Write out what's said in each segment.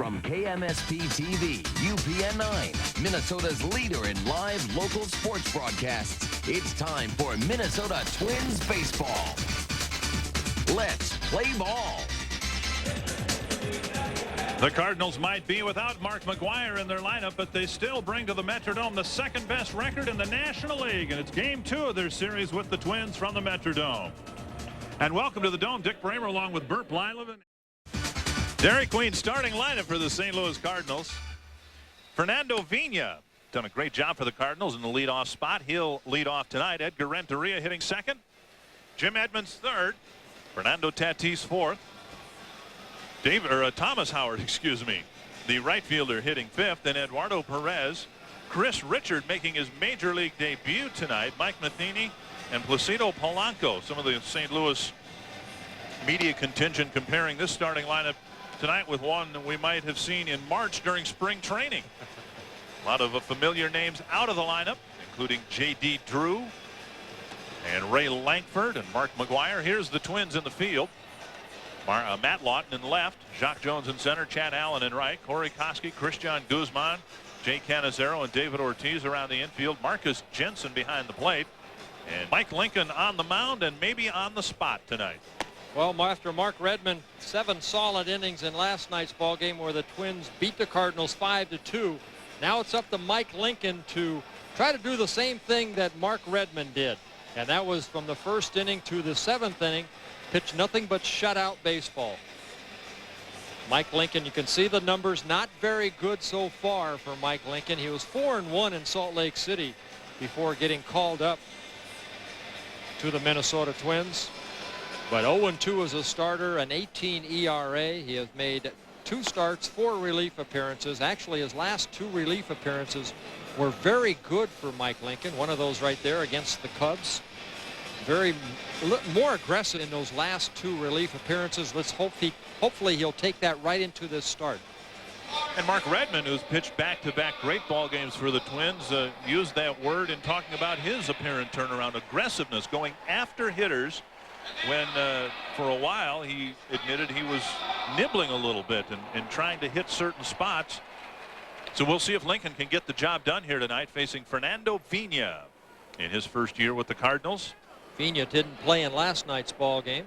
From KMSP TV, UPN 9, Minnesota's leader in live local sports broadcasts, it's time for Minnesota Twins baseball. Let's play ball. The Cardinals might be without Mark McGwire in their lineup, but they still bring to the Metrodome the second-best record in the National League, and it's Game 2 of their series with the Twins from the Metrodome. And welcome to the Dome, Dick Bramer along with Burt Blyleven. Dairy Queen starting lineup for the St. Louis Cardinals. Fernando Vina done a great job for the Cardinals in the leadoff spot. He'll lead off tonight. Edgar Renteria hitting second. Jim Edmonds third. Fernando Tatis fourth. Thomas Howard, the right fielder hitting fifth, and Eduardo Perez. Chris Richard making his major league debut tonight. Mike Matheny and Placido Polanco. Some of the St. Louis media contingent comparing this starting lineup tonight with one we might have seen in March during spring training. A lot of familiar names out of the lineup, including J.D. Drew and Ray Lankford and Mark McGwire. Here's the Twins in the field. Matt Lawton in left, Jacques Jones in center, Chad Allen in right, Corey Koski, Christian Guzman, Jay Canizero, and David Ortiz around the infield. Marcus Jensen behind the plate, and Mike Lincoln on the mound and maybe on the spot tonight. Well, after Mark Redmond, 7 solid innings in last night's ball game where the Twins beat the Cardinals 5-2. Now it's up to Mike Lincoln to try to do the same thing that Mark Redmond did, and that was from the first inning to the 7th inning. Pitch nothing but shutout baseball. Mike Lincoln, you can see the numbers, not very good so far for Mike Lincoln. He was 4-1 in Salt Lake City before getting called up to the Minnesota Twins. But 0-2 as a starter, an 18 ERA. He has made 2 starts, 4 relief appearances. Actually, his last 2 relief appearances were very good for Mike Lincoln. One of those right there against the Cubs. More aggressive in those last 2 relief appearances. Let's hopefully he'll take that right into this start. And Mark Redmond, who's pitched back-to-back great ball games for the Twins, used that word in talking about his apparent turnaround, aggressiveness, going after hitters when for a while he admitted he was nibbling a little bit and trying to hit certain spots. So we'll see if Lincoln can get the job done here tonight, facing Fernando Vina in his first year with the Cardinals. Vina didn't play in last night's ball game.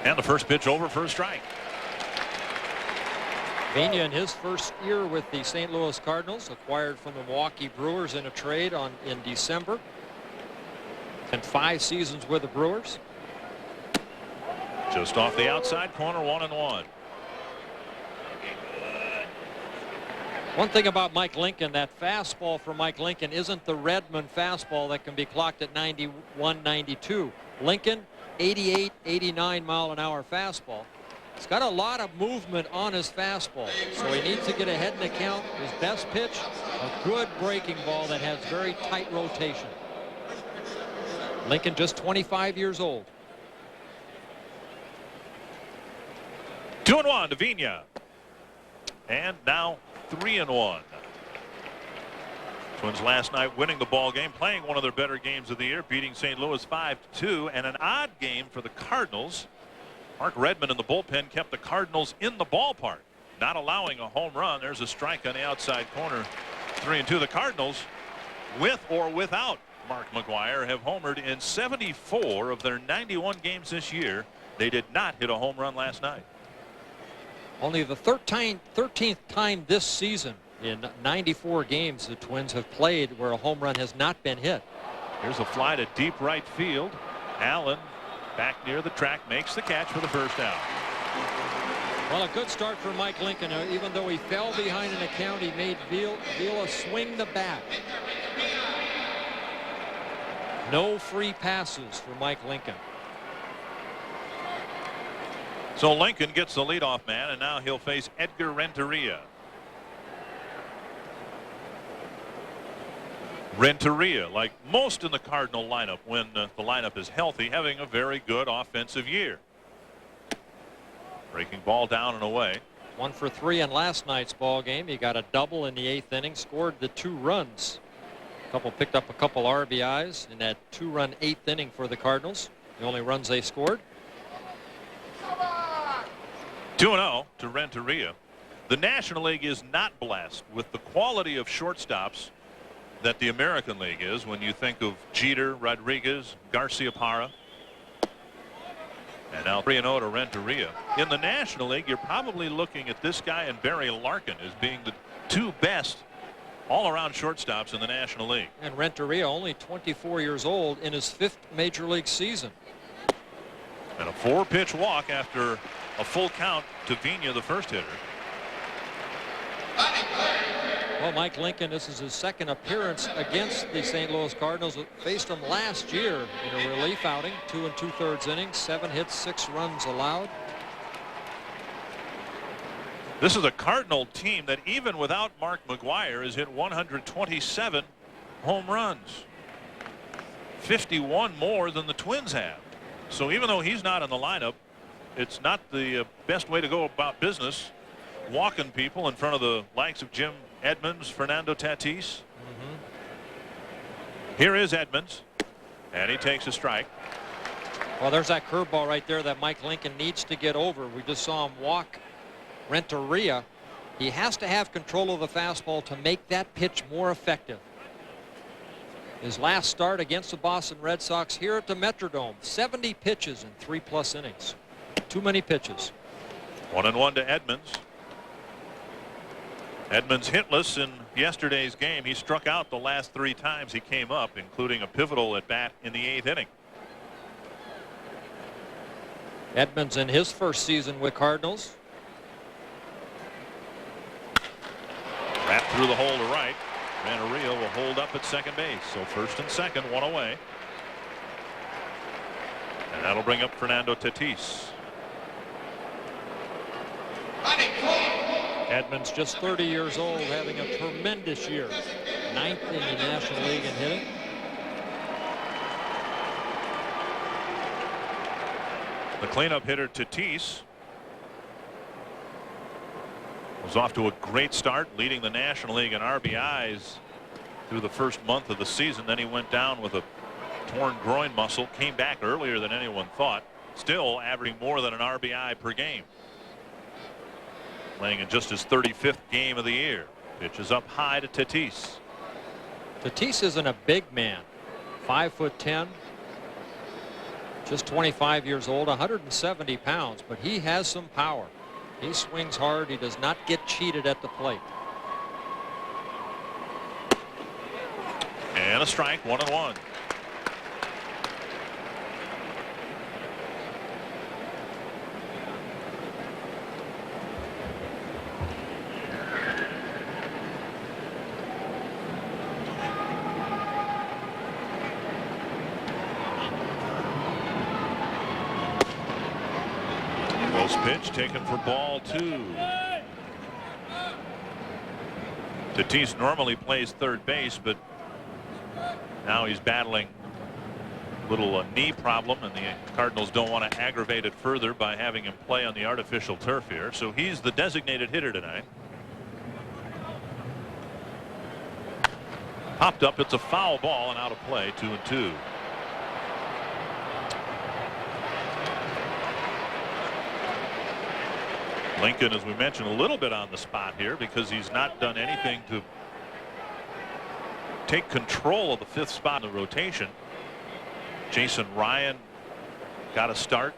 And the first pitch over for a strike. Vina in his first year with the St. Louis Cardinals, acquired from the Milwaukee Brewers in a trade in December. And 5 seasons with the Brewers. Just off the outside corner, 1-1. One thing about Mike Lincoln, that fastball for Mike Lincoln isn't the Redmond fastball that can be clocked at 91, 92. Lincoln, 88, 89 mile an hour fastball. He's got a lot of movement on his fastball, so he needs to get ahead in the count. His best pitch, a good breaking ball that has very tight rotation. Lincoln just 25 years old. 2-1 to Vina. And now 3-1. Twins last night winning the ball game, playing one of their better games of the year, beating St. Louis 5-2, and an odd game for the Cardinals. Mark Redmond in the bullpen kept the Cardinals in the ballpark, not allowing a home run. There's a strike on the outside corner. 3-2. The Cardinals, with or without Mark McGwire, have homered in 74 of their 91 games this year. They did not hit a home run last night. Only the 13th time this season in 94 games the Twins have played where a home run has not been hit. Here's a fly to deep right field. Allen back near the track makes the catch for the first out. Well, a good start for Mike Lincoln. Even though he fell behind in the count, he made Vila swing the bat. No free passes for Mike Lincoln. So Lincoln gets the leadoff man, and now he'll face Edgar Renteria. Renteria, like most in the Cardinal lineup when the lineup is healthy, having a very good offensive year. Breaking ball down and away. 1 for 3 in last night's ball game. He got a double in the 8th inning, scored the 2 runs. Picked up a couple RBIs in that 2-run 8th inning for the Cardinals. The only runs they scored. 2-0 to Renteria. The National League is not blessed with the quality of shortstops that the American League is when you think of Jeter, Rodriguez, Garcia-Parra. And now 3-0 to Renteria. In the National League, you're probably looking at this guy and Barry Larkin as being the two best all-around shortstops in the National League. And Renteria only 24 years old in his 5th major league season. And a 4-pitch walk after a full count to Vina, the first hitter. Well, Mike Lincoln, this is his 2nd appearance against the St. Louis Cardinals. Faced them last year in a relief outing, 2 2/3 innings, 7 hits, 6 runs allowed. This is a Cardinal team that even without Mark McGwire has hit 127 home runs. 51 more than the Twins have. So even though he's not in the lineup, it's not the best way to go about business, walking people in front of the likes of Jim Edmonds, Fernando Tatis. Here is Edmonds, and he takes a strike. Well, there's that curveball right there that Mike Lincoln needs to get over. We just saw him walk Renteria. He has to have control of the fastball to make that pitch more effective. His last start against the Boston Red Sox here at the Metrodome, 70 pitches in 3+ innings. Too many pitches. 1-1 to Edmonds. Edmonds hitless in yesterday's game. He struck out the last 3 times he came up, including a pivotal at bat in the 8th inning. Edmonds in his first season with Cardinals. Wrapped through the hole to right. Renteria will hold up at second base. So first and second, 1 away. And that'll bring up Fernando Tatis. Edmonds just 30 years old, having a tremendous year. 9th in the National League in hitting. The cleanup hitter Tatis was off to a great start, leading the National League in RBIs through the first month of the season. Then he went down with a torn groin muscle, came back earlier than anyone thought, still averaging more than an RBI per game. Playing in just his 35th game of the year. Pitch is up high to Tatis. Tatis isn't a big man. 5'10", just 25 years old, 170 pounds, but he has some power. He swings hard. He does not get cheated at the plate. And a strike, 1-1. Pitch taken for ball 2. Tatis normally plays third base, but now he's battling a little knee problem, and the Cardinals don't want to aggravate it further by having him play on the artificial turf here. So he's the designated hitter tonight. Popped up. It's a foul ball and out of play. 2-2. Lincoln, as we mentioned, a little bit on the spot here because he's not done anything to take control of the 5th spot in the rotation. Jason Ryan got a start.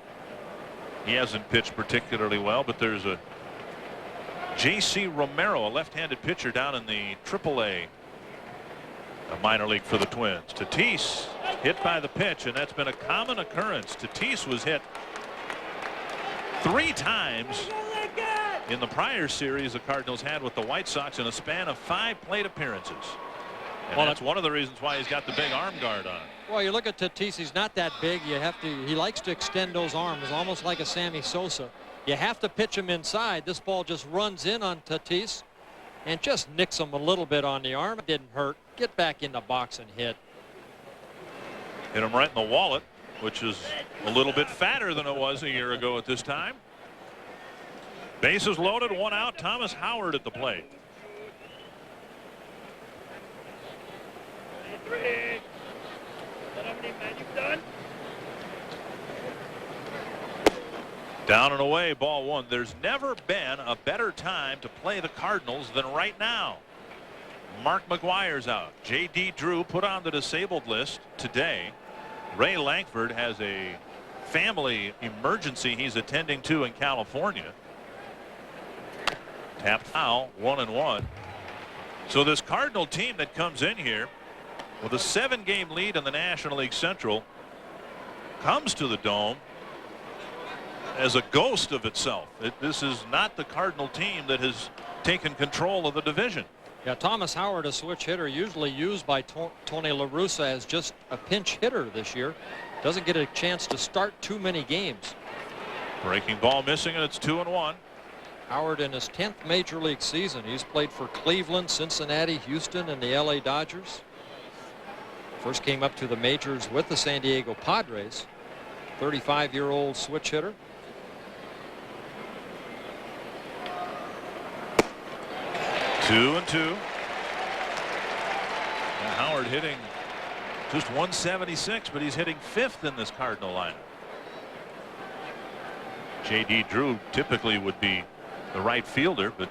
He hasn't pitched particularly well, but there's a J.C. Romero, a left-handed pitcher down in the AAA minor league for the Twins. Tatis hit by the pitch, and that's been a common occurrence. Tatis was hit 3 times in the prior series the Cardinals had with the White Sox in a span of 5 plate appearances. And that's one of the reasons why he's got the big arm guard on. Well, you look at Tatis, he's not that big. He likes to extend those arms, almost like a Sammy Sosa. You have to pitch him inside. This ball just runs in on Tatis and just nicks him a little bit on the arm. It didn't hurt. Get back in the box and hit. Hit him right in the wallet, which is a little bit fatter than it was a year ago at this time. Bases loaded, 1 out. Thomas Howard at the plate. Down and away, ball one. There's never been a better time to play the Cardinals than right now. Mark McGwire's out. J.D. Drew put on the disabled list today. Ray Lankford has a family emergency he's attending to in California. Tapped foul, 1-1. So this Cardinal team that comes in here with a 7-game lead in the National League Central comes to the Dome as a ghost of itself. This is not the Cardinal team that has taken control of the division. Yeah, Thomas Howard, a switch hitter, usually used by Tony La Russa as just a pinch hitter this year. Doesn't get a chance to start too many games. Breaking ball missing, and it's 2-1. Howard in his 10th major league season. He's played for Cleveland, Cincinnati, Houston, and the LA Dodgers. First came up to the majors with the San Diego Padres. 35-year-old switch hitter. Two and two. And Howard hitting just 176, but he's hitting 5th in this Cardinal lineup. J.D. Drew typically would be the right fielder, but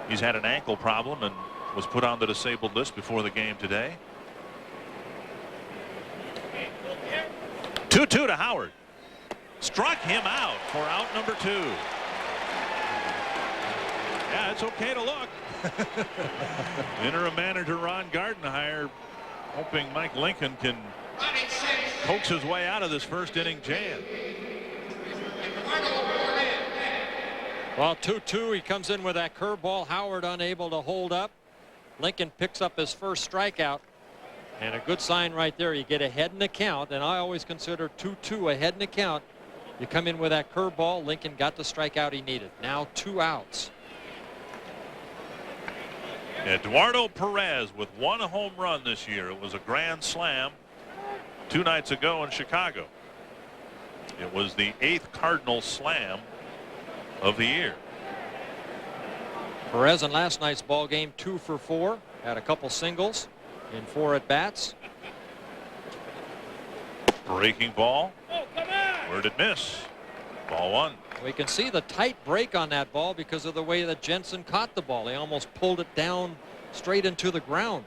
he's had an ankle problem and was put on the disabled list before the game today. 2-2 to Howard. Struck him out for out number 2. Yeah, it's okay to look. Interim manager Ron Gardenhire hoping Mike Lincoln can coax his way out of this first inning jam. Well, 2-2. He comes in with that curveball. Howard unable to hold up. Lincoln picks up his first strikeout. And a good sign right there. You get ahead in the count. And I always consider 2-2 ahead in the count. You come in with that curveball. Lincoln got the strikeout he needed. Now 2 outs. Eduardo Perez with 1 home run this year. It was a grand slam 2 nights ago in Chicago. It was the 8th Cardinal slam of the year. Perez in last night's ball game 2 for 4. Had a couple singles in 4 at bats. Breaking ball. Where'd it miss? Ball 1. We can see the tight break on that ball because of the way that Jensen caught the ball. He almost pulled it down straight into the ground.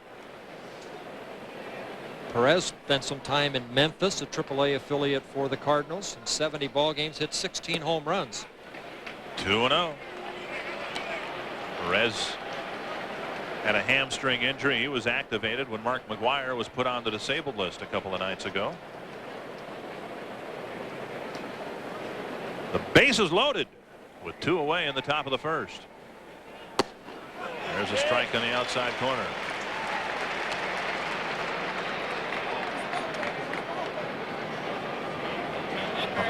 Perez spent some time in Memphis, a AAA affiliate for the Cardinals. In 70 ball games, hit 16 home runs. 2-0. Perez had a hamstring injury. He was activated when Mark McGwire was put on the disabled list a couple of nights ago. The base is loaded with 2 away in the top of the first. There's a strike on the outside corner.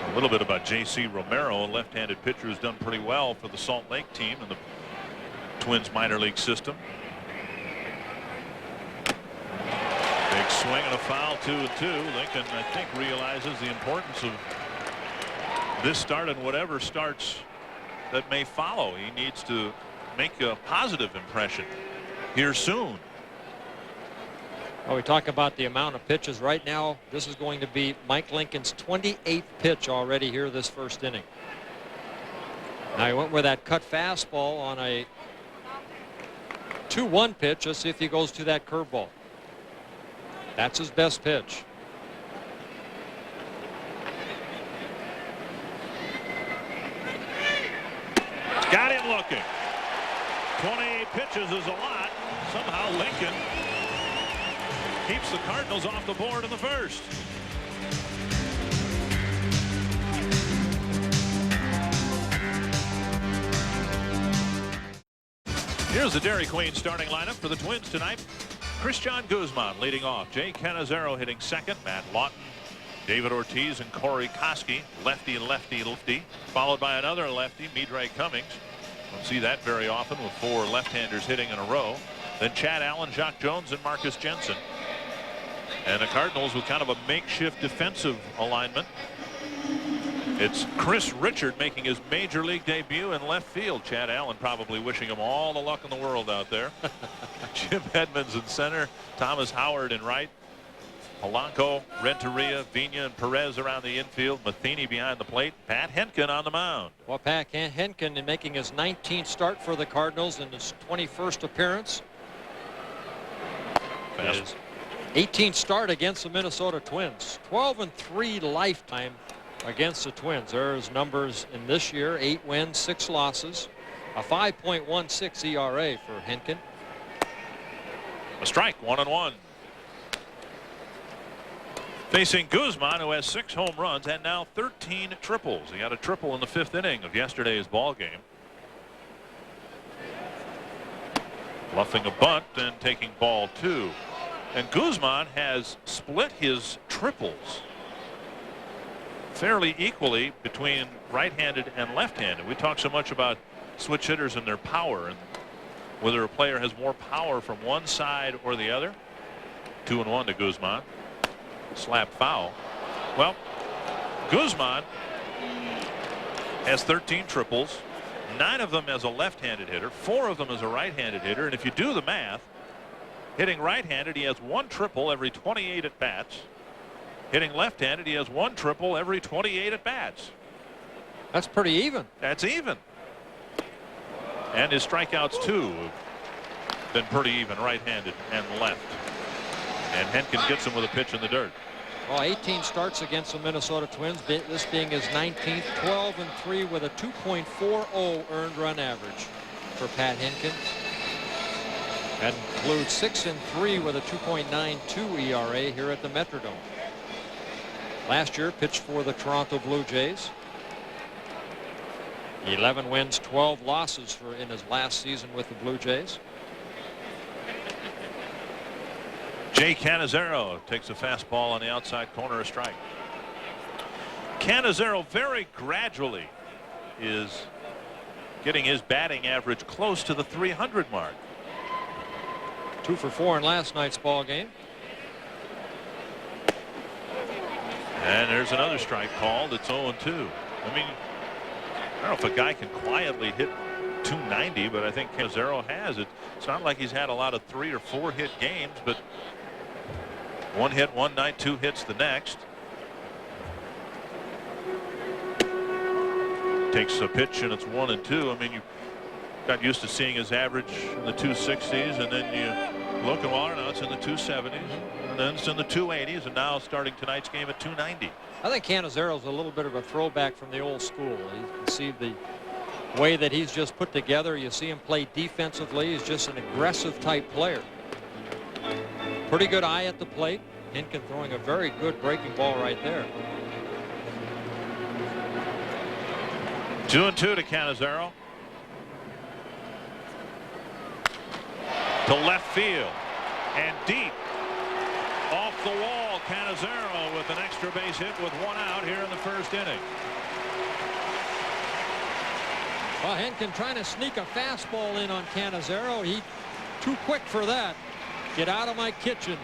A little bit about J.C. Romero, a left-handed pitcher who's done pretty well for the Salt Lake team in the Twins minor league system. Big swing and a foul, 2-2. Lincoln, I think, realizes the importance of this start and whatever starts that may follow. He needs to make a positive impression here soon. Well, we talk about the amount of pitches right now. This is going to be Mike Lincoln's 28th pitch already here this first inning. Now he went with that cut fastball on a 2-1 pitch. Let's see if he goes to that curveball. That's his best pitch. Got him looking. 28 pitches is a lot. Somehow Lincoln keeps the Cardinals off the board in the first. Here's the Dairy Queen starting lineup for the Twins tonight. Christian Guzman leading off. Jay Cannizzaro hitting second. Matt Lawton, David Ortiz, and Corey Koski. Lefty, lefty, lefty. Followed by another lefty, Midray Cummings. Don't see that very often with 4 left-handers hitting in a row. Then Chad Allen, Jacques Jones, and Marcus Jensen. And the Cardinals with kind of a makeshift defensive alignment. It's Chris Richard making his major league debut in left field. Chad Allen probably wishing him all the luck in the world out there. Jim Edmonds in center. Thomas Howard in right. Polanco, Renteria, Vina, and Perez around the infield. Matheny behind the plate. Pat Henkin on the mound. Well, Pat Henkin in making his 19th start for the Cardinals in his 21st appearance. His 18th start against the Minnesota Twins. 12-3 lifetime against the Twins. There's numbers in this year: 8 wins, 6 losses, a 5.16 ERA for Henkin. A strike, 1-1. Facing Guzman, who has 6 home runs and now 13 triples. He got a triple in the 5th inning of yesterday's ball game. Bluffing a bunt and taking ball 2. And Guzman has split his triples fairly equally between right-handed and left-handed. We talk so much about switch hitters and their power and whether a player has more power from one side or the other. 2-1 to Guzman. Slap foul. Well, Guzman has 13 triples, 9 of them as a left-handed hitter, 4 of them as a right-handed hitter, and if you do the math, hitting right-handed, he has 1 triple every 28 at bats. Hitting left-handed, he has 1 triple every 28 at bats. That's pretty even. That's even. And his strikeouts too have been pretty even, right-handed and left. And Henkin gets him with a pitch in the dirt. Well, 18 starts against the Minnesota Twins, this being his 19th. 12-3 with a 2.40 earned run average for Pat Henkin. That includes 6-3 with a 2.92 ERA here at the Metrodome. Last year pitched for the Toronto Blue Jays. 11 wins, 12 losses in his last season with the Blue Jays. Jay Cannizzaro takes a fastball on the outside corner, a strike. Cannizzaro very gradually is getting his batting average close to the 300 mark. 2 for 4 in last night's ball game. And there's another strike called. It's 0-2. I mean, I don't know if a guy can quietly hit 290, but I think Cannizzaro has it. It's not like he's had a lot of 3 or 4 hit games, but 1 hit one night, 2 hits the next. Takes a pitch and it's 1-2. I mean, you got used to seeing his average in the 260s, and then you look and well, now it's in the 270s, and then it's in the 280s, and now starting tonight's game at 290. I think Cannizzaro's a little bit of a throwback from the old school. You can see the way that he's just put together. You see him play defensively. He's just an aggressive type player. Pretty good eye at the plate. Henkin throwing a very good breaking ball right there. 2-2 to Cannizzaro. To left field and deep off the wall. Cannizzaro with an extra base hit with 1 out here in the 1st inning. Well, Henkin trying to sneak a fastball in on Cannizzaro. He too quick for that. Get out of my kitchen.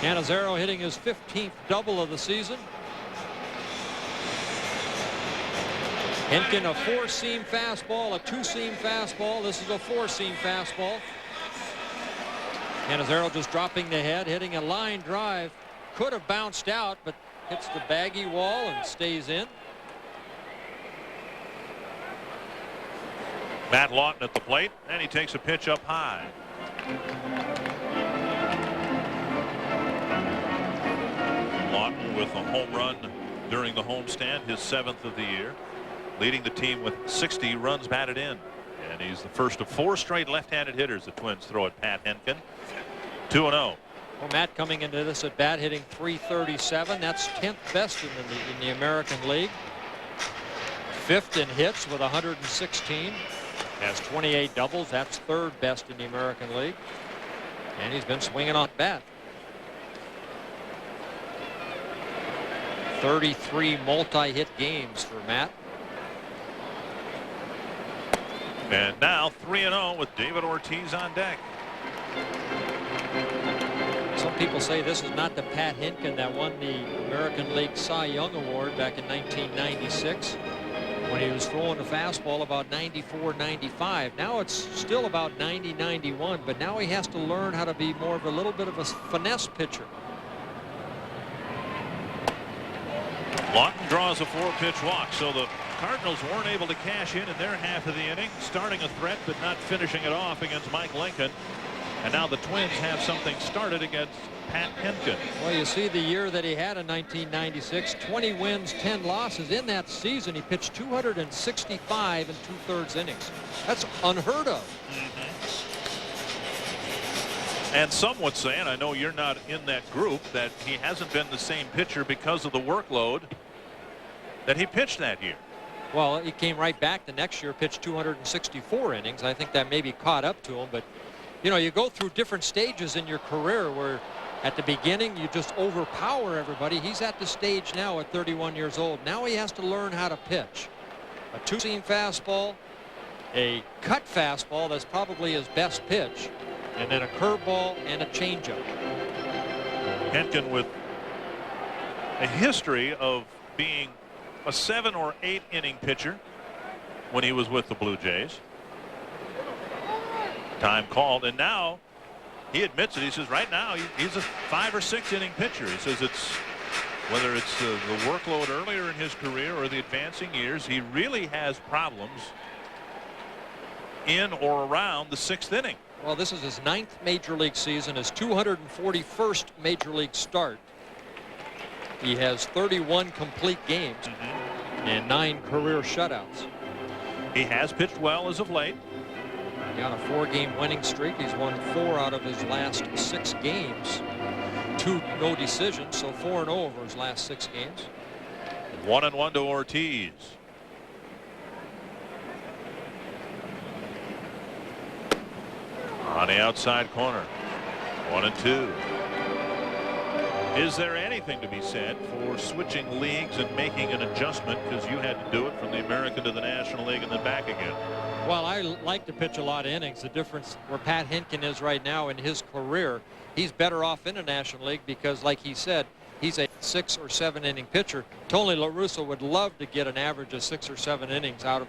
Cannizzaro hitting his 15th double of the season. Henkin a 4-seam fastball, a 2-seam fastball. This is a 4-seam fastball. Cannizzaro just dropping the head, hitting a line drive. Could have bounced out, but hits the baggy wall and stays in. Matt Lawton at the plate, and he takes a pitch up high. Lawton with a home run during the homestand, his 7th of the year, leading the team with 60 runs batted in. And he's the first of 4 straight left-handed hitters the Twins throw at Pat Henkin. 2-0. Well, Matt coming into this at bat hitting .337. That's 10th best in the American League. 5th in hits with 116. Has 28 doubles. That's 3rd best in the American League. And he's been swinging on bat. 33 multi-hit games for Matt. And now 3-0 with David Ortiz on deck. Some people say this is not the Pat Henkin that won the American League Cy Young Award back in 1996. when he was throwing the fastball about 94, 95. Now it's still about 90, 91, but now he has to learn how to be more of a little bit of a finesse pitcher. Lawton draws a 4-pitch walk, so the Cardinals weren't able to cash in their half of the inning, starting a threat but not finishing it off against Mike Lincoln. And now the Twins have something started against Pat Henkin. Well, you see the year that he had in 1996, 20 wins, 10 losses. In that season, he pitched 265 and 2/3 innings. That's unheard of. And some would say, and I know you're not in that group, that he hasn't been the same pitcher because of the workload that he pitched that year. Well, he came right back the next year, pitched 264 innings. I think that maybe caught up to him, but you know, you go through different stages in your career where at the beginning you just overpower everybody. He's at the stage now at 31 years old. Now he has to learn how to pitch. A two-seam fastball, a cut fastball that's probably his best pitch, and then a curveball and a changeup. Henkin with a history of being a 7 or 8 inning pitcher when he was with the Blue Jays. Time called, and now he admits it. He says right now he's a 5 or 6 inning pitcher. He says it's whether it's the workload earlier in his career or the advancing years, he really has problems in or around the 6th inning. Well, this is his 9th major league season, his 241st major league start. He has 31 complete games and 9 career shutouts. He has pitched well as of late. On a 4-game winning streak. He's won 4 out of his last 6 games. 2 no decisions, so 4-0 over his last 6 games. 1-1 to Ortiz. On the outside corner. 1-2. Is there anything to be said for switching leagues and making an adjustment because you had to do it from the American to the National League and then back again? Well, I like to pitch a lot of innings. The difference where Pat Henkin is right now in his career, he's better off in the National League because, like he said, he's a 6 or 7 inning pitcher. Tony La Russa would love to get an average of 6 or 7 innings out of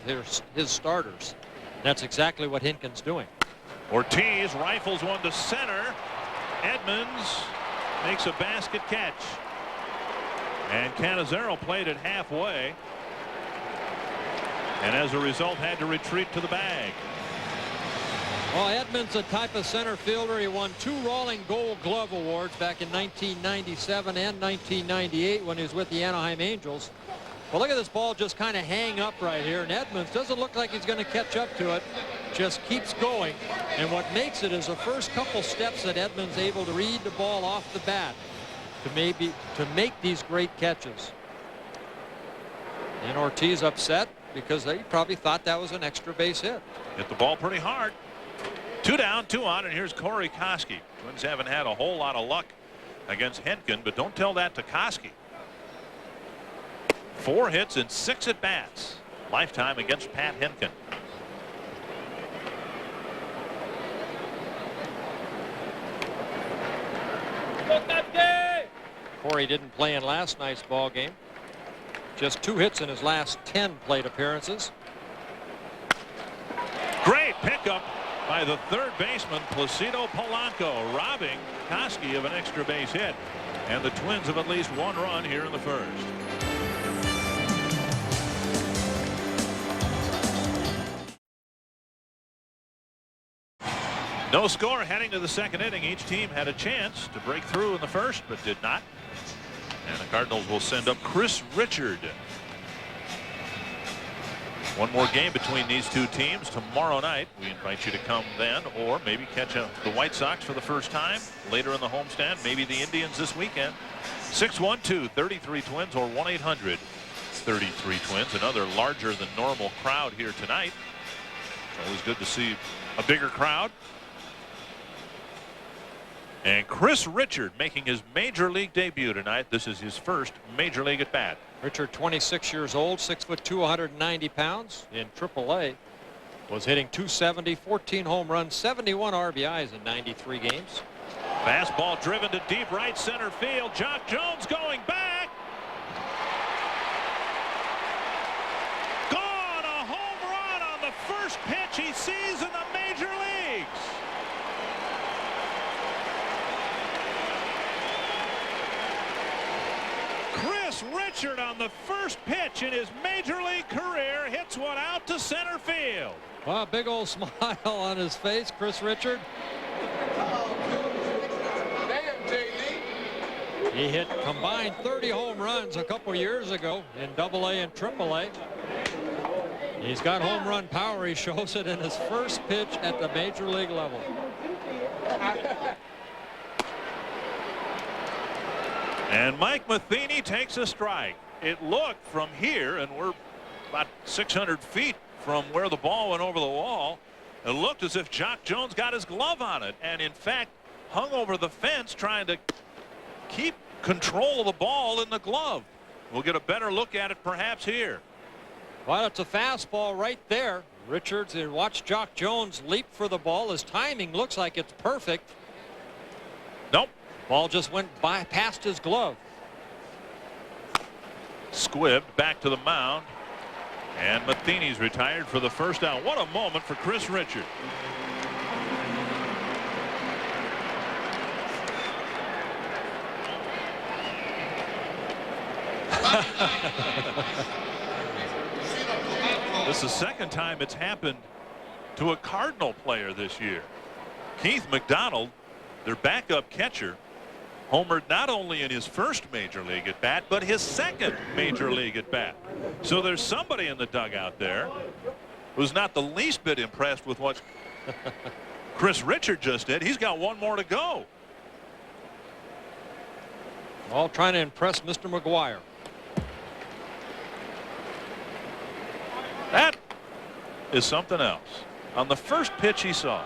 his starters. That's exactly what Henkin's doing. Ortiz rifles one to center. Edmonds makes a basket catch. And Canizero played it halfway. And as a result had to retreat to the bag. Well, Edmonds, a type of center fielder. He won 2 Rawling Gold Glove Awards back in 1997 and 1998 when he was with the Anaheim Angels. Well, look at this ball just kind of hang up right here. And Edmonds doesn't look like he's going to catch up to it. Just keeps going. And what makes it is the first couple steps that Edmonds able to read the ball off the bat to make these great catches. And Ortiz upset because they probably thought that was an extra base hit. Hit the ball pretty hard. 2 down, 2 on, and here's Corey Koski. Twins haven't had a whole lot of luck against Henkin, but don't tell that to Koski. 4 hits and 6 at bats lifetime against Pat Henkin. Corey didn't play in last night's ball game. Just 2 hits in his last 10 plate appearances. Great pickup by the third baseman Placido Polanco, robbing Koski of an extra base hit. And the Twins have at least 1 run here in the first. No score heading to the 2nd inning. Each team had a chance to break through in the first, but did not. And the Cardinals will send up Chris Richard. One more game between these 2 teams tomorrow night. We invite you to come then, or maybe catch the White Sox for the first time later in the homestand. Maybe the Indians this weekend. 612-33 Twins or 1-800-33 Twins. Another larger than normal crowd here tonight. It's always good to see a bigger crowd. And Chris Richard making his major league debut tonight. This is his first major league at bat. Richard, 26 years old, 6'2", 190 pounds in AAA. Was hitting .270, 14 home runs, 71 RBIs in 93 games. Fastball driven to deep right center field. Jock Jones going back. Gone! first pitch he sees in the major leagues. Chris Richard on the first pitch in his major league career hits one out to center field. Wow, big old smile on his face, Chris Richard. He hit combined 30 home runs a couple years ago in AA and AAA. He's got home run power. He shows it in his first pitch at the major league level. And Mike Matheny takes a strike. It looked from here, and we're about 600 feet from where the ball went over the wall. It looked as if Jock Jones got his glove on it, and in fact hung over the fence trying to keep control of the ball in the glove. We'll get a better look at it perhaps here. Well, it's a fastball right there. Richards, and watch Jock Jones leap for the ball. His timing looks like it's perfect. Nope. Ball just went by past his glove. Squibbed back to the mound, and Matheny's retired for the first out. What a moment for Chris Richard. This is the second time it's happened to a Cardinal player this year. Keith McDonald, their backup catcher, homered not only in his first major league at bat, but his second major league at bat. So there's somebody in the dugout there who's not the least bit impressed with what Chris Richard just did. He's got one more to go. All trying to impress Mr. McGuire. That is something else. On the first pitch he saw.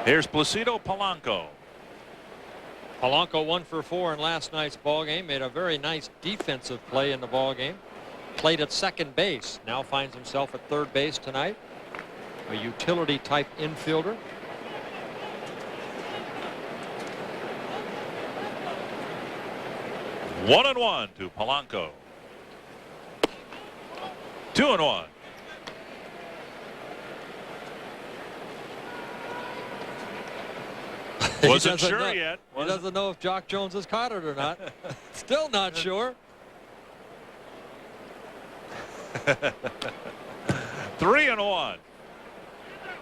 Here's Placido Polanco. Polanco 1 for 4 in last night's ball game. Made a very nice defensive play in the ball game. Played at second base. Now finds himself at third base tonight. A utility type infielder. One and one to Polanco. 2-1. Wasn't sure yet. He doesn't know if Jock Jones has caught it or not. Still not sure. 3-1.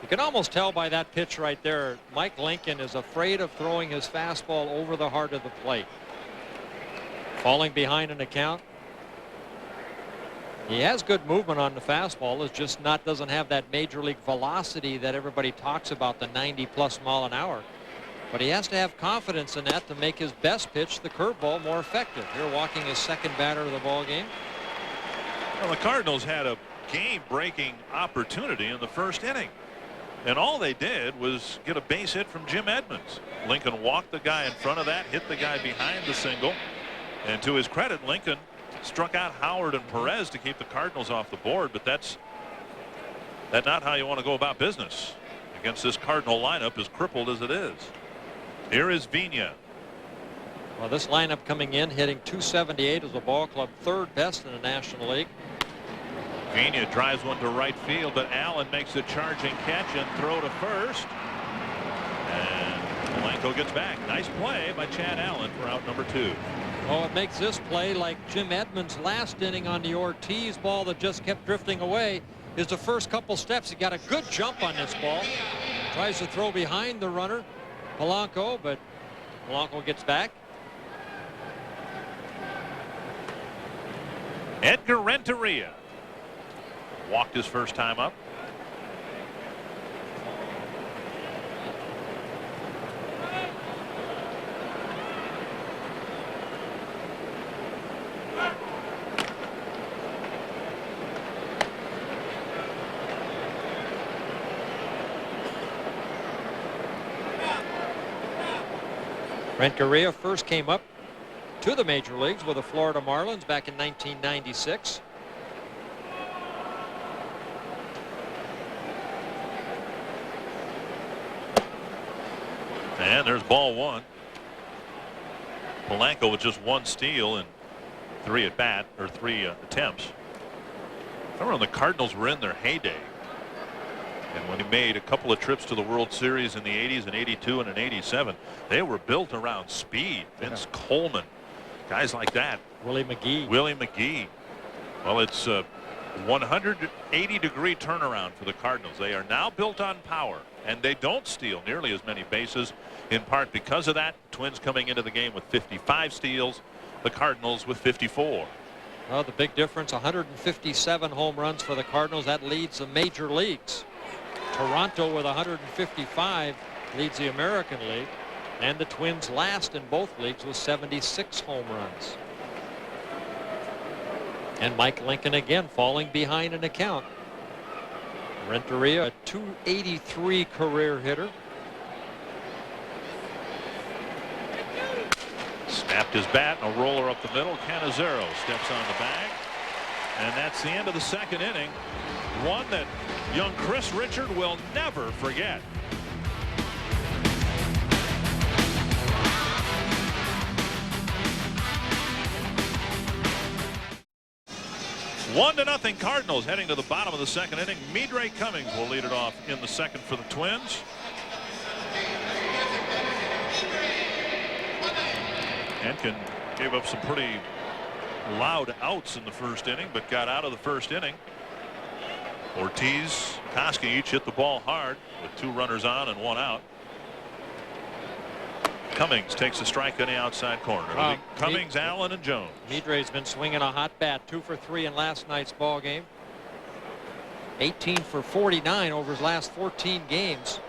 You can almost tell by that pitch right there, Mike Lincoln is afraid of throwing his fastball over the heart of the plate. Falling behind an account. He has good movement on the fastball. It's just doesn't have that major league velocity that everybody talks about, the 90+ mile an hour. But he has to have confidence in that to make his best pitch, the curveball, more effective. Here walking his second batter of the ball game. Well, the Cardinals had a game-breaking opportunity in the first inning. And all they did was get a base hit from Jim Edmonds. Lincoln walked the guy in front of that, hit the guy behind the single. And to his credit, Lincoln struck out Howard and Perez to keep the Cardinals off the board, but that's not how you want to go about business against this Cardinal lineup, as crippled as it is. Here is Vina. Well, this lineup coming in hitting .278 as a ball club third best in the National League. Vina drives one to right field, but Allen makes a charging catch and throw to first. And Polanco gets back. Nice play by Chad Allen for out number 2. Oh, it makes this play like Jim Edmonds' last inning on the Ortiz ball that just kept drifting away. Is the first couple steps. He got a good jump on this ball. Tries to throw behind the runner, Polanco, but Polanco gets back. Edgar Renteria walked his first time up. Renteria first came up to the major leagues with the Florida Marlins back in 1996. And there's ball one. Polanco with just one steal and 3 at bat, or 3 attempts. Remember when the Cardinals were in their heyday, and when he made a couple of trips to the World Series in the 80s and 82 and in 87, they were built around speed. Vince Coleman, guys like that. Willie McGee. Well, it's a 180-degree turnaround for the Cardinals. They are now built on power, and they don't steal nearly as many bases, in part because of that. Twins coming into the game with 55 steals, the Cardinals with 54. Well, the big difference, 157 home runs for the Cardinals. That leads the major leagues. Toronto with 155 leads the American League, and the Twins last in both leagues with 76 home runs. And Mike Lincoln again falling behind an account. Renteria, a .283 career hitter. Snapped his bat, and a roller up the middle. Cannizzaro steps on the bag, and that's the end of the second inning. One that young Chris Richard will never forget. One to nothing Cardinals heading to the bottom of the second inning. Midre Cummings will lead it off in the second for the Twins. Henkin gave up some pretty loud outs in the first inning, but got out of the first inning. Ortiz, Koski each hit the ball hard with 2 runners on and 1 out. Cummings takes a strike on the outside corner. Cummings, Allen, and Jones. Midre's been swinging a hot bat, 2 for 3 in last night's ball game. 18 for 49 over his last 14 games.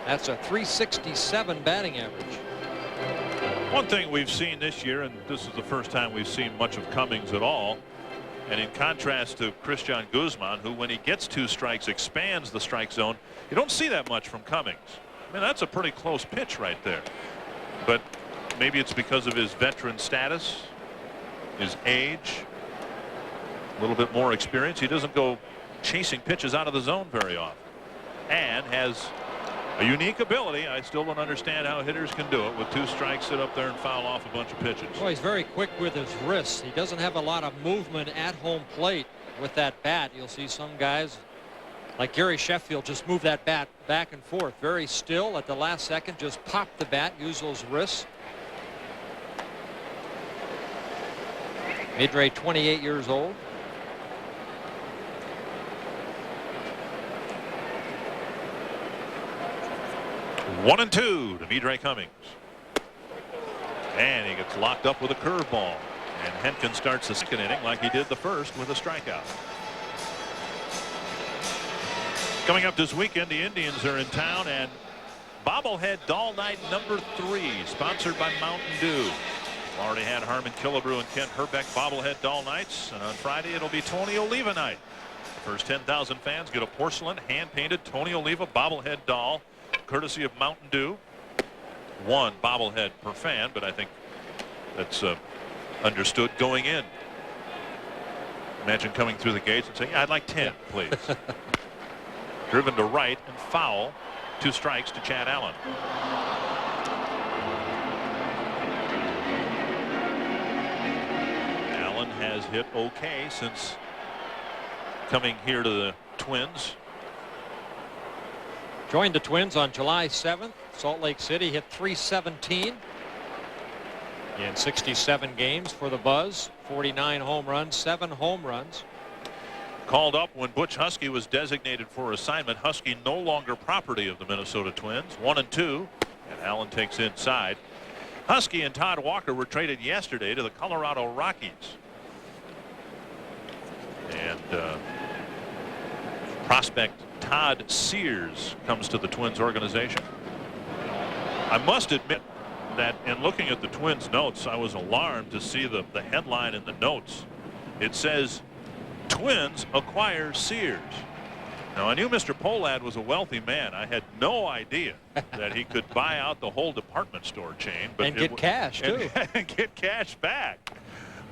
That's a .367 batting average. One thing we've seen this year, and this is the first time we've seen much of Cummings at all, and in contrast to Christian Guzman, who when he gets 2 strikes expands the strike zone, you don't see that much from Cummings. I mean, that's a pretty close pitch right there. But maybe it's because of his veteran status, his age, a little bit more experience. He doesn't go chasing pitches out of the zone very often, and has a unique ability. I still don't understand how hitters can do it with 2 strikes, sit up there and foul off a bunch of pitches. Well, he's very quick with his wrists. He doesn't have a lot of movement at home plate with that bat. You'll see some guys like Gary Sheffield just move that bat back and forth very still at the last second, just pop the bat, use those wrists. Midre, 28 years old. One and 2 to Midre Cummings. And he gets locked up with a curveball. And Henkin starts the second inning like he did the first with a strikeout. Coming up this weekend, the Indians are in town, and bobblehead doll night number 3, sponsored by Mountain Dew. We've already had Harmon Killebrew and Kent Herbeck bobblehead doll nights, and on Friday it'll be Tony Oliva night. The first 10,000 fans get a porcelain hand-painted Tony Oliva bobblehead doll, courtesy of Mountain Dew. 1 bobblehead per fan, but I think that's understood going in. Imagine coming through the gates and saying, I'd like 10, please. Driven to right and foul. 2 strikes to Chad Allen. Allen has hit okay since coming here to the Twins. Joined the Twins on July 7th. Salt Lake City, hit .317 in 67 games for the Buzz. 49 home runs, 7 home runs. Called up when Butch Husky was designated for assignment. Husky no longer property of the Minnesota Twins. 1 and 2, and Allen takes inside. Husky and Todd Walker were traded yesterday to the Colorado Rockies. And prospect Todd Sears comes to the Twins organization. I must admit that in looking at the Twins notes, I was alarmed to see the headline in the notes. It says, Twins acquire Sears. Now, I knew Mr. Pohlad was a wealthy man. I had no idea that he could buy out the whole department store chain. But and get cash, too. And get cash back.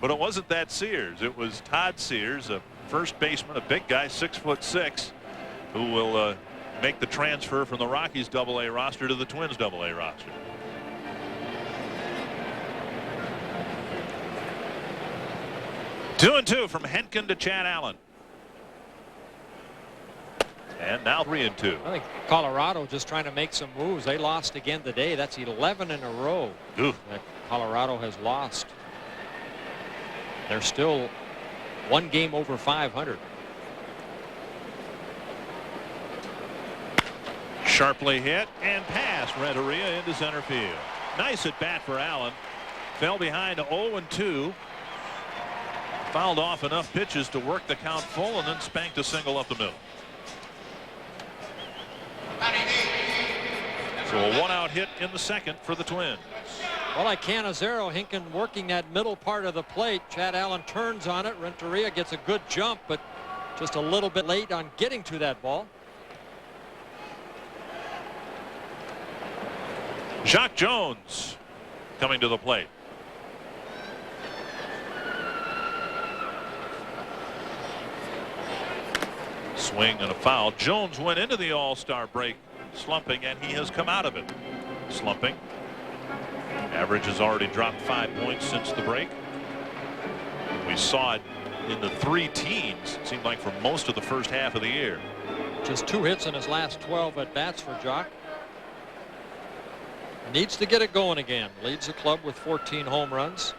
But it wasn't that Sears. It was Todd Sears, a first baseman, a big guy, 6'6", who will make the transfer from the Rockies AA roster to the Twins AA roster. Two and 2 from Henkin to Chad Allen. And now 3-2. I think Colorado just trying to make some moves. They lost again today. That's 11 in a row that Colorado has lost. They're still one game over 500. Sharply hit and pass. Renteria into center field. Nice at bat for Allen. Fell behind 0-2. Fouled off enough pitches to work the count full and then spanked a single up the middle. So a one-out hit in the second for the Twins. Well, like Cannizzaro, Hinkin working that middle part of the plate. Chad Allen turns on it. Renteria gets a good jump, but just a little bit late on getting to that ball. Jacques Jones coming to the plate. Swing and a foul. Jones went into the All-Star break slumping, and he has come out of it slumping. Average has already dropped 5 points since the break. We saw it in the 3 teens. It seemed like for most of the first half of the year. Just 2 hits in his last 12 at bats for Jacques. Needs to get it going again. Leads the club with 14 home runs.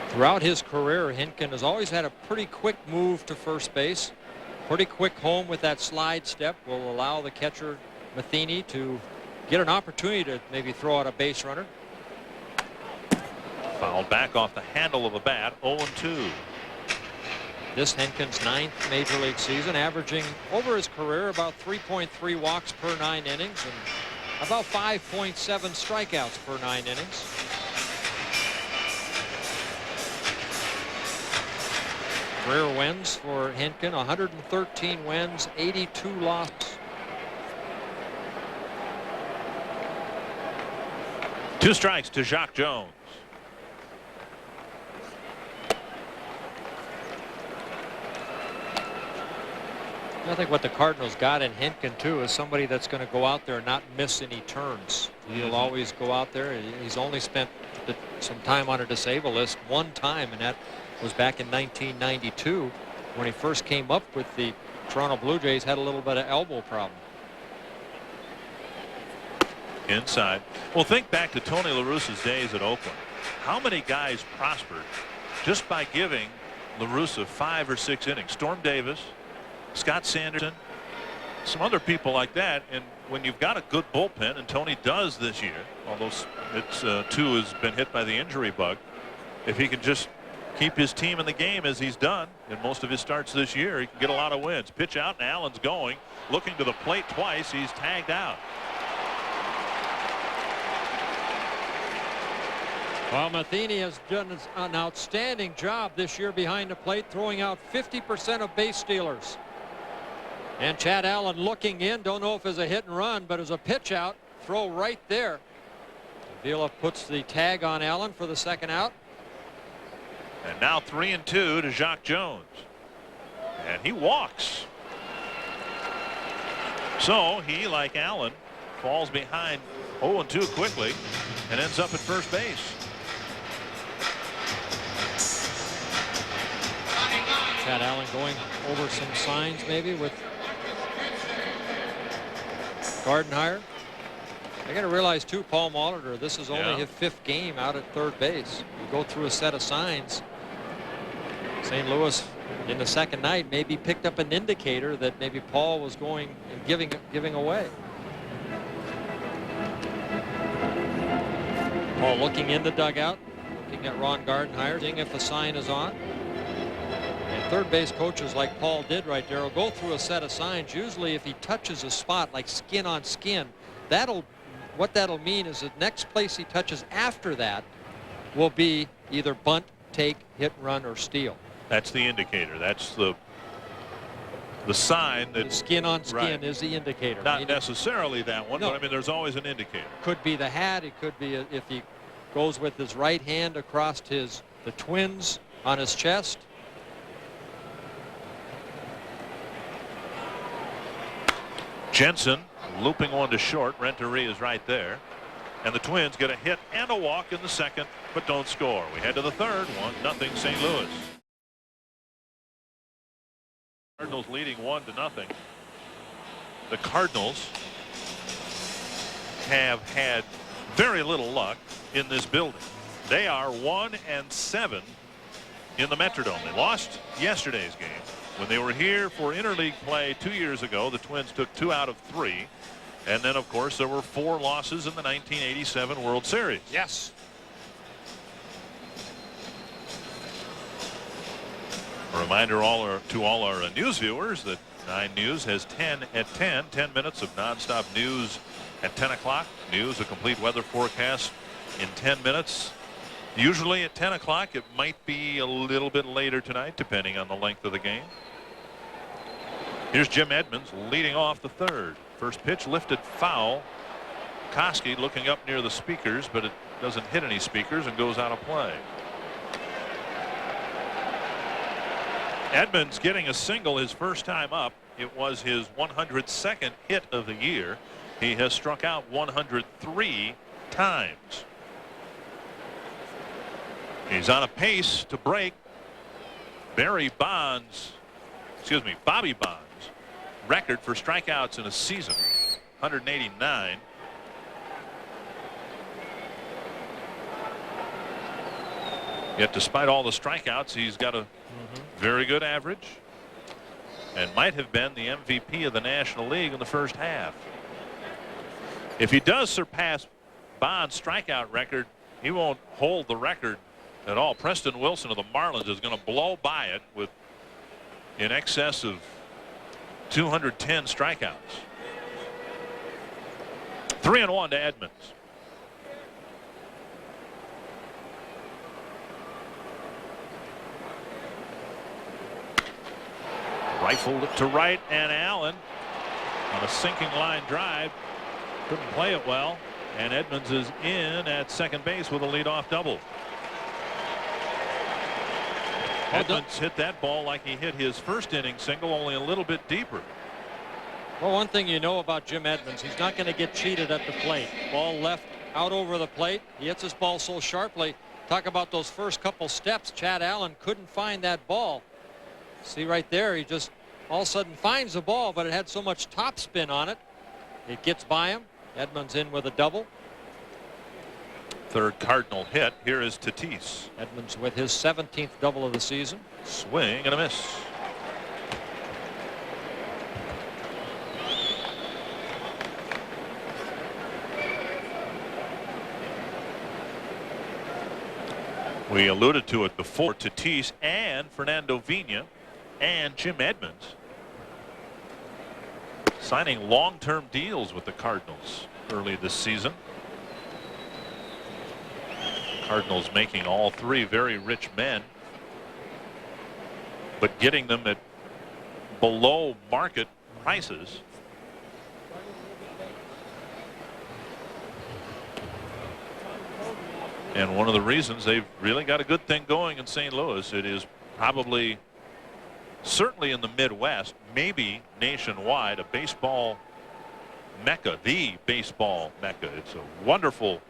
Throughout his career, Hinkin has always had a pretty quick move to first base. Pretty quick home with that slide step will allow the catcher Matheny to get an opportunity to maybe throw out a base runner. Fouled back off the handle of the bat. 0-2. This Hinkin's 9th major league season, averaging over his career about 3.3 walks per 9 innings and about 5.7 strikeouts per 9 innings. Career wins for Hinkin, 113 wins, 82 losses. Two strikes to Jacques Jones. I think what the Cardinals got in Hinkin too is somebody that's going to go out there and not miss any turns. He'll always go out there. He's only spent some time on a disabled list one time, and that was back in 1992 when he first came up with the Toronto Blue Jays. Had a little bit of elbow problem. Inside. Well, think back to Tony La Russa's days at Oakland. How many guys prospered just by giving La Russa 5 or 6 innings? Storm Davis, Scott Sanderson, some other people like that. And when you've got a good bullpen, and Tony does this year, although it's 2 has been hit by the injury bug, if he can just keep his team in the game as he's done in most of his starts this year, he can get a lot of wins. Pitch out, and Allen's going, looking to the plate twice. He's tagged out. Well, Matheny has done an outstanding job this year behind the plate, throwing out 50% of base stealers. And Chad Allen looking in. Don't know if it's a hit and run, but as a pitch out, throw right there. Avila puts the tag on Allen for the second out. And now 3-2 to Jacques Jones. And he walks. So he, like Allen, falls behind 0-2 quickly and ends up at first base. Chad Allen going over some signs maybe with Gardenhire. I got to realize too, Paul Molitor, this is only his 5th game out at third base. You go through a set of signs. St. Louis in the second night maybe picked up an indicator that maybe Paul was going and giving away. Paul looking in the dugout, looking at Ron Gardenhire, seeing if a sign is on. And third base coaches like Paul did right there will go through a set of signs. Usually if he touches a spot like skin on skin, what that'll mean is the next place he touches after that will be either bunt, take, hit, run, or steal. That's the indicator. That's the sign that the skin on skin is the indicator. Not necessarily that one, no. but I mean there's always an indicator. Could be the hat. It could be if he goes with his right hand across the Twins on his chest. Jensen looping one to short. Renteria is right there. And the Twins get a hit and a walk in the second, but don't score. We head to the third, 1-0 St. Louis. Cardinals leading 1-0. The Cardinals have had very little luck in this building. They are 1-7 in the Metrodome. They lost yesterday's game. When they were here for interleague play 2 years ago, the Twins took 2 out of 3. And then, of course, there were 4 losses in the 1987 World Series. Yes. A reminder to all our news viewers that 9 News has 10 at 10 minutes of nonstop news at 10 o'clock. News, a complete weather forecast in 10 minutes. Usually at 10 o'clock. It might be a little bit later tonight, depending on the length of the game. Here's Jim Edmonds leading off the third. First pitch lifted foul. Koski looking up near the speakers, but it doesn't hit any speakers and goes out of play. Edmonds getting a single his first time up. It was his 102nd hit of the year. He has struck out 103 times. He's on a pace to break Bobby Bonds' record for strikeouts in a season, 189. Yet despite all the strikeouts, he's got a very good average and might have been the MVP of the National League in the first half. If he does surpass Bond's strikeout record, he won't hold the record at all. Preston Wilson of the Marlins is going to blow by it with in excess of 210 strikeouts. 3-1 to Edmonds. Rifled it to right, and Allen on a sinking line drive couldn't play it well, and Edmonds is in at second base with a leadoff double. Edmonds hit that ball like he hit his first inning single, only a little bit deeper. Well, one thing you know about Jim Edmonds, he's not going to get cheated at the plate. Ball left out over the plate. He hits his ball so sharply. Talk about those first couple steps. Chad Allen couldn't find that ball. See right there, he just all of a sudden finds the ball, but it had so much topspin on it. It gets by him. Edmonds in with a double. Third Cardinal hit. Here is Tatis. Edmonds with his 17th double of the season. Swing and a miss. We alluded to it before. Tatis and Fernando Vina and Jim Edmonds signing long-term deals with the Cardinals early this season. Cardinals making all three very rich men, but getting them at below market prices. And one of the reasons they've really got a good thing going in St. Louis, it is probably, certainly in the Midwest, maybe nationwide, a baseball mecca, the baseball mecca. It's a wonderful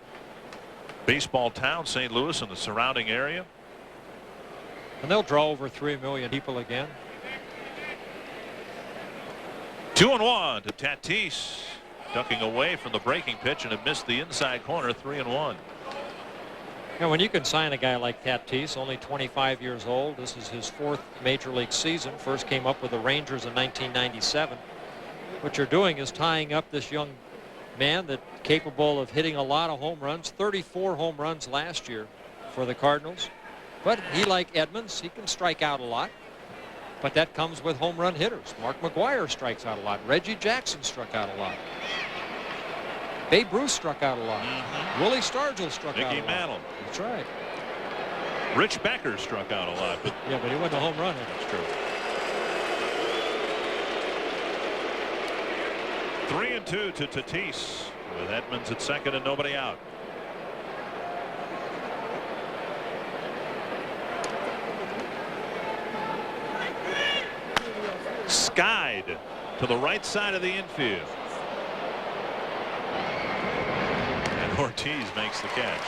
baseball town, St. Louis and the surrounding area. And they'll draw over 3 million people again. 2-1 to Tatis, ducking away from the breaking pitch, and it missed the inside corner. 3-1. And when you can sign a guy like Tatis, only 25 years old, this is his 4th major league season. First came up with the Rangers in 1997. What you're doing is tying up this young man that's capable of hitting a lot of home runs. 34 home runs last year for the Cardinals. But he, like Edmonds, he can strike out a lot. But that comes with home run hitters. Mark McGwire strikes out a lot. Reggie Jackson struck out a lot. Babe Ruth struck out a lot. Willie Stargell struck out a lot. Mickey Mantle. That's right. Rich Becker struck out a lot. But yeah, but he wasn't a home run hitter. That's true. 3-2 to Tatis with Edmonds at second and nobody out. Skied to the right side of the infield. And Ortiz makes the catch.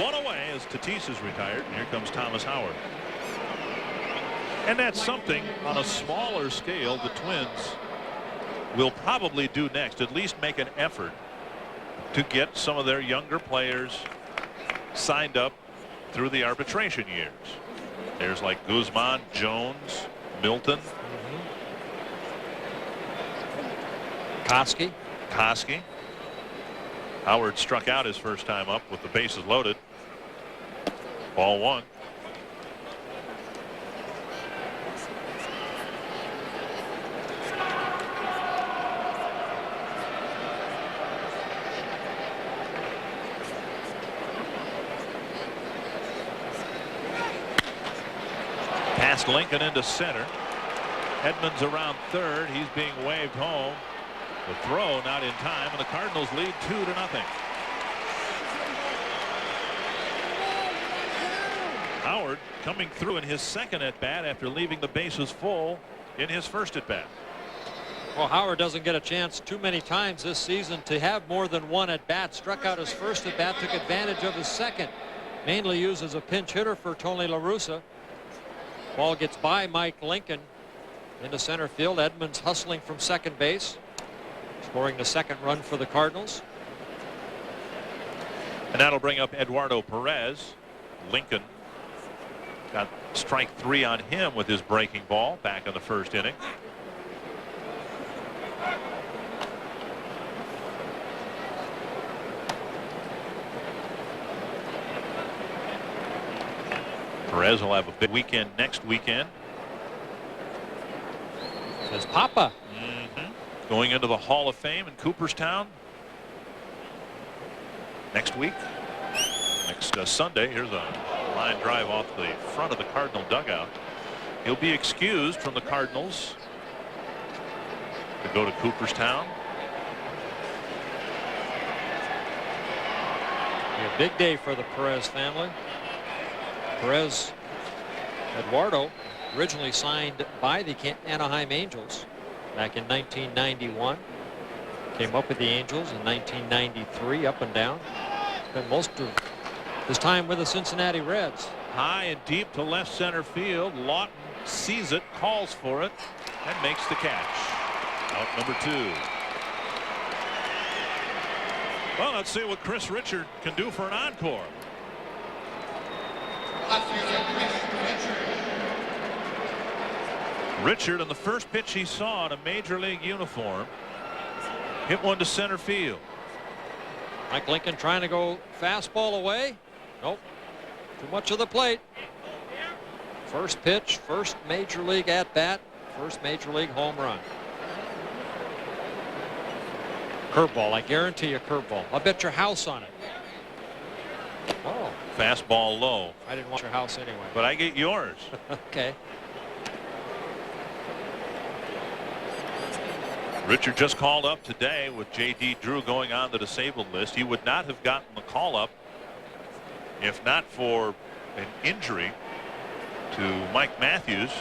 One away as Tatis is retired. And here comes Thomas Howard. And that's something on a smaller scale the Twins will probably do next. At least make an effort to get some of their younger players signed up through the arbitration years. There's like Guzman, Jones, Milton. Koski. Howard struck out his first time up with the bases loaded. Ball one. Past Lincoln into center. Edmonds around third. He's being waved home. The throw not in time, and the Cardinals lead 2-0. Howard coming through in his second at bat after leaving the bases full in his first at bat. Well, Howard doesn't get a chance too many times this season to have more than one at bat. Struck out his first at bat, took advantage of his second. Mainly used as a pinch hitter for Tony La Russa. Ball gets by Mike Lincoln into center field. Edmonds hustling from second base, scoring the second run for the Cardinals. And that'll bring up Eduardo Perez. Lincoln got strike 3 on him with his breaking ball back in the first inning. Perez will have a big weekend next weekend. Says Papa. Going into the Hall of Fame in Cooperstown next week. Next Sunday. Here's a line drive off the front of the Cardinal dugout. He'll be excused from the Cardinals to go to Cooperstown. A big day for the Perez family. Perez, Eduardo, originally signed by the Anaheim Angels back in 1991. Came up with the Angels in 1993, up and down. Spent most of his time with the Cincinnati Reds. High and deep to left center field. Lawton sees it, calls for it, and makes the catch. Out number 2. Well, let's see what Chris Richard can do for an encore. Richard, on the first pitch he saw in a major league uniform, hit one to center field. Mike Lincoln trying to go fastball away. Nope. Too much of the plate. First pitch, first major league at bat, first major league home run. Curveball. I guarantee you curveball. I'll bet your house on it. Oh. Fastball low. I didn't want your house anyway. But I get yours. Okay. Richard just called up today with J.D. Drew going on the disabled list. He would not have gotten the call up if not for an injury to Mike Matthews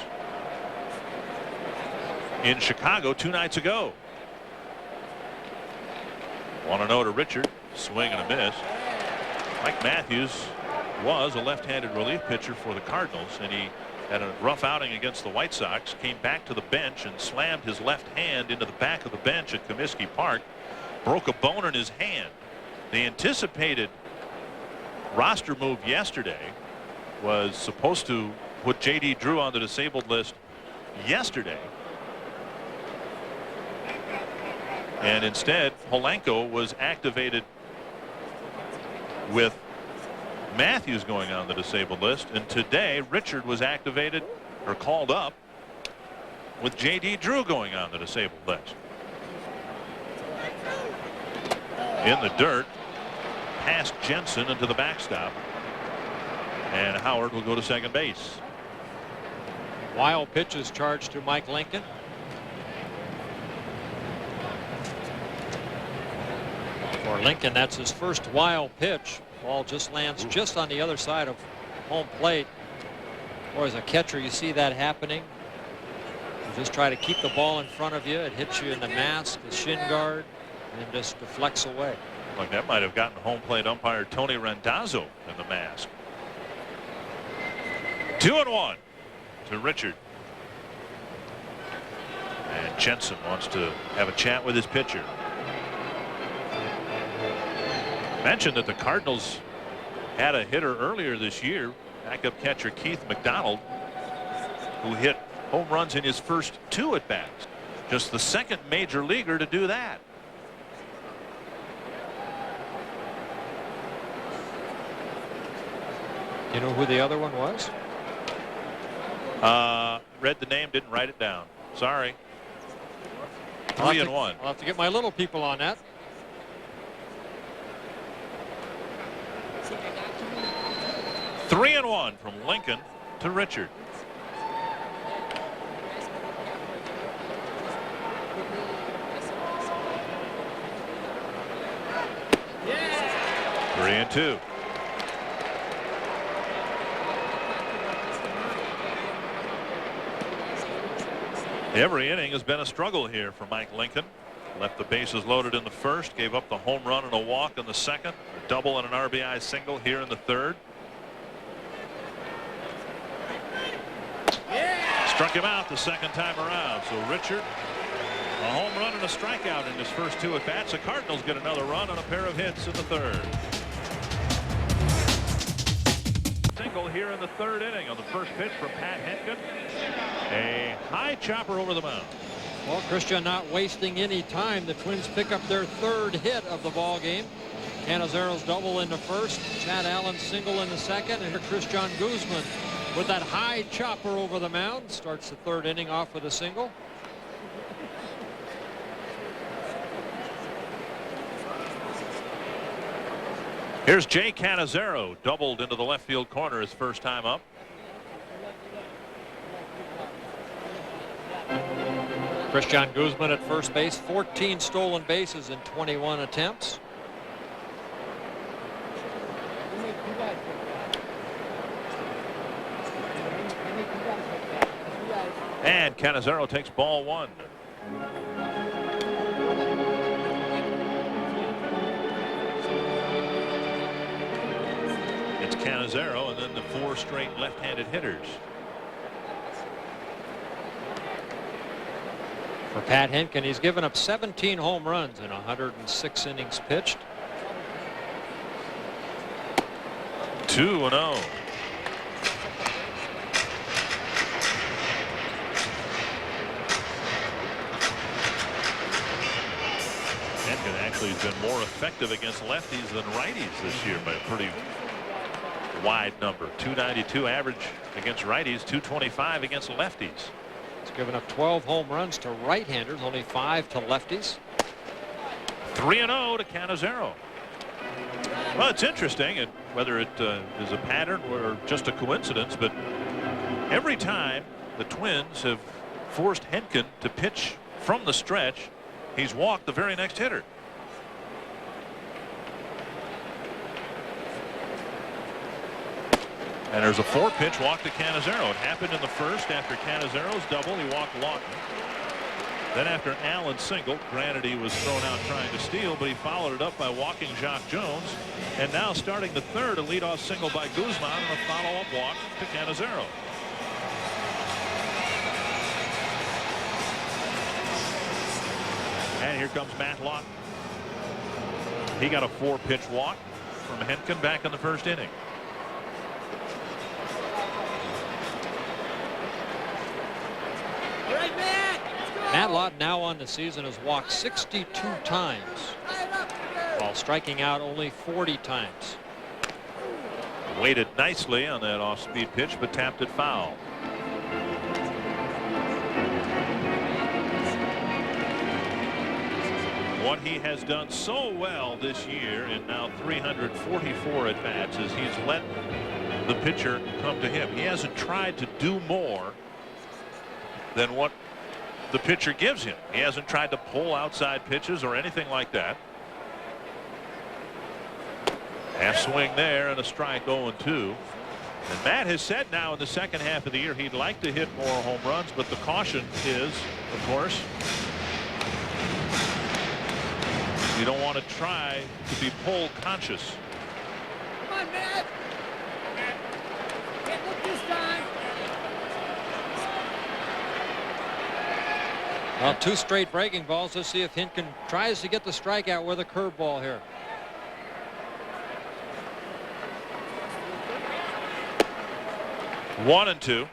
in Chicago 2 nights ago. 1-0 to Richard. Swing and a miss. Mike Matthews was a left-handed relief pitcher for the Cardinals, and he had a rough outing against the White Sox, came back to the bench and slammed his left hand into the back of the bench at Comiskey Park, broke a bone in his hand. The anticipated roster move yesterday was supposed to put J.D. Drew on the disabled list yesterday, and instead Polanco was activated with Matthews going on the disabled list, and today Richard was activated or called up with J.D. Drew going on the disabled list. In the dirt, past Jensen into the backstop, and Howard will go to second base. Wild pitches charged to Mike Lincoln. For Lincoln, that's his first wild pitch. Ball just lands just on the other side of home plate. Or as a catcher, you see that happening. You just try to keep the ball in front of you. It hits you in the mask, the shin guard. and just deflects away. Like that might have gotten home plate umpire Tony Randazzo in the mask. 2-1 to Richard. And Jensen wants to have a chat with his pitcher. Mentioned that the Cardinals had a hitter earlier this year, backup catcher Keith McDonald, who hit home runs in his first 2 at-bats. Just the second major leaguer to do that. You know who the other one was? Read the name, didn't write it down. Sorry. 3-1. I'll have to get my little people on that. Three and 1 from Lincoln to Richard. Yeah. 3-2. Every inning has been a struggle here for Mike Lincoln. Left the bases loaded in the first, gave up the home run and a walk in the second, a double and an RBI single here in the third. Yeah. Struck him out the second time around. So Richard, a home run and a strikeout in his first 2 at-bats. The Cardinals get another run and a pair of hits in the third. Single here in the third inning on the first pitch from Pat Henkin. A high chopper over the mound. Well, Christian not wasting any time. The Twins pick up their 3rd hit of the ball game. Canizaro's double in the first, Chad Allen's single in the second, and Christian Guzman with that high chopper over the mound starts the 3rd inning off with a single. Here's Jay Canizaro, doubled into the left field corner his first time up. Christian Guzman at first base, 14 stolen bases in 21 attempts. And Canizaro takes ball 1. It's Canizaro and then the 4 straight left-handed hitters. For Pat Henkin, he's given up 17 home runs in 106 innings pitched. 2-0. Henkin actually has been more effective against lefties than righties this year by a pretty wide number. 292 average against righties, 225 against lefties. He's given up 12 home runs to right-handers, only 5 to lefties. 3-0 to Canizaro. Well, it's interesting, and whether it is a pattern or just a coincidence, but every time the Twins have forced Henkin to pitch from the stretch, he's walked the very next hitter. And there's a 4-pitch walk to Canizaro. It happened in the first after Canizaro's double. He walked Lawton. Then after Allen's single, granted he was thrown out trying to steal, but he followed it up by walking Jacques Jones. And now starting the third, a leadoff single by Guzman and a follow-up walk to Canizaro. And here comes Matt Lawton. He got a 4-pitch walk from Henkin back in the first inning. Matt Lawton now on the season has walked 62 times while striking out only 40 times. Waited nicely on that off-speed pitch, but tapped it foul. What he has done so well this year in now 344 at-bats is he's let the pitcher come to him. He hasn't tried to do more than what the pitcher gives him. He hasn't tried to pull outside pitches or anything like that. Half swing there and a strike, 0-2. And Matt has said now in the second half of the year he'd like to hit more home runs, but the caution is, of course, You don't want to try to be pole conscious. Come on, Matt. Can't look this time. Well, 2 straight breaking balls. Let's see if Hinkin tries to get the strikeout with a curveball here. One and two.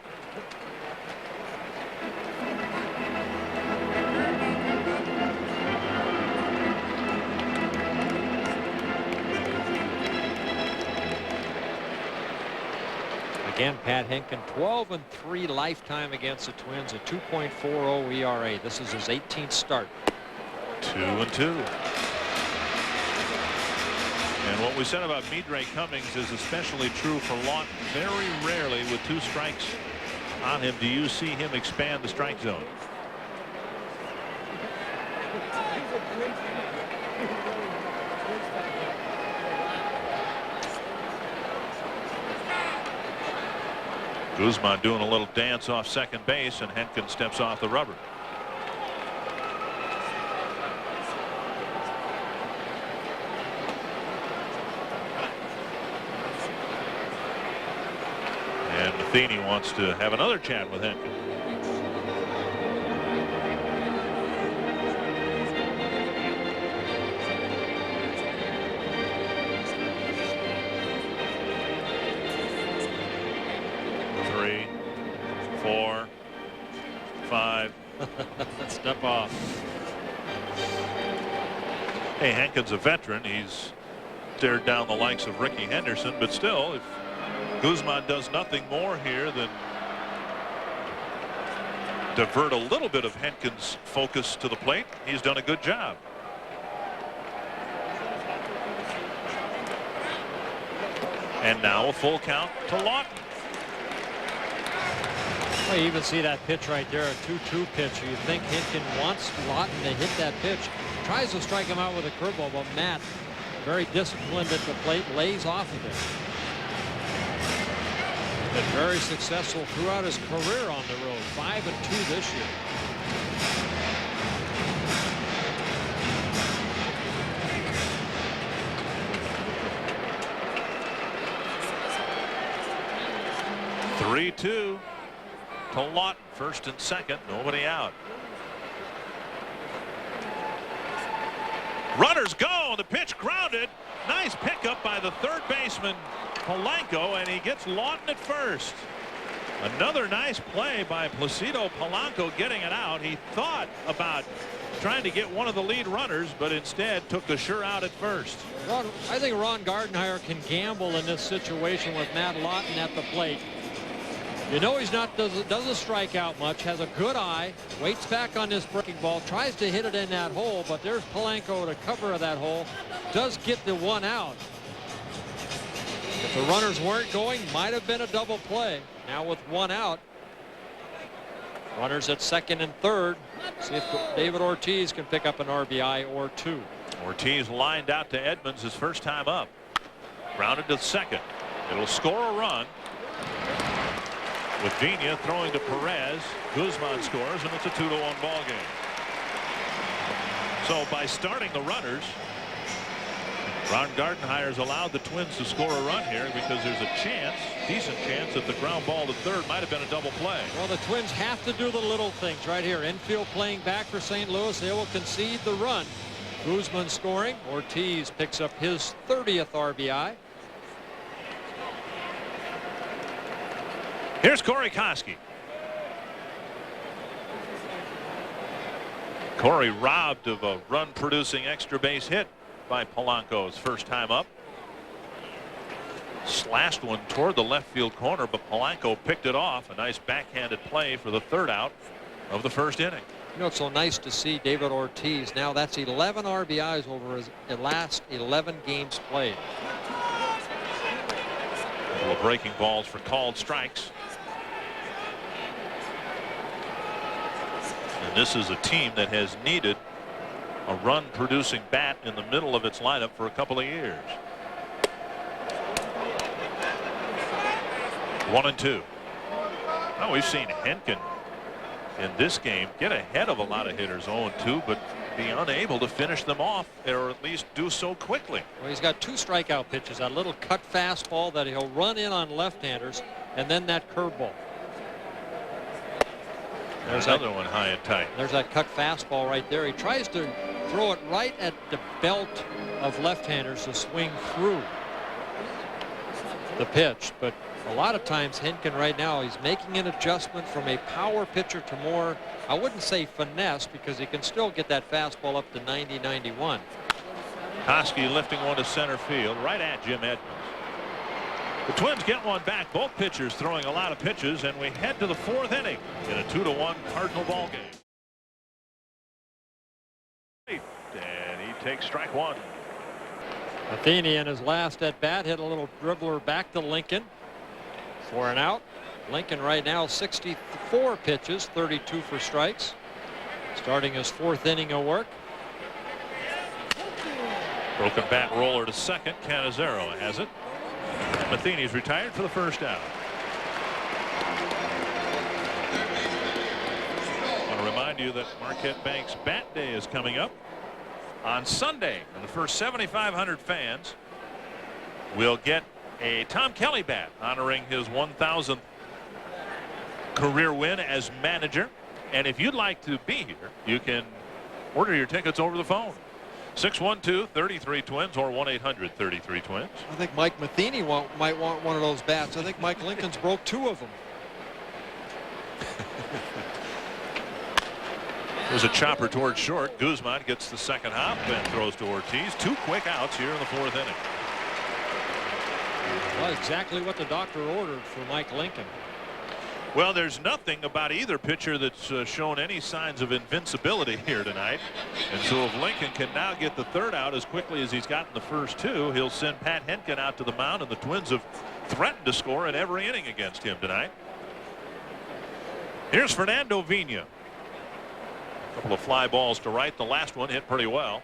Again, Pat Hinkin, 12-3 lifetime against the Twins, a 2.40 ERA. This is his 18th start. 2-2. And what we said about Midre Cummings is especially true for Lawton. Very rarely with 2 strikes on him do you see him expand the strike zone. Guzman doing a little dance off second base, and Henkin steps off the rubber. And Matheny wants to have another chat with Henkin. Step off. Hey, Henkin's a veteran. He's stared down the likes of Ricky Henderson, but still, if Guzman does nothing more here than divert a little bit of Henkin's focus to the plate, he's done a good job. And now a full count to Lawton. Well, you even see that pitch right there, a 2-2 pitch. You think Hinkin wants Lawton to hit that pitch. Tries to strike him out with a curveball, but Matt, very disciplined at the plate, lays off of it. Been very successful throughout his career on the road. 5-2 this year. Three-2 to Lawton, first and second, nobody out. Runners go. The pitch grounded. Nice pickup by the third baseman Polanco, and he gets Lawton at first. Another nice play by Placido Polanco getting it out. He thought about trying to get one of the lead runners, but instead took the sure out at first. I think Ron Gardenhire can gamble in this situation with Matt Lawton at the plate. You know he's not doesn't strike out much, has a good eye, waits back on this breaking ball, tries to hit it in that hole, but there's Polanco to cover that hole, does get the one out. If the runners weren't going, might have been a double play. Now with one out, runners at second and third. See if David Ortiz can pick up an RBI or two. Ortiz lined out to Edmonds his first time up. Grounded to second. It'll score a run. With Vina throwing to Perez, Guzman scores, and it's a 2-1 ball game. So by starting the runners, Ron Gardenhire's allowed the Twins to score a run here because there's a chance, decent chance, that the ground ball to third might have been a double play. Well, the Twins have to do the little things right here. Infield playing back for St. Louis. They will concede the run. Guzman scoring. Ortiz picks up his 30th RBI. Here's Corey Koski. Corey robbed of a run-producing extra base hit by Polanco's first time up. Slashed one toward the left field corner, but Polanco picked it off. A nice backhanded play for the third out of the first inning. You know, it's so nice to see David Ortiz. Now that's 11 RBIs over his last 11 games played. A couple of breaking balls for called strikes. And this is a team that has needed a run-producing bat in the middle of its lineup for a couple of years. 1-2. Now we've seen Henkin in this game get ahead of a lot of hitters 0-2, but be unable to finish them off, or at least do so quickly. Well, he's got 2 strikeout pitches, that little cut fastball that he'll run in on left-handers, and then that curveball. There's another one high and tight. There's that cut fastball right there. He tries to throw it right at the belt of left-handers to swing through the pitch, but a lot of times Henkin right now, he's making an adjustment from a power pitcher to more, I wouldn't say finesse, because he can still get that fastball up to 90, 91. Koski lifting one to center field right at Jim Edmonds. The Twins get one back, both pitchers throwing a lot of pitches, and we head to the 4th inning in a 2-1 Cardinal ball game. And he takes strike 1. Matheny in his last at bat hit a little dribbler back to Lincoln for an out. Lincoln right now 64 pitches, 32 for strikes, starting his 4th inning of work. Broken bat roller to second. Canizero has it. Matheny's retired for the first out. I want to remind you that Marquette Bank's Bat Day is coming up on Sunday, and the first 7,500 fans will get a Tom Kelly bat honoring his 1,000th career win as manager. And if you'd like to be here, you can order your tickets over the phone. 612-33-TWINS or 1-800-33-TWINS. I think Mike Matheny might want one of those bats. I think Mike Lincoln's broke 2 of them. There's a chopper towards short. Guzman gets the second hop and throws to Ortiz. 2 quick outs here in the 4th inning. Well, exactly what the doctor ordered for Mike Lincoln. Well, there's nothing about either pitcher that's shown any signs of invincibility here tonight. And so if Lincoln can now get the 3rd out as quickly as he's gotten the first 2, he'll send Pat Henkin out to the mound, and the Twins have threatened to score in every inning against him tonight. Here's Fernando Vina. A couple of fly balls to right. The last one hit pretty well.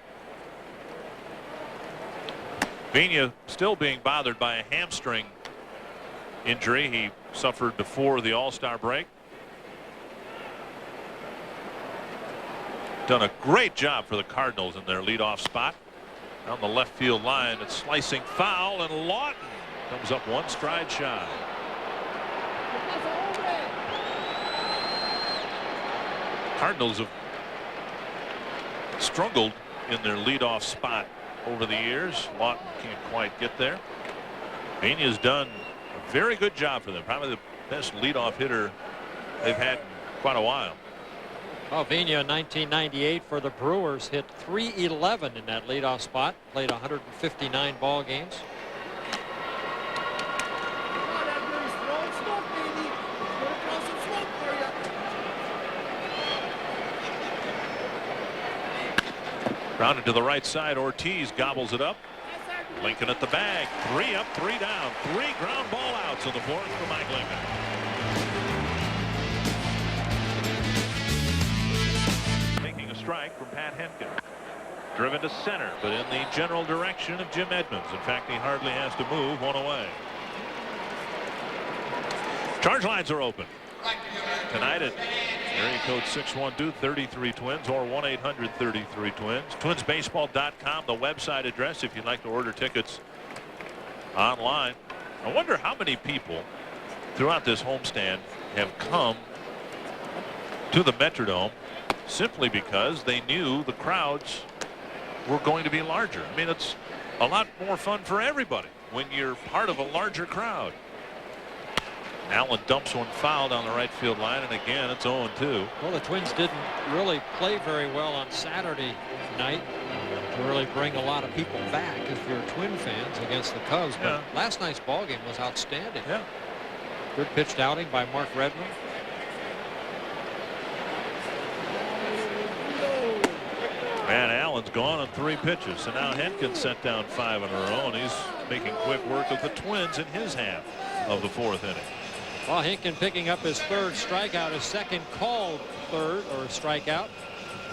Vina still being bothered by a hamstring injury he suffered before the All-Star break. Done a great job for the Cardinals in their leadoff spot. Down the left field line, it's slicing foul, and Lawton comes up 1 stride shy. Cardinals have struggled in their leadoff spot over the years. Lawton can't quite get there. Vina's done a very good job for them. Probably the best leadoff hitter they've had in quite a while. Oh, Vina in 1998 for the Brewers hit .311 in that leadoff spot. Played 159 ball games. Grounded to the right side. Ortiz gobbles it up. Lincoln at the bag. 3 up, 3 down. 3 ground ball outs in the 4th for Mike Lincoln. Making a strike from Pat Henkin. Driven to center, but in the general direction of Jim Edmonds. In fact, he hardly has to move. 1 away. Charge lines are open tonight at area code 612-33-TWINS or 1-800-33-TWINS. Twinsbaseball.com, the website address if you'd like to order tickets online. I wonder how many people throughout this homestand have come to the Metrodome simply because they knew the crowds were going to be larger. I mean, it's a lot more fun for everybody when you're part of a larger crowd. Allen dumps one foul down the right field line, and again it's 0-2. Well, the Twins didn't really play very well on Saturday night to really bring a lot of people back if you're Twin fans against the Cubs. But last night's ball game was outstanding. Yeah. Good pitched outing by Mark Redmond. And Allen's gone on 3 pitches, so now Henkin sent down 5 in a row, and he's making quick work of the Twins in his half of the 4th inning. Well, Henkin picking up his 3rd strikeout, his 2nd called 3rd or strikeout.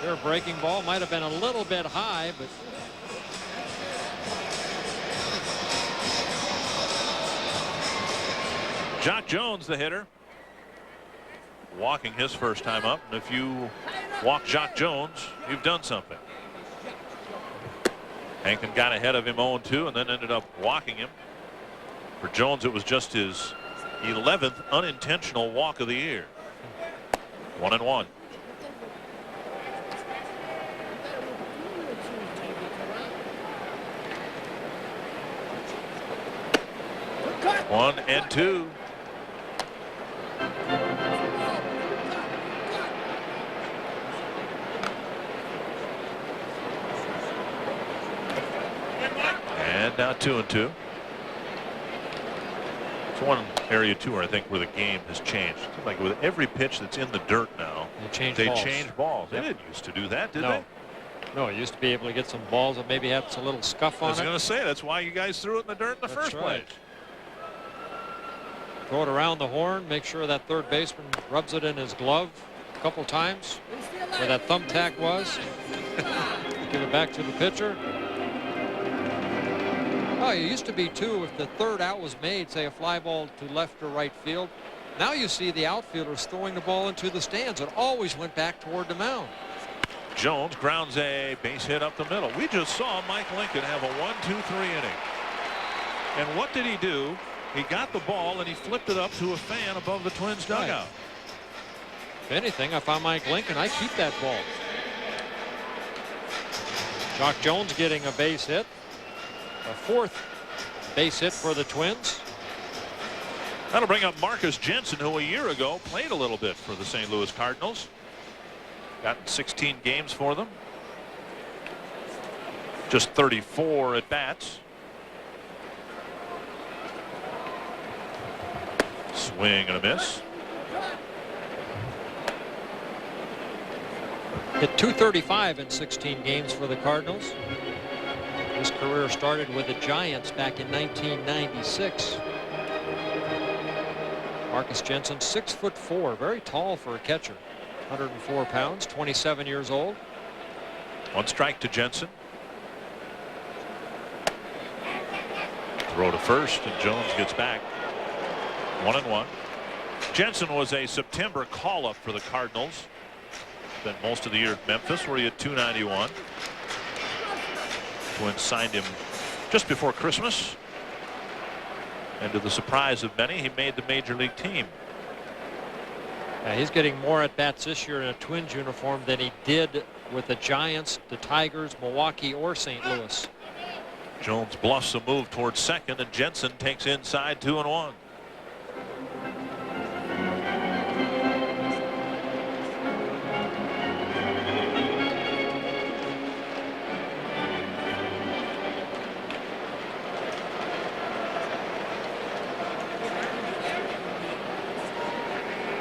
Their breaking ball might have been a little bit high, but Jock Jones, the hitter, walking his first time up, and if you walk Jock Jones, you've done something. Hankin got ahead of him 0-2 and then ended up walking him. For Jones, it was just his 11th unintentional walk of the year. 1-1. One and two. And now 2-2. It's one area too where I think where the game has changed. It's like with every pitch that's in the dirt now, they change balls. They didn't used to do that, did they? No, it used to be able to get some balls that maybe had a little scuff on it. I was going to say, that's why you guys threw it in the dirt in the first place. Throw it around the horn, make sure that third baseman rubs it in his glove a couple times where that thumbtack was. Give it back to the pitcher. Oh, it used to be too, if the third out was made, say a fly ball to left or right field, now you see the outfielders throwing the ball into the stands. It always went back toward the mound. Jones grounds a base hit up the middle. We just saw Mike Lincoln have a 1-2-3 inning. And what did he do? He got the ball and he flipped it up to a fan above the Twins dugout. If anything, if I'm Mike Lincoln, I keep that ball. Jock Jones getting a base hit. A fourth base hit for the Twins. That'll bring up Marcus Jensen, who a year ago played a little bit for the St. Louis Cardinals. Got 16 games for them. Just 34 at bats. Swing and a miss. Hit .235 in 16 games for the Cardinals. His career started with the Giants back in 1996. Marcus Jensen, 6'4", very tall for a catcher. 104 pounds, 27 years old. One strike to Jensen. Throw to first, and Jones gets back. 1-1. Jensen was a September call-up for the Cardinals. Spent most of the year at Memphis, where he had .291. Twins signed him just before Christmas. And to the surprise of many, he made the major league team. He's getting more at bats this year in a Twins uniform than he did with the Giants, the Tigers, Milwaukee, or St. Louis. Jones bluffs a move towards second, and Jensen takes inside 2-1.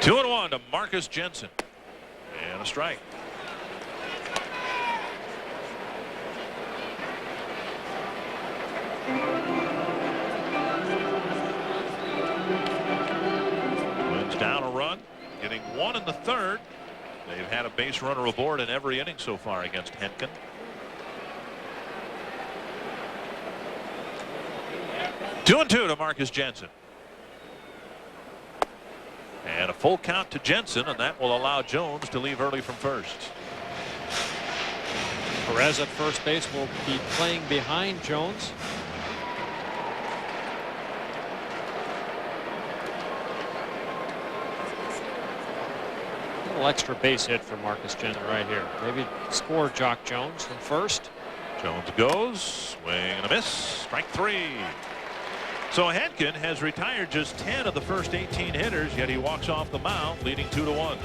Two and one to Marcus Jensen. And a strike. Twins down a run, getting one in the third. They've had a base runner aboard in every inning so far against Henkin. Two and two to Marcus Jensen. And a full count to Jensen, and that will allow Jones to leave early from first. Perez at first base will be playing behind Jones. A little extra base hit for Marcus Jensen right here. Maybe score Jock Jones from first. Jones goes, swing and a miss, strike three. So Henkin has retired just 10 of the first 18 hitters, yet he walks off the mound leading 2-1.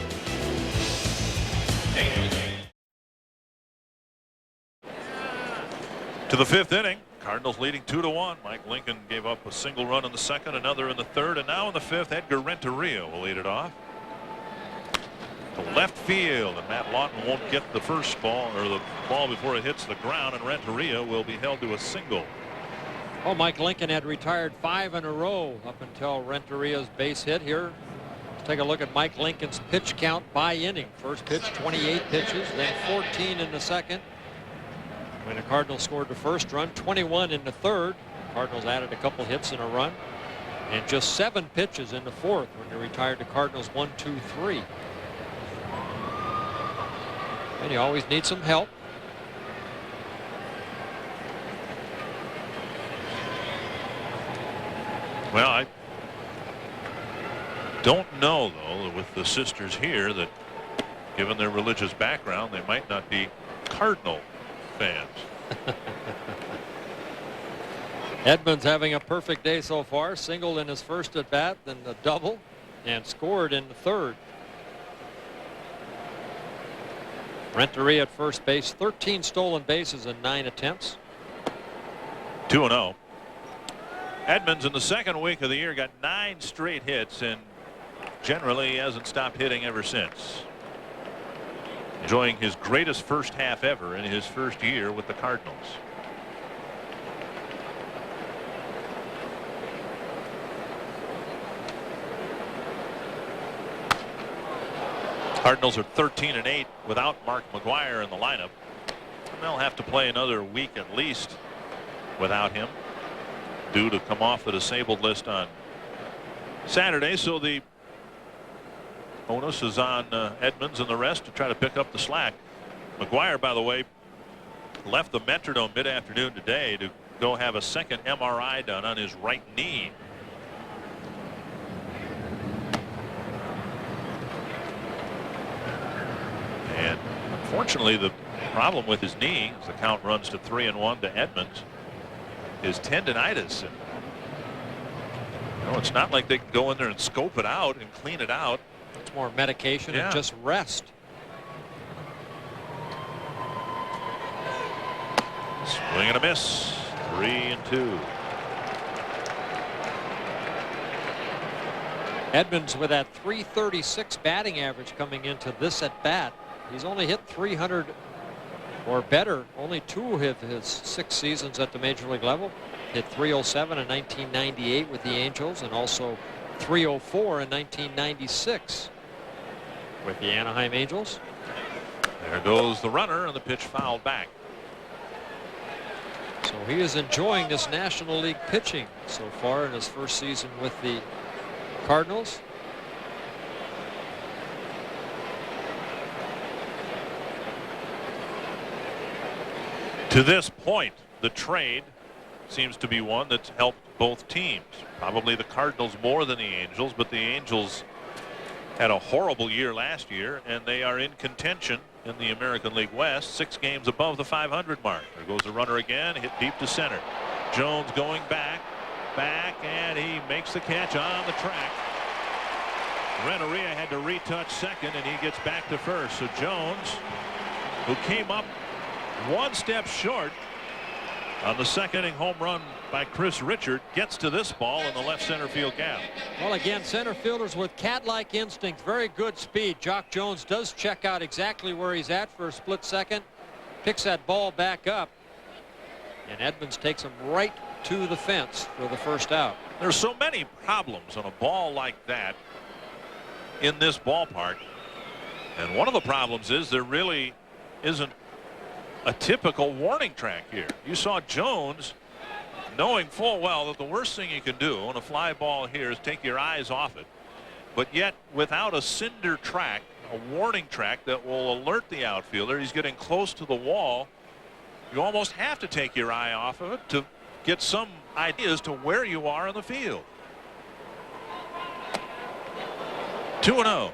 To the fifth inning, Cardinals leading 2-1. Mike Lincoln gave up a single run in the second, another in the third, and now in the fifth, Edgar Renteria will lead it off. To left field, and Matt Lawton won't get the first ball or the ball before it hits the ground, and Renteria will be held to a single. Oh, Mike Lincoln had retired 5 in a row up until Renteria's base hit here. Let's take a look at Mike Lincoln's pitch count by inning. First pitch, 28 pitches, then 14 in the second. When the Cardinals scored the first run, 21 in the third. Cardinals added a couple hits and a run. And just 7 pitches in the fourth when they retired the Cardinals 1, 2, 3. And you always need some help. Well, I don't know, though, with the sisters here, that given their religious background, they might not be Cardinal fans. Edmonds having a perfect day so far. Singled in his first at bat, then the double, and scored in the third. Renteria at first base, 13 stolen bases in 9 attempts. 2-0. Edmonds in the second week of the year got 9 straight hits and generally hasn't stopped hitting ever since. Enjoying his greatest first half ever in his first year with the Cardinals. Cardinals are 13-8 without Mark McGwire in the lineup. And they'll have to play another week at least without him, due to come off the disabled list on Saturday. So the onus is on Edmonds and the rest to try to pick up the slack. McGwire, by the way, left the Metrodome mid-afternoon today to go have a second MRI done on his right knee. And unfortunately, the problem with his knee, as the count runs to 3-1 to Edmonds, is tendonitis. And, you know, it's not like they can go in there and scope it out and clean it out. It's more medication and just rest. Swing and a miss. 3-2. Edmonds with that .336 batting average coming into this at bat. He's only hit 300 or better only 2 of his 6 seasons at the major league level. Hit .307 in 1998 with the Angels, and also .304 in 1996 with the Anaheim Angels. There goes the runner, and the pitch fouled back. So he is enjoying this National League pitching so far in his first season with the Cardinals. To this point, the trade seems to be one that's helped both teams. Probably the Cardinals more than the Angels, but the Angels had a horrible year last year, and they are in contention in the American League West, 6 games above the 500 mark. There goes the runner again, hit deep to center. Jones going back, and he makes the catch on the track. Renteria had to retouch second, and he gets back to first. So Jones, who came up 1 step short on the second inning home run by Chris Richard, gets to this ball in the left center field gap. Well, again, center fielders with cat-like instincts, very good speed. Jock Jones does check out exactly where he's at for a split second, picks that ball back up, and Edmonds takes him right to the fence for the first out. There's so many problems on a ball like that in this ballpark, and one of the problems is there really isn't a typical warning track here. You saw Jones knowing full well that the worst thing you can do on a fly ball here is take your eyes off it, but yet without a cinder track, a warning track that will alert the outfielder he's getting close to the wall, you almost have to take your eye off of it to get some idea as to where you are in the field. 2-0.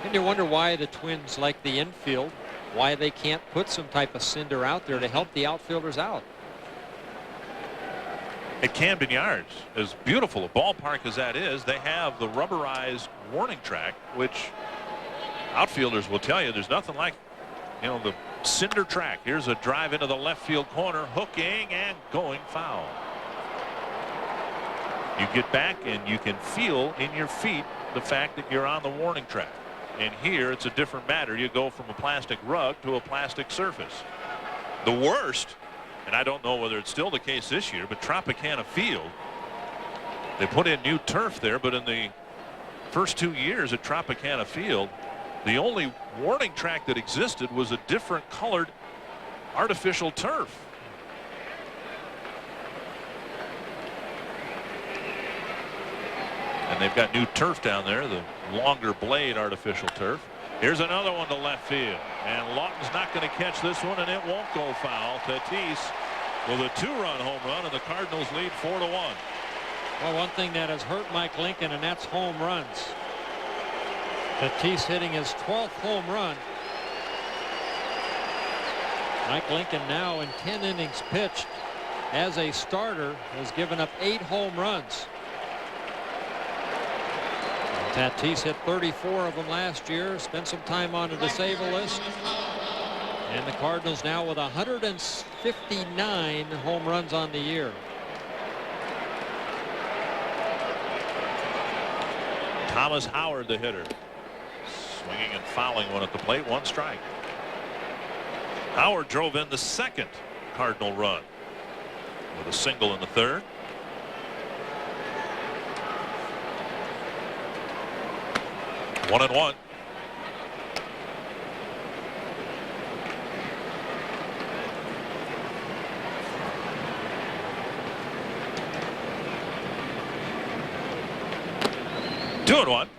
And you wonder why the Twins like the infield, why they can't put some type of cinder out there to help the outfielders out. At Camden Yards, as beautiful a ballpark as that is, they have the rubberized warning track, which outfielders will tell you there's nothing like, you know, the cinder track. Here's a drive into the left field corner, hooking and going foul. You get back and you can feel in your feet the fact that you're on the warning track. And here it's a different matter. You go from a plastic rug to a plastic surface. The worst, and I don't know whether it's still the case this year, but Tropicana Field, they put in new turf there, but in the first 2 years at Tropicana Field, the only warning track that existed was a different colored artificial turf. And they've got new turf down there, the longer blade artificial turf. Here's another one to left field, and Lawton's not going to catch this one, and it won't go foul. Tatis with a 2-run home run, and the Cardinals lead 4-1. Well, one thing that has hurt Mike Lincoln, and that's home runs. Tatis hitting his 12th home run. Mike Lincoln now in 10 innings pitched as a starter has given up 8 home runs. Tatis hit 34 of them last year, spent some time on the disabled list. And the Cardinals now with 159 home runs on the year. Thomas Howard, the hitter, swinging and fouling one at the plate, 1 strike. Howard drove in the second Cardinal run with a single in the 3rd. One and one. Two and one.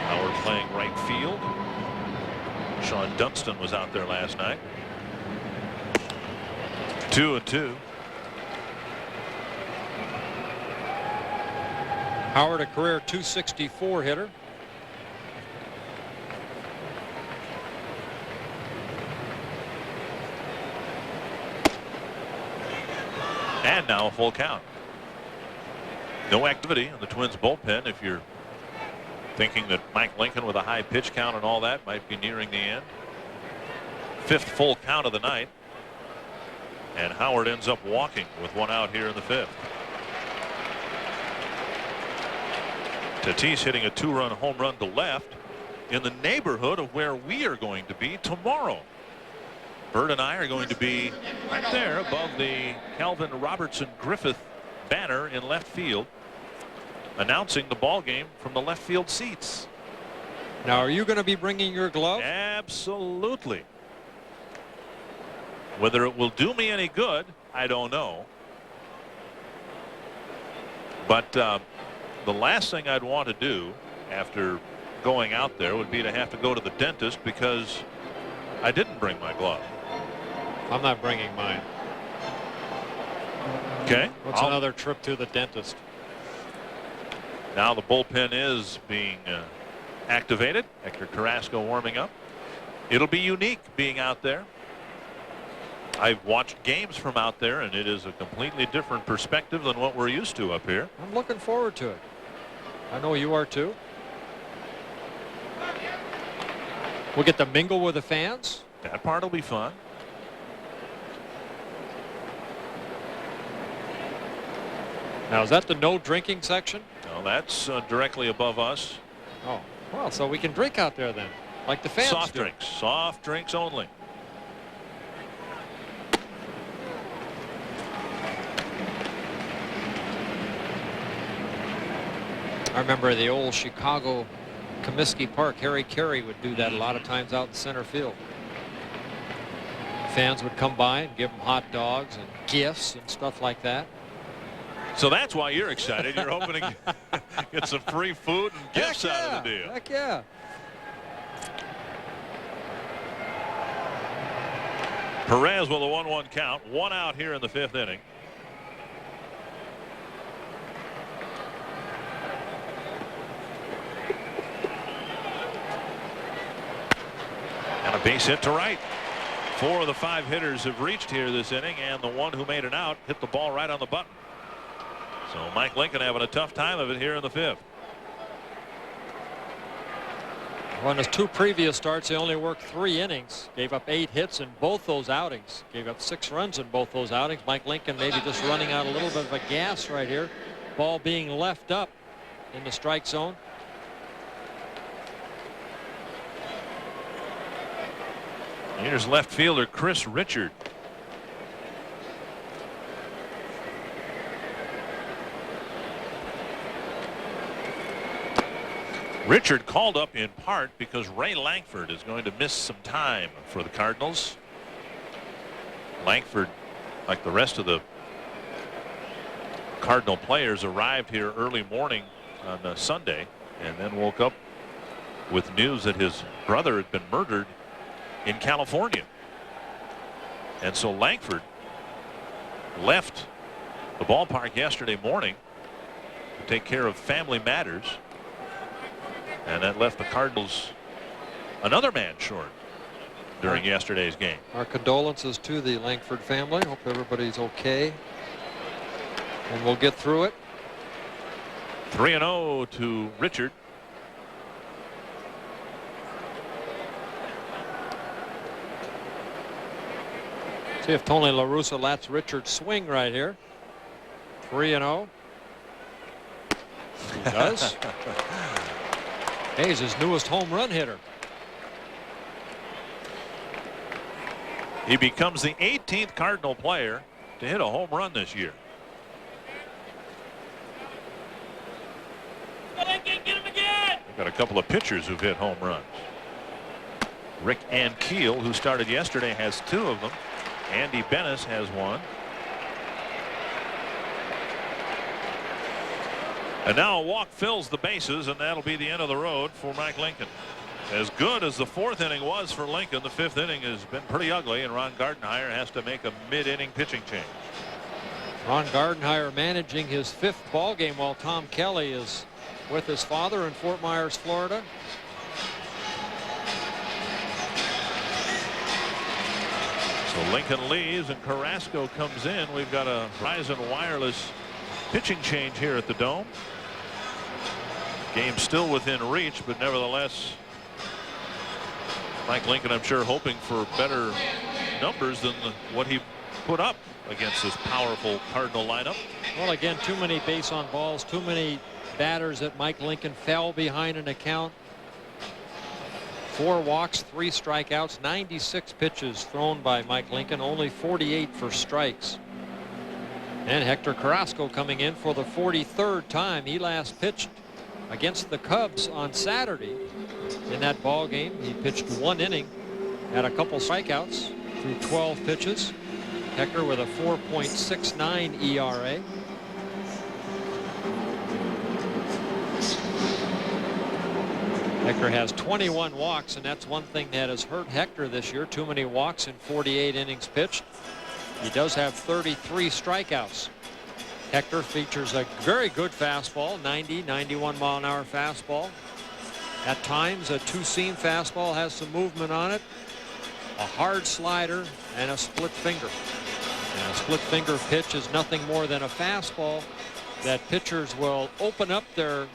Howard playing right field. Sean Dunston was out there last night. 2-2. Howard, a career .264 hitter. And now a full count. No activity in the Twins bullpen if you're thinking that Mike Lincoln with a high pitch count and all that might be nearing the end. 5th full count of the night. And Howard ends up walking with 1 out here in the 5th. Tatis hitting a 2-run home run to left in the neighborhood of where we are going to be tomorrow. Bert and I are going to be right there above the Calvin Robertson Griffith banner in left field, announcing the ball game from the left field seats. Now, are you going to be bringing your glove? Absolutely. Whether it will do me any good, I don't know. But the last thing I'd want to do after going out there would be to have to go to the dentist because I didn't bring my glove. I'm not bringing mine. Okay. What's another trip to the dentist? Now the bullpen is being activated. Hector Carrasco warming up. It'll be unique being out there. I've watched games from out there, and it is a completely different perspective than what we're used to up here. I'm looking forward to it. I know you are too. We'll get to mingle with the fans. That part will be fun. Now, is that the no drinking section? No, that's directly above us. Oh, well, so we can drink out there then, like the fans Soft do. drinks. Soft drinks only. I remember the old Chicago Comiskey Park. Harry Carey would do that a lot of times out in center field. Fans would come by and give them hot dogs and gifts and stuff like that. So that's why you're excited. You're hoping to get some free food and gifts out of the deal. Heck yeah. Perez with a 1-1 count. 1 out here in the 5th inning. And a base hit to right. 4 of the 5 hitters have reached here this inning, and the one who made an out hit the ball right on the button. So Mike Lincoln having a tough time of it here in the 5th. Well, in his 2 previous starts, he only worked 3 innings, gave up 8 hits in both those outings, gave up 6 runs in both those outings. Mike Lincoln maybe just running out a little bit of a gas right here. Ball being left up in the strike zone. Here's left fielder Chris Richard. Richard called up in part because Ray Lankford is going to miss some time for the Cardinals. Lankford, like the rest of the Cardinal players, arrived here early morning on Sunday and then woke up with news that his brother had been murdered in California. And so Langford left the ballpark yesterday morning to take care of family matters. And that left the Cardinals another man short during yesterday's game. Our condolences to the Langford family. Hope everybody's okay. And we'll get through it. 3-0 to Richard. See if Tony La Russa lets Richard swing right here. 3-0. He does. He's his newest home run hitter. He becomes the 18th Cardinal player to hit a home run this year. We've got a couple of pitchers who've hit home runs. Rick Ankiel, who started yesterday, has 2 of them. Andy Bennis has 1. And now a walk fills the bases, and that'll be the end of the road for Mike Lincoln. As good as the 4th inning was for Lincoln, the 5th inning has been pretty ugly, and Ron Gardenhire has to make a mid-inning pitching change. Ron Gardenhire managing his 5th ball game while Tom Kelly is with his father in Fort Myers, Florida. So Lincoln leaves and Carrasco comes in. We've got a Verizon Wireless pitching change here at the Dome. Game still within reach, but nevertheless, Mike Lincoln, I'm sure, hoping for better numbers than what he put up against this powerful Cardinal lineup. Well, again, too many base on balls, too many batters that Mike Lincoln fell behind an account. 4 walks, 3 strikeouts, 96 pitches thrown by Mike Lincoln, only 48 for strikes. And Hector Carrasco coming in for the 43rd time. He last pitched against the Cubs on Saturday. In that ball game, he pitched 1 inning, had a couple strikeouts through 12 pitches. Hector with a 4.69 ERA. Hector has 21 walks, and that's one thing that has hurt Hector this year. Too many walks in 48 innings pitched. He does have 33 strikeouts. Hector features a very good fastball, 90, 91 mile an hour fastball. At times a 2-seam fastball has some movement on it. A hard slider and a split finger. And a split finger pitch is nothing more than a fastball that pitchers will open up their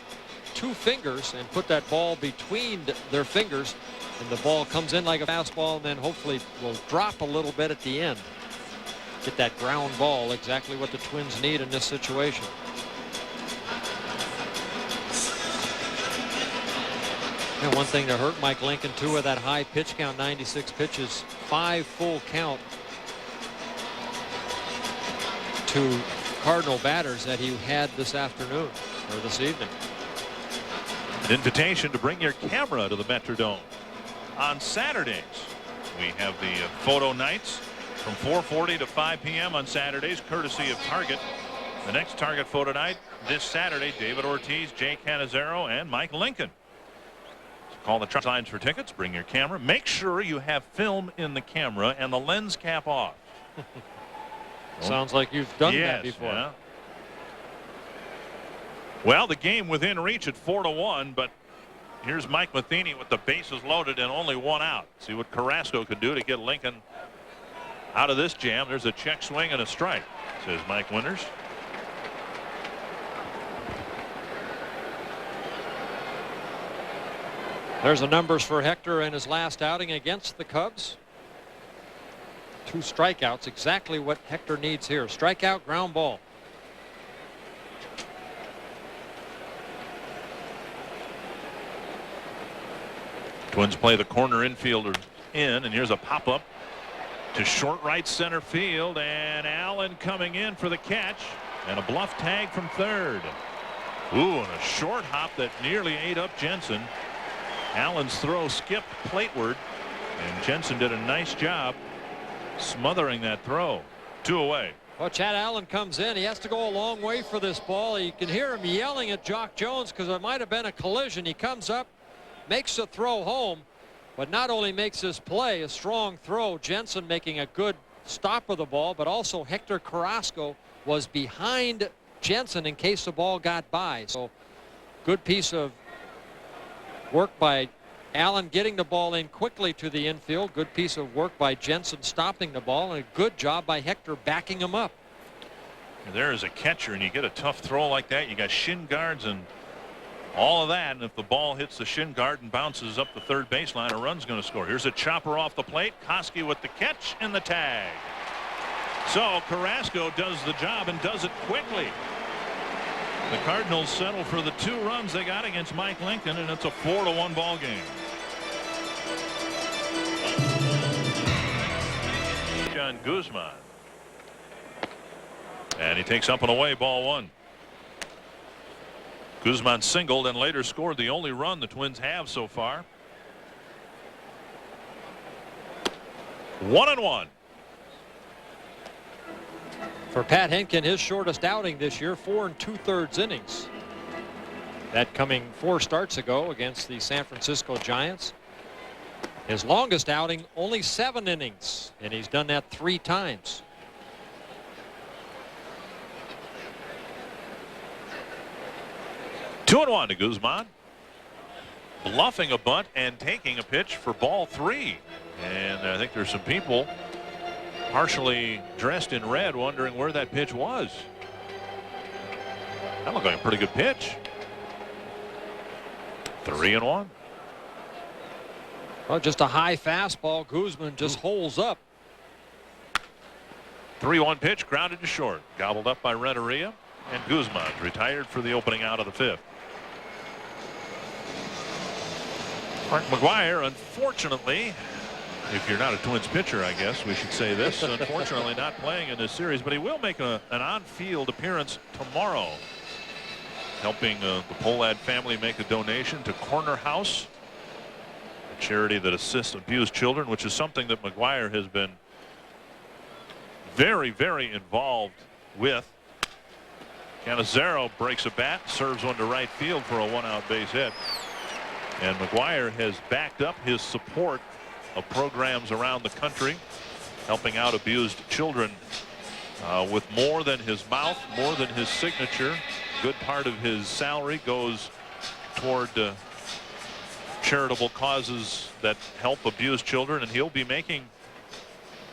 2 fingers and put that ball between their fingers, and the ball comes in like a fastball and then hopefully will drop a little bit at the end. Get that ground ball, exactly what the Twins need in this situation. And one thing that hurt Mike Lincoln too with that high pitch count, 96 pitches, 5 full count to Cardinal batters that he had this afternoon or this evening. An invitation to bring your camera to the Metrodome. On Saturdays, we have the photo nights from 4:40 to 5 p.m. on Saturdays, courtesy of Target. The next Target photo night this Saturday, David Ortiz, Jay Cannizzaro, and Mike Lincoln. So call the truck signs for tickets. Bring your camera. Make sure you have film in the camera and the lens cap off. Sounds like you've done that before. Yeah. Well, the game within reach at 4-1, but here's Mike Matheny with the bases loaded and only 1 out. See what Carrasco could do to get Lincoln out of this jam. There's a check swing and a strike, says Mike Winters. There's the numbers for Hector in his last outing against the Cubs. 2 strikeouts, exactly what Hector needs here. Strikeout, ground ball. Twins play the corner infielder in, and here's a pop-up to short right center field, and Allen coming in for the catch, and a bluff tag from third. Ooh, and a short hop that nearly ate up Jensen. Allen's throw skipped plateward, and Jensen did a nice job smothering that throw. 2 away. Well, Chad Allen comes in. He has to go a long way for this ball. You can hear him yelling at Jock Jones because there might have been a collision. He comes up, makes the throw home, but not only makes this play a strong throw, Jensen making a good stop of the ball, but also Hector Carrasco was behind Jensen in case the ball got by. So good piece of work by Allen getting the ball in quickly to the infield. Good piece of work by Jensen stopping the ball, and a good job by Hector backing him up. And there is a catcher, and you get a tough throw like that. You got shin guards and all of that, and if the ball hits the shin guard and bounces up the third baseline, a run's going to score. Here's a chopper off the plate. Koski with the catch and the tag. So Carrasco does the job and does it quickly. The Cardinals settle for the 2 runs they got against Mike Lincoln, and it's a 4-1 ball game. John Guzman. And he takes up and away, ball 1. Guzman singled and later scored the only run the Twins have so far. 1-1. For Pat Henkin, his shortest outing this year, 4 2/3 innings. That coming 4 starts ago against the San Francisco Giants. His longest outing, only 7 innings, and he's done that 3 times. Two and 1 to Guzman. Bluffing a bunt and taking a pitch for ball 3. And I think there's some people partially dressed in red wondering where that pitch was. That looked like a pretty good pitch. 3-1. Well, just a high fastball. Guzman just holds up. 3-1 pitch, grounded to short. Gobbled up by Renteria, and Guzman's retired for the opening out of the 5th. Mark McGwire, unfortunately, if you're not a Twins pitcher, I guess we should say this, unfortunately not playing in this series, but he will make an on-field appearance tomorrow, helping the Pohlad family make a donation to Corner House, a charity that assists abused children, which is something that McGwire has been very, very involved with. Cannizzaro breaks a bat, serves one to right field for a 1-out base hit. And McGwire has backed up his support of programs around the country, helping out abused children with more than his mouth, more than his signature. Good part of his salary goes toward charitable causes that help abused children, and he'll be making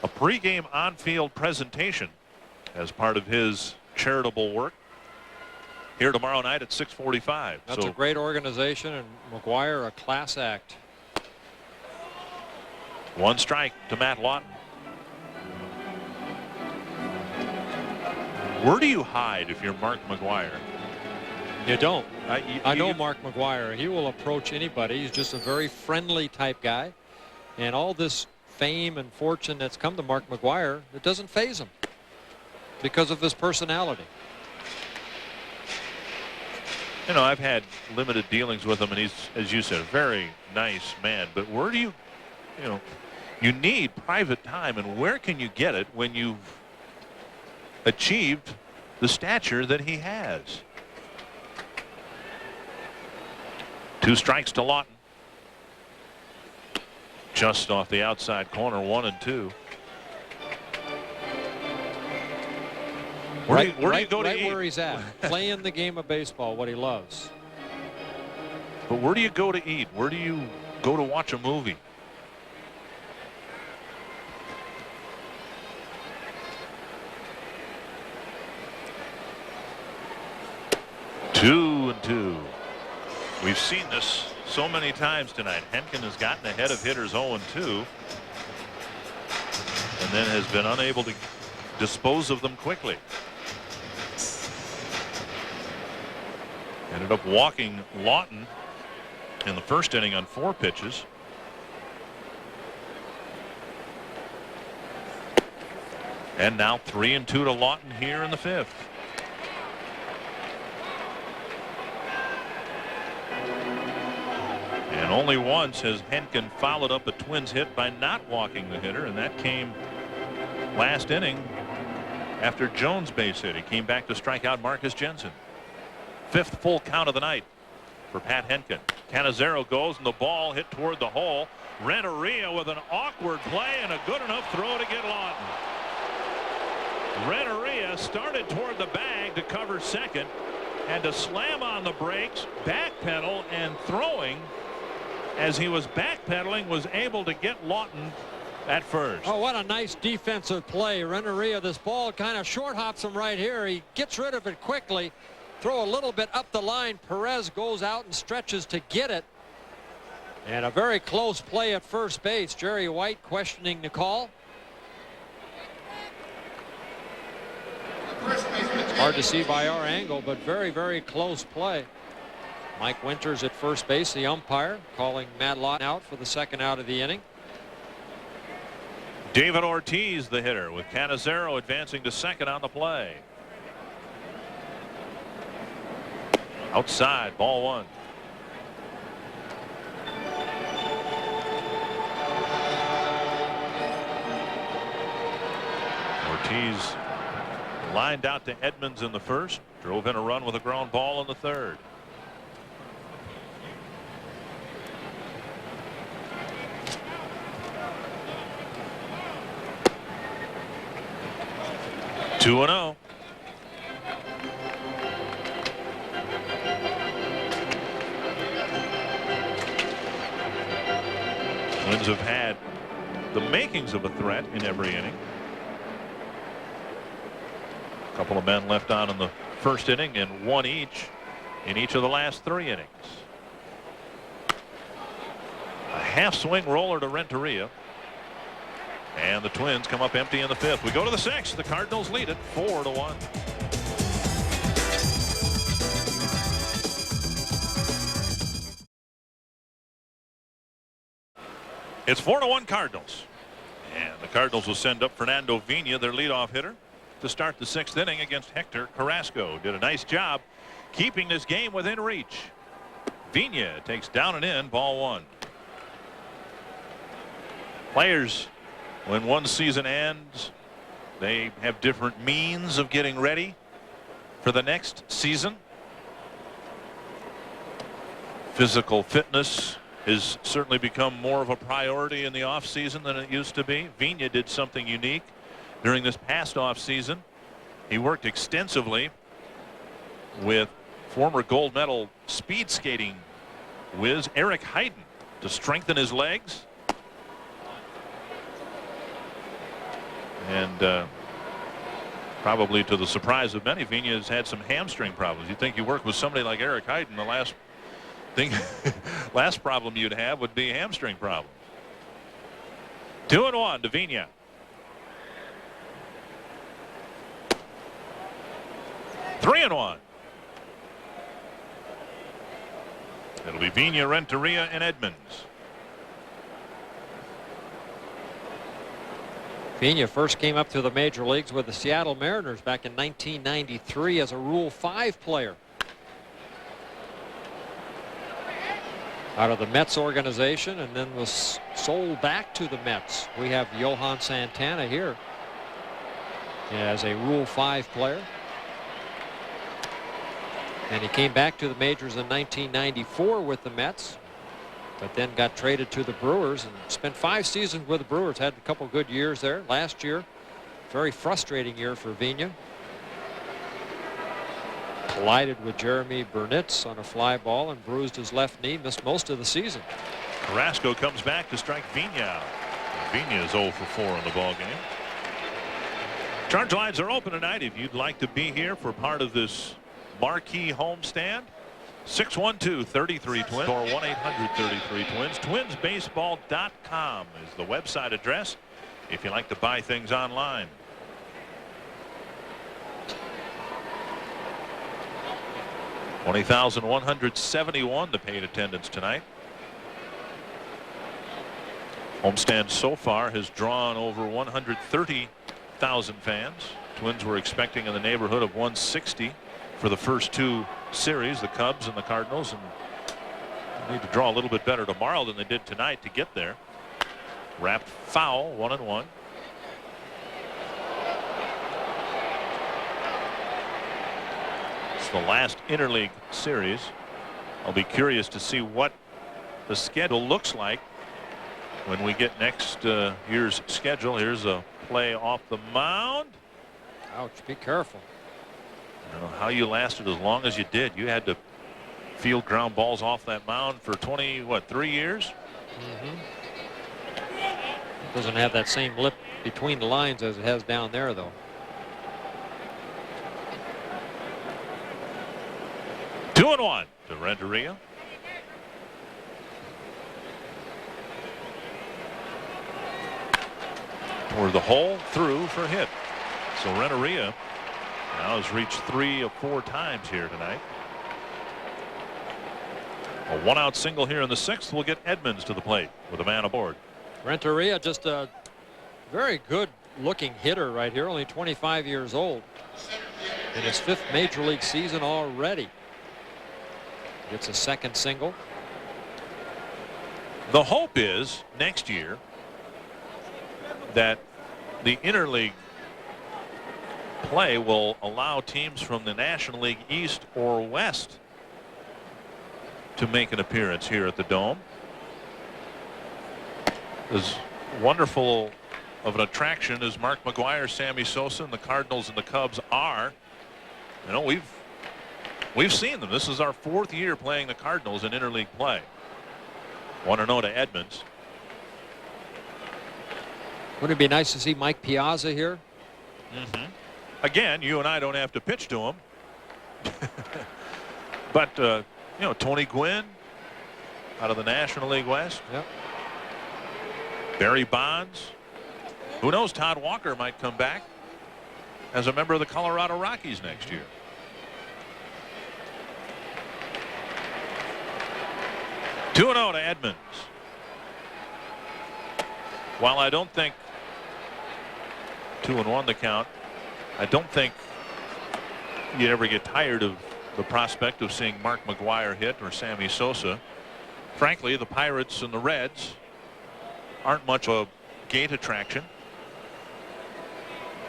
a pregame on-field presentation as part of his charitable work here tomorrow night at 6:45. That's a great organization, and McGwire a class act. 1 strike to Matt Lawton. Where do you hide if you're Mark McGwire? You don't. I know Mark McGwire. He will approach anybody. He's just a very friendly type guy, and all this fame and fortune that's come to Mark McGwire, it doesn't faze him because of his personality. You know, I've had limited dealings with him, and he's, as you said, a very nice man. But where do you know, you need private time, and where can you get it when you've achieved the stature that he has? 2 strikes to Lawton. Just off the outside corner, 1-2. Where do you go to eat? Where he's at, playing the game of baseball, what he loves. But where do you go to eat? Where do you go to watch a movie? Two and 2. We've seen this so many times tonight. Henkin has gotten ahead of hitters 0-2, and then has been unable to dispose of them quickly. Ended up walking Lawton in the first inning on 4 pitches. And now 3-2 to Lawton here in the 5th. And only once has Henkin followed up a Twins hit by not walking the hitter, and that came last inning after Jones' base hit. He came back to strike out Marcus Jensen. 5th full count of the night for Pat Henkin. Cannizzaro goes and the ball hit toward the hole. Renteria with an awkward play and a good enough throw to get Lawton. Renteria started toward the bag to cover second, had to slam on the brakes, backpedal, and throwing. As he was backpedaling, was able to get Lawton at first. Oh, what a nice defensive play. Renteria, this ball kind of short hops him right here. He gets rid of it quickly. Throw a little bit up the line. Perez goes out and stretches to get it. And a very close play at first base. Jerry White questioning the call. It's hard to see by our angle, but very, very close play. Mike Winters at first base, the umpire, calling Matt Lawton out for the second out of the inning. David Ortiz, the hitter, with Cannizzaro advancing to second on the play. Outside, ball one. Ortiz lined out to Edmonds in the first, drove in a run with a ground ball in the third. Two and 0. Twins have had the makings of a threat in every inning. A couple of men left on in the first inning and one each in each of the last three innings. A half swing roller to Renteria. And the Twins come up empty in the fifth. We go to the sixth. The Cardinals lead it 4-1. It's 4-1 Cardinals. And the Cardinals will send up Fernando Vina, their leadoff hitter, to start the sixth inning against Hector Carrasco. Did a nice job keeping this game within reach. Vina takes down and in, ball one. Players, when one season ends, they have different means of getting ready for the next season. Physical fitness has certainly become more of a priority in the offseason than it used to be. Vina did something unique during this past offseason. He worked extensively with former gold medal speed skating whiz Eric Heiden to strengthen his legs. And probably to the surprise of many, Vina has had some hamstring problems. You'd think you work with somebody like Eric Heiden, the last problem you'd have would be hamstring problems. 2-1 to Vina. Three and one. It'll be Vina, Renteria, and Edmonds. Vina first came up to the major leagues with the Seattle Mariners back in 1993 as a Rule 5 player. Out of the Mets organization, and then was sold back to the Mets. We have Johan Santana here as a Rule 5 player. And he came back to the majors in 1994 with the Mets, but then got traded to the Brewers and spent 5 seasons with the Brewers. Had a couple good years there. Last year, very frustrating year for Vina. Collided with Jeremy Burnitz on a fly ball and bruised his left knee. Missed most of the season. Carrasco comes back to strike Vina out. Vina is 0 for 4 in the ball game. Charge lines are open tonight if you'd like to be here for part of this marquee homestand. 612-33-TWINS or 1-800-33-TWINS. TwinsBaseball.com is the website address if you like to buy things online. $20,171 the paid attendance tonight. Homestand so far has drawn over 130,000 fans. Twins were expecting in the neighborhood of 160 for the first 2 series, the Cubs and the Cardinals, and they need to draw a little bit better tomorrow than they did tonight to get there. Wrapped foul, 1-1. It's the last interleague series I'll be curious to see what the schedule looks like when we get next year's schedule. Here's a play off the mound. Ouch, be careful. I don't know how you lasted as long as you did. You had to field ground balls off that mound for 3 years? Doesn't have that same lip between the lines as it has down there, though. Two and one to Renteria. Toward the hole, through for a hit. So Renteria now has reached 3 of 4 times here tonight. A 1-out single here in the 6th will get Edmonds to the plate with a man aboard. Renteria, just a very good looking hitter right here, only 25 years old. In his 5th major league season already. Gets a second single. The hope is next year that the interleague play will allow teams from the National League East or West to make an appearance here at the Dome. As wonderful of an attraction as Mark McGwire, Sammy Sosa, and the Cardinals and the Cubs are, you know, we've seen them. This is our 4th year playing the Cardinals in interleague play. 1-0 to Edmonds. Wouldn't it be nice to see Mike Piazza here? Again, you and I don't have to pitch to him. But, you know, Tony Gwynn out of the National League West. Yep. Barry Bonds. Who knows, Todd Walker might come back as a member of the Colorado Rockies next year. Two 2-0 to Edmonds. While I don't think 2-1 the count, I don't think you'd ever get tired of the prospect of seeing Mark McGwire hit or Sammy Sosa. Frankly, the Pirates and the Reds aren't much of a gate attraction,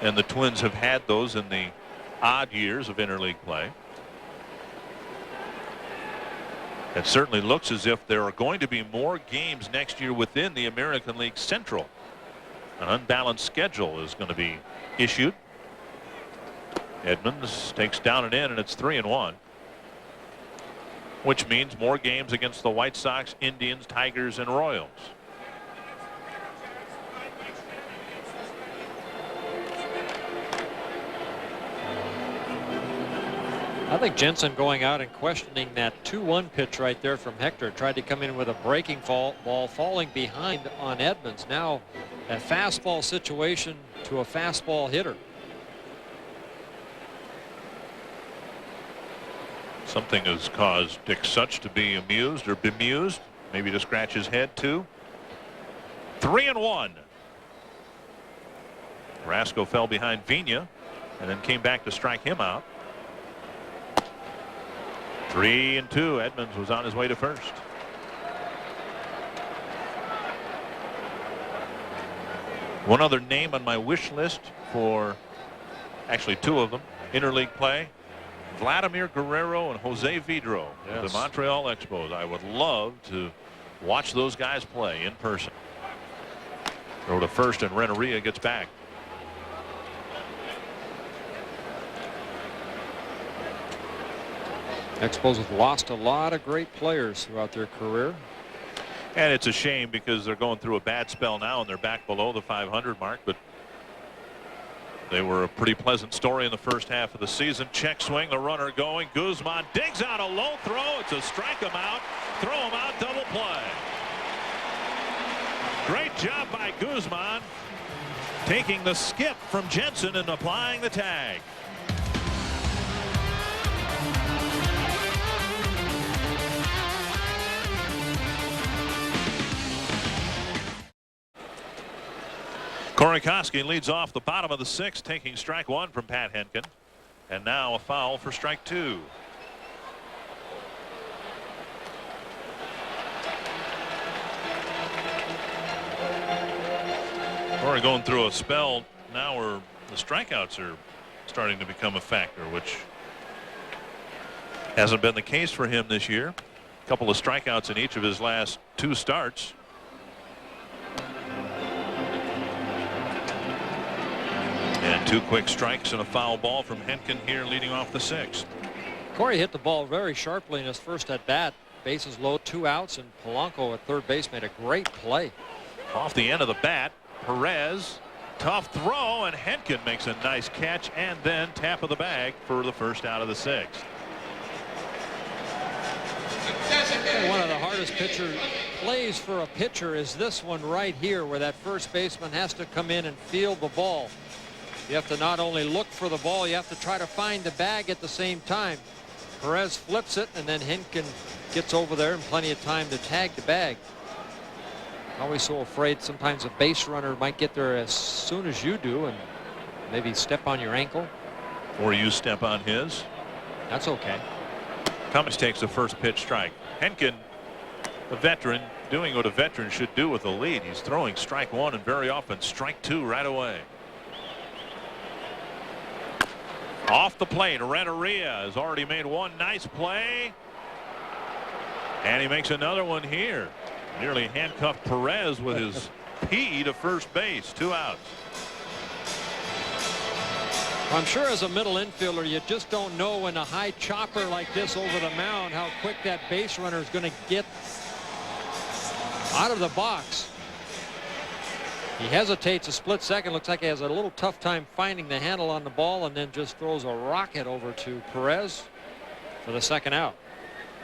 and the Twins have had those in the odd years of interleague play. It certainly looks as if there are going to be more games next year within the American League Central. An unbalanced schedule is going to be issued. Edmonds takes down and in, and it's 3-1, which means more games against the White Sox, Indians, Tigers, and Royals. I think Jensen going out and questioning that 2-1 pitch right there from Hector. Tried to come in with a breaking ball falling behind on Edmonds. Now a fastball situation to a fastball hitter. Something has caused Dick Such to be amused or bemused, maybe to scratch his head too. 3-1. Rasco fell behind Vina and then came back to strike him out. 3-2. Edmonds was on his way to first. One other name on my wish list for, actually two of them, interleague play: Vladimir Guerrero and Jose Vidro. Yes. The Montreal Expos. I would love to watch those guys play in person. Throw to first, and Renteria gets back. Expos have lost a lot of great players throughout their career. And it's a shame because they're going through a bad spell now and they're back below the 500 mark, but they were a pretty pleasant story in the first half of the season. Check swing, the runner going. Guzman digs out a low throw. It's a strike him out, throw him out, double play. Great job by Guzman, taking the skip from Jensen and applying the tag. Korikoski leads off the bottom of the 6th, taking strike 1 from Pat Henkin. And now a foul for strike 2. We're going through a spell now where the strikeouts are starting to become a factor, which hasn't been the case for him this year. couple of strikeouts in each of his last 2 starts. And 2 quick strikes and a foul ball from Henkin here leading off the 6th. Corey hit the ball very sharply in his first at bat. Bases low, 2 outs, and Polanco at third base made a great play. Off the end of the bat, Perez, tough throw, and Henkin makes a nice catch and then tap of the bag for the first out of the 6th. One of the hardest plays for a pitcher is this one right here, where that first baseman has to come in and field the ball. You have to not only look for the ball, you have to try to find the bag at the same time. Perez flips it, and then Henkin gets over there in plenty of time to tag the bag. Always so afraid sometimes a base runner might get there as soon as you do and maybe step on your ankle. Or you step on his. That's okay. Thomas takes the first pitch strike. Henkin, the veteran, doing what a veteran should do with a lead. He's throwing strike 1 and very often strike 2 right away. Off the plate, Renteria has already made 1 nice play. And he makes another one here. Nearly handcuffed Perez with his P to first base. 2 outs. I'm sure as a middle infielder, you just don't know in a high chopper like this over the mound how quick that base runner is going to get out of the box. He hesitates a split second. Looks like he has a little tough time finding the handle on the ball, and then just throws a rocket over to Perez for the 2nd out.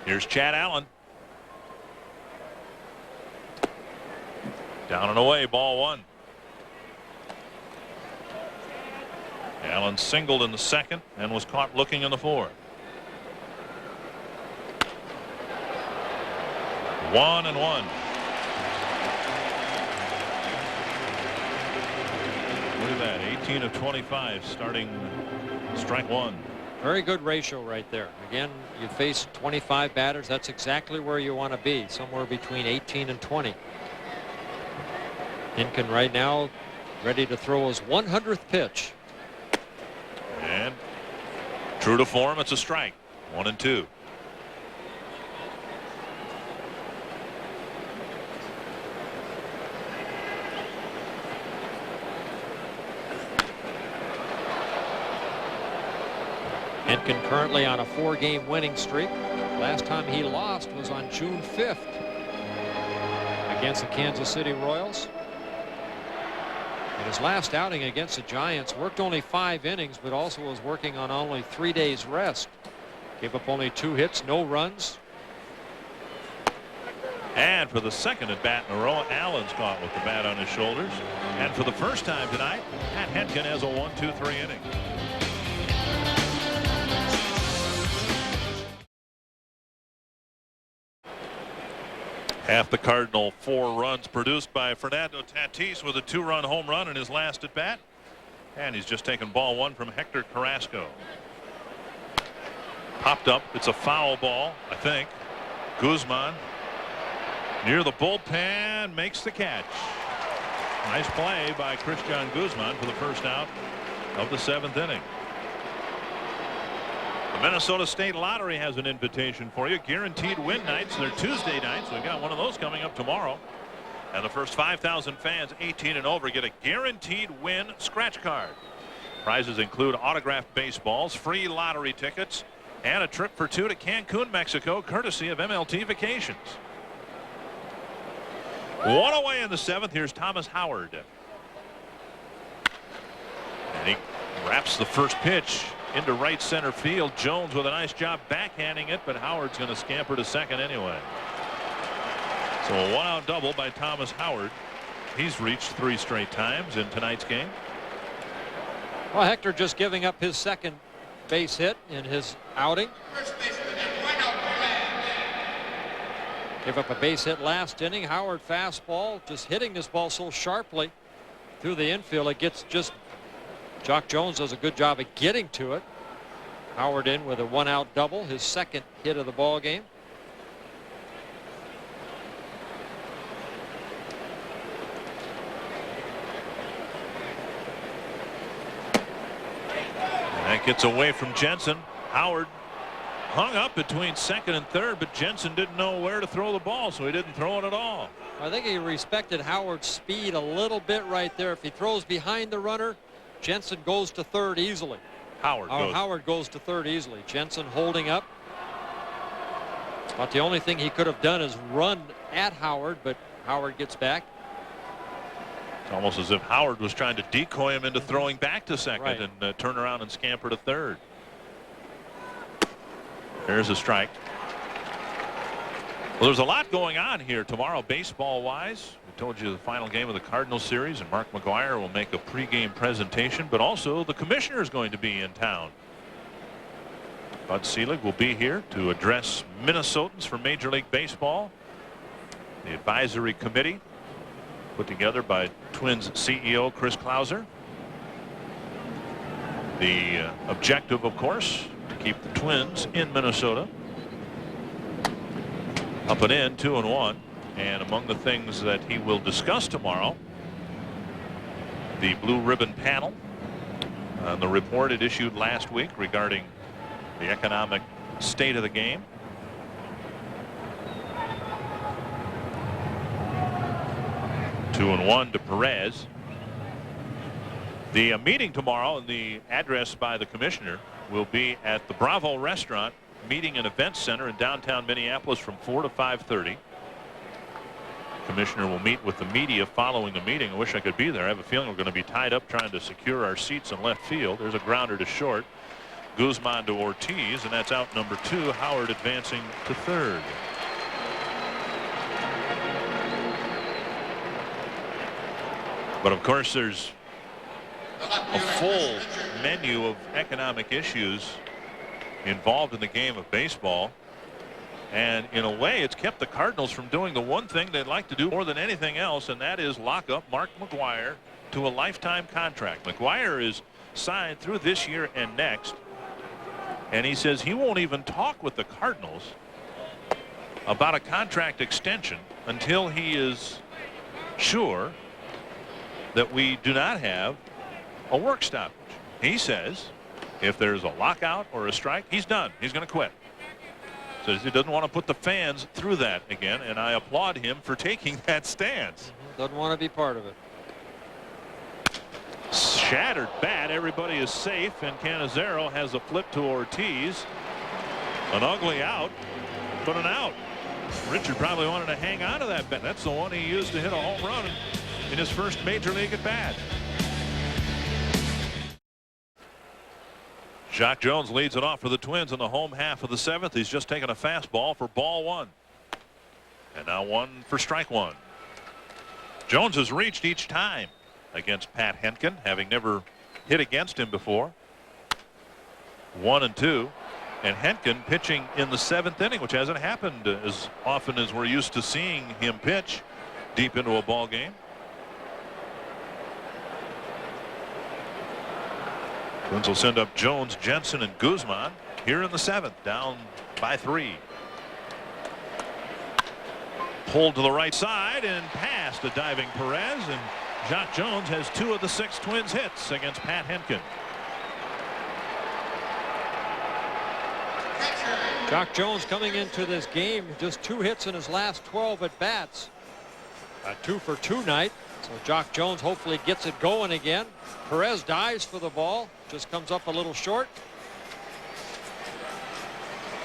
Here's Chad Allen. Down and away, ball 1. Allen singled in the 2nd and was caught looking in the 4th. 1-1. Look at that, 18 of 25 starting strike 1. Very good ratio right there. Again, you face 25 batters. That's exactly where you want to be, somewhere between 18 and 20. Henkin right now ready to throw his 100th pitch. And true to form, it's a strike. 1-2. Henkin currently on a 4-game winning streak. Last time he lost was on June 5th against the Kansas City Royals. In his last outing against the Giants, worked only 5 innings, but also was working on only 3 days rest. Gave up only 2 hits, no runs. And for the 2nd at bat in a row, Allen's caught with the bat on his shoulders. And for the first time tonight, Pat Henkin has a 1-2-3 inning. Half the Cardinal 4 runs produced by Fernando Tatis with a 2-run home run in his last at bat. And he's just taken ball 1 from Hector Carrasco. Popped up. It's a foul ball, I think. Guzman near the bullpen makes the catch. Nice play by Christian Guzman for the first out of the 7th inning. The Minnesota State Lottery has an invitation for you. Guaranteed win nights. They're Tuesday nights. We've got one of those coming up tomorrow. And the first 5,000 fans 18 and over get a guaranteed win scratch card. Prizes include autographed baseballs, free lottery tickets, and a trip for 2 to Cancun, Mexico, courtesy of MLT Vacations. 1 away in the 7th. Here's Thomas Howard. And he wraps the first pitch into right center field. Jones with a nice job backhanding it, but Howard's going to scamper to 2nd anyway. So a 1-out double by Thomas Howard. He's reached 3 straight times in tonight's game. Well, Hector just giving up his 2nd base hit in his outing. Gave up a base hit last inning. Howard fastball, just hitting this ball so sharply through the infield. It gets just, Jock Jones does a good job of getting to it. Howard in with a 1-out double, his 2nd hit of the ball game. And that gets away from Jensen. Howard hung up between second and third, but Jensen didn't know where to throw the ball, so he didn't throw it at all. I think he respected Howard's speed a little bit right there. If he throws behind the runner, Jensen goes to third easily. Howard goes to third easily. Jensen holding up. But the only thing he could have done is run at Howard, but Howard gets back. It's almost as if Howard was trying to decoy him into throwing back to second, right, and turn around and scamper to third. There's a strike. Well, there's a lot going on here tomorrow baseball-wise. We told you the final game of the Cardinals series, and Mark McGwire will make a pregame presentation, but also the commissioner is going to be in town. Bud Selig will be here to address Minnesotans for Major League Baseball. The advisory committee put together by Twins CEO Chris Klauser. The objective, of course, to keep the Twins in Minnesota. Up and in, 2-1. And among the things that he will discuss tomorrow, the blue ribbon panel, the report it issued last week regarding the economic state of the game. Two and one to Perez. The meeting tomorrow, and the address by the commissioner, will be at the Bravo Restaurant Meeting and Events Center in downtown Minneapolis from 4 to 5:30. Commissioner will meet with the media following the meeting. I wish I could be there. I have a feeling we're going to be tied up trying to secure our seats in left field. There's a grounder to short. Guzman to Ortiz, and that's out number 2. Howard advancing to third. But of course, there's a full menu of economic issues involved in the game of baseball. And in a way, it's kept the Cardinals from doing the one thing they'd like to do more than anything else, and that is lock up Mark McGwire to a lifetime contract. McGwire is signed through this year and next. And he says he won't even talk with the Cardinals about a contract extension until he is sure that we do not have a work stoppage. He says if there's a lockout or a strike, he's done. He's going to quit. Says he doesn't want to put the fans through that again, and I applaud him for taking that stance. Doesn't want to be part of it. Shattered bat. Everybody is safe, and Cannizzaro has a flip to Ortiz. An ugly out, but an out. Richard probably wanted to hang on to that bat. That's the one he used to hit a home run in his first major league at bat. Jacque Jones leads it off for the Twins in the home half of the 7th. He's just taken a fastball for ball 1. And now 1 for strike 1. Jones has reached each time against Pat Henkin, having never hit against him before. 1-2. And Henkin pitching in the 7th inning, which hasn't happened as often as we're used to seeing him pitch deep into a ball game. Twins will send up Jones, Jensen, and Guzman here in the 7th, down by 3. Pulled to the right side and past a diving Perez, and Jacque Jones has 2 of the 6 Twins hits against Pat Henkin. Jacque Jones coming into this game just 2 hits in his last 12 at bats. A 2 for 2 night. So Jacque Jones hopefully gets it going again. Perez dives for the ball, just comes up a little short.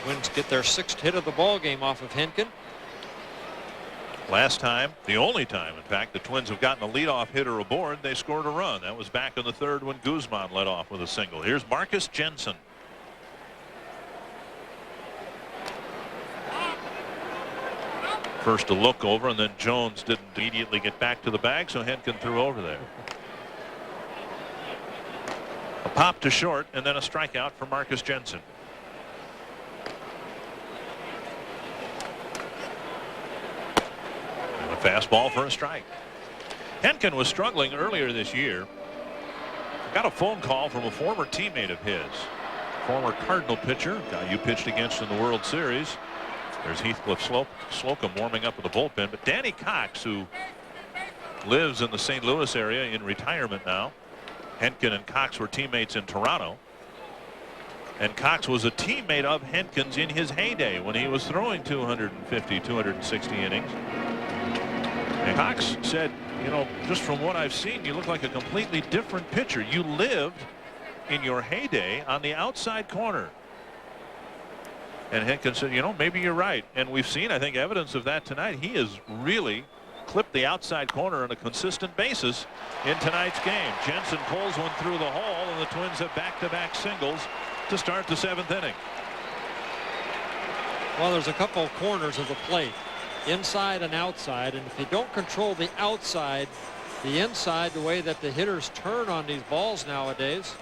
Twins get their 6th hit of the ball game off of Henkin. Last time, the only time in fact, the Twins have gotten a leadoff hitter aboard, they scored a run. That was back in the 3rd when Guzman led off with a single. Here's Marcus Jensen. First a look over, and then Jones didn't immediately get back to the bag, so Henkin threw over there. A pop to short, and then a strikeout for Marcus Jensen. And a fastball for a strike. Henkin was struggling earlier this year. Got a phone call from a former teammate of his, former Cardinal pitcher, guy you pitched against in the World Series. There's Heathcliff Slocum warming up with the bullpen. But Danny Cox, who lives in the St. Louis area in retirement now. Henkin and Cox were teammates in Toronto. And Cox was a teammate of Henkin's in his heyday when he was throwing 250, 260 innings. And Cox said, you know, just from what I've seen, you look like a completely different pitcher. You lived in your heyday on the outside corner. And Henkin said, you know, maybe you're right. And we've seen, I think, evidence of that tonight. He has really clipped the outside corner on a consistent basis in tonight's game. Jensen pulls one through the hole, and the Twins have back-to-back singles to start the 7th inning. Well, there's a couple of corners of the plate, inside and outside, and if you don't control the outside, the inside, the way that the hitters turn on these balls nowadays,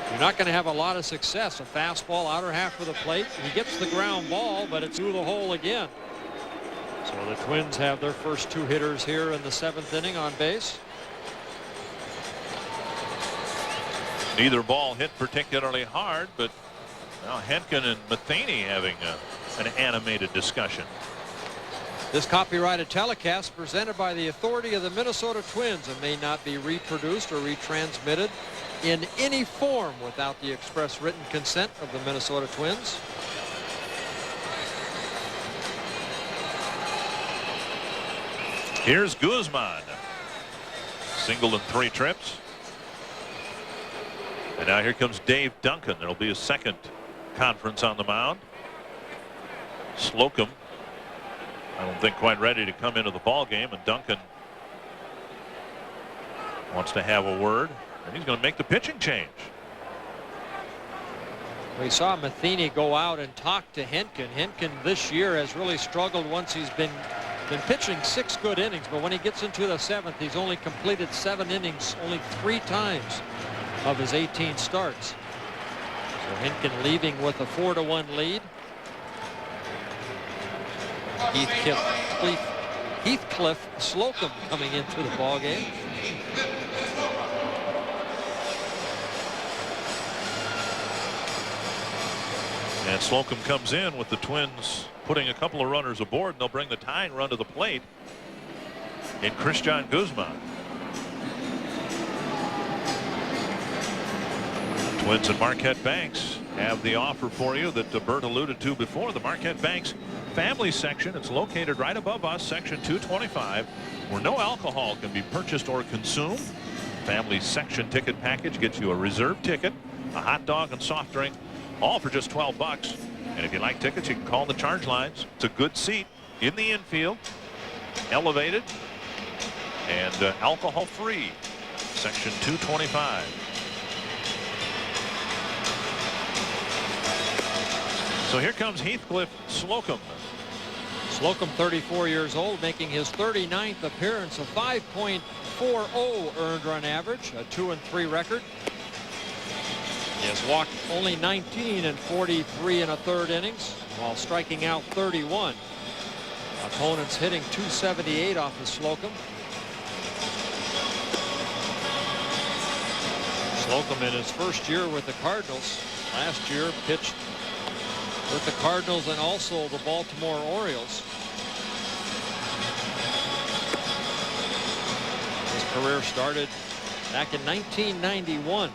you're not going to have a lot of success. A fastball outer half of the plate, he gets the ground ball, but it's through the hole again. So the Twins have their first 2 hitters here in the 7th inning on base. Neither ball hit particularly hard, but now Henkin and Matheny having an animated discussion. This copyrighted telecast presented by the authority of the Minnesota Twins and may not be reproduced or retransmitted in any form without the express written consent of the Minnesota Twins. Here's Guzman. Single in 3 trips. And now here comes Dave Duncan. There'll be a second conference on the mound. Slocum, I don't think quite ready to come into the ball game, and Duncan wants to have a word, and he's going to make the pitching change. We saw Matheny go out and talk to Henkin. Henkin this year has really struggled once he's been pitching 6 good innings, but when he gets into the 7th, he's only completed 7 innings only 3 times of his 18 starts. So Henkin leaving with a 4-1 lead. Heathcliff Slocum coming into the ball game. And Slocum comes in with the Twins putting a couple of runners aboard, and they'll bring the tying run to the plate in Christian Guzman. Twins and Marquette Banks have the offer for you that Bert alluded to before. The Marquette Banks family section. It's located right above us, section 225, where no alcohol can be purchased or consumed. Family section ticket package gets you a reserve ticket, a hot dog, and soft drink, all for just $12. And if you like tickets, you can call the charge lines. It's a good seat in the infield, elevated, and alcohol free. Section 225. So here comes Heathcliff Slocum. Slocum, 34 years old, making his 39th appearance, a 5.40 earned run average, a 2-3 record. He has walked only 19 in 43 1/3 innings, while striking out 31. Opponents hitting .278 off of Slocum. Slocum in his first year with the Cardinals. Last year pitched with the Cardinals and also the Baltimore Orioles. His career started back in 1991.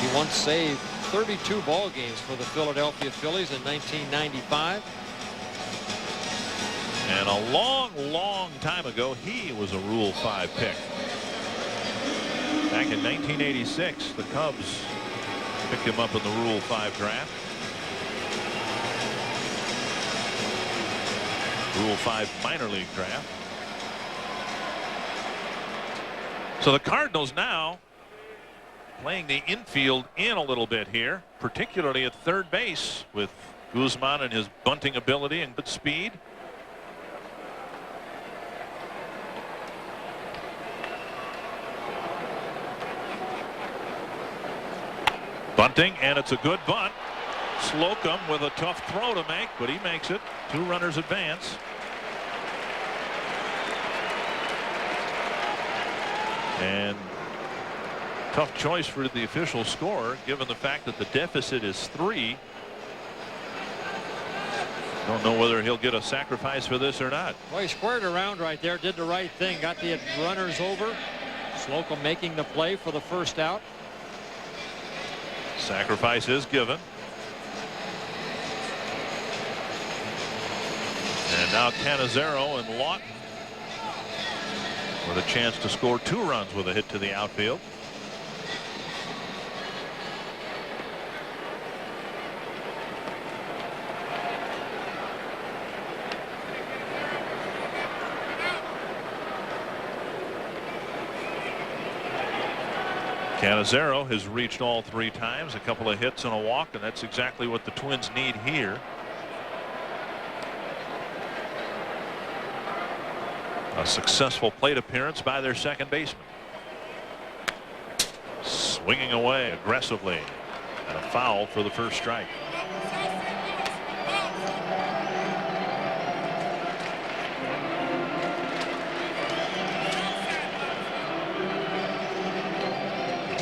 He once saved 32 ball games for the Philadelphia Phillies in 1995. And a long time ago, he was a Rule 5 pick. Back in 1986, the Cubs picked him up in the Rule 5 draft. Rule 5 minor league draft. So the Cardinals now playing the infield in a little bit here, particularly at third base with Guzman and his bunting ability and good speed. Bunting, and it's a good bunt. Slocum with a tough throw to make, but he makes it. 2 runners advance. And tough choice for the official scorer, given the fact that the deficit is 3. Don't know whether he'll get a sacrifice for this or not. Well, he squared around right there, did the right thing, got the runners over. Slocum making the play for the first out. Sacrifice is given. And now Cannizzaro and Lawton with a chance to score 2 runs with a hit to the outfield. Cannizzaro has reached all 3 times, a couple of hits and a walk, and that's exactly what the Twins need here. A successful plate appearance by their second baseman. Swinging away aggressively, and a foul for the first strike.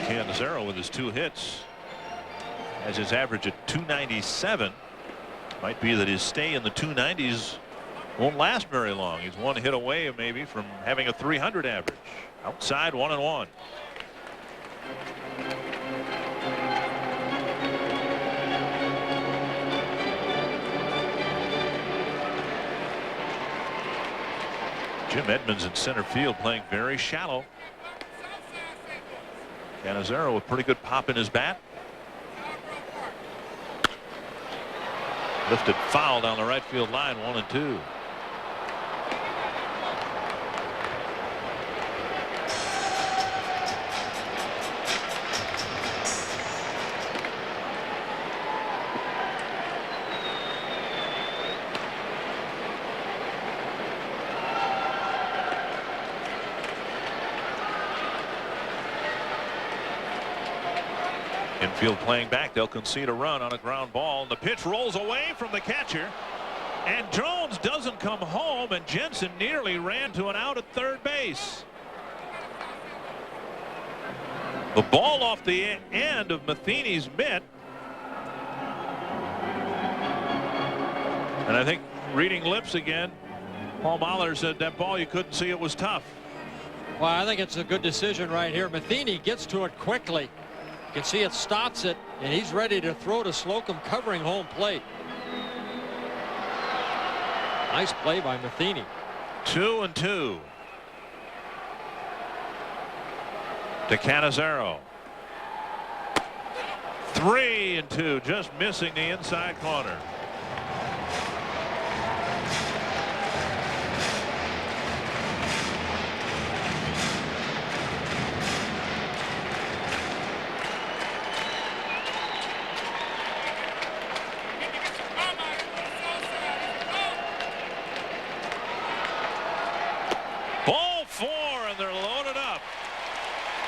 Cannizzaro with his 2 hits has his average at 297. Might be that his stay in the 290s won't last very long. He's 1 hit away maybe from having a 300 average. Outside 1-1. Jim Edmonds in center field playing very shallow. Cannizzaro with pretty good pop in his bat. Lifted foul down the right field line, 1-2. Infield playing back. They'll concede a run on a ground ball. And the pitch rolls away from the catcher. And Jones doesn't come home. And Jensen nearly ran to an out at third base. The ball off the end of Matheny's mitt. And I think reading lips again, Paul Mahler said that ball you couldn't see, it was tough. Well, I think it's a good decision right here. Matheny gets to it quickly. You can see it stops it, and he's ready to throw to Slocum covering home plate. Nice play by Matheny. 2-2 to Cannizzaro. 3-2, just missing the inside corner.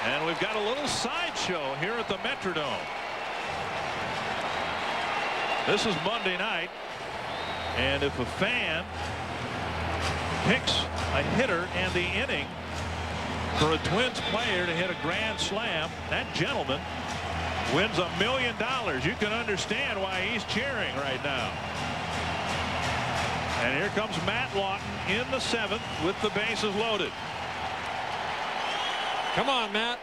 And we've got a little sideshow here at the Metrodome. This is Monday night, and if a fan picks a hitter and the inning for a Twins player to hit a grand slam, that gentleman wins $1 million. You can understand why he's cheering right now. And here comes Matt Lawton in the 7th with the bases loaded. Come on, Matt.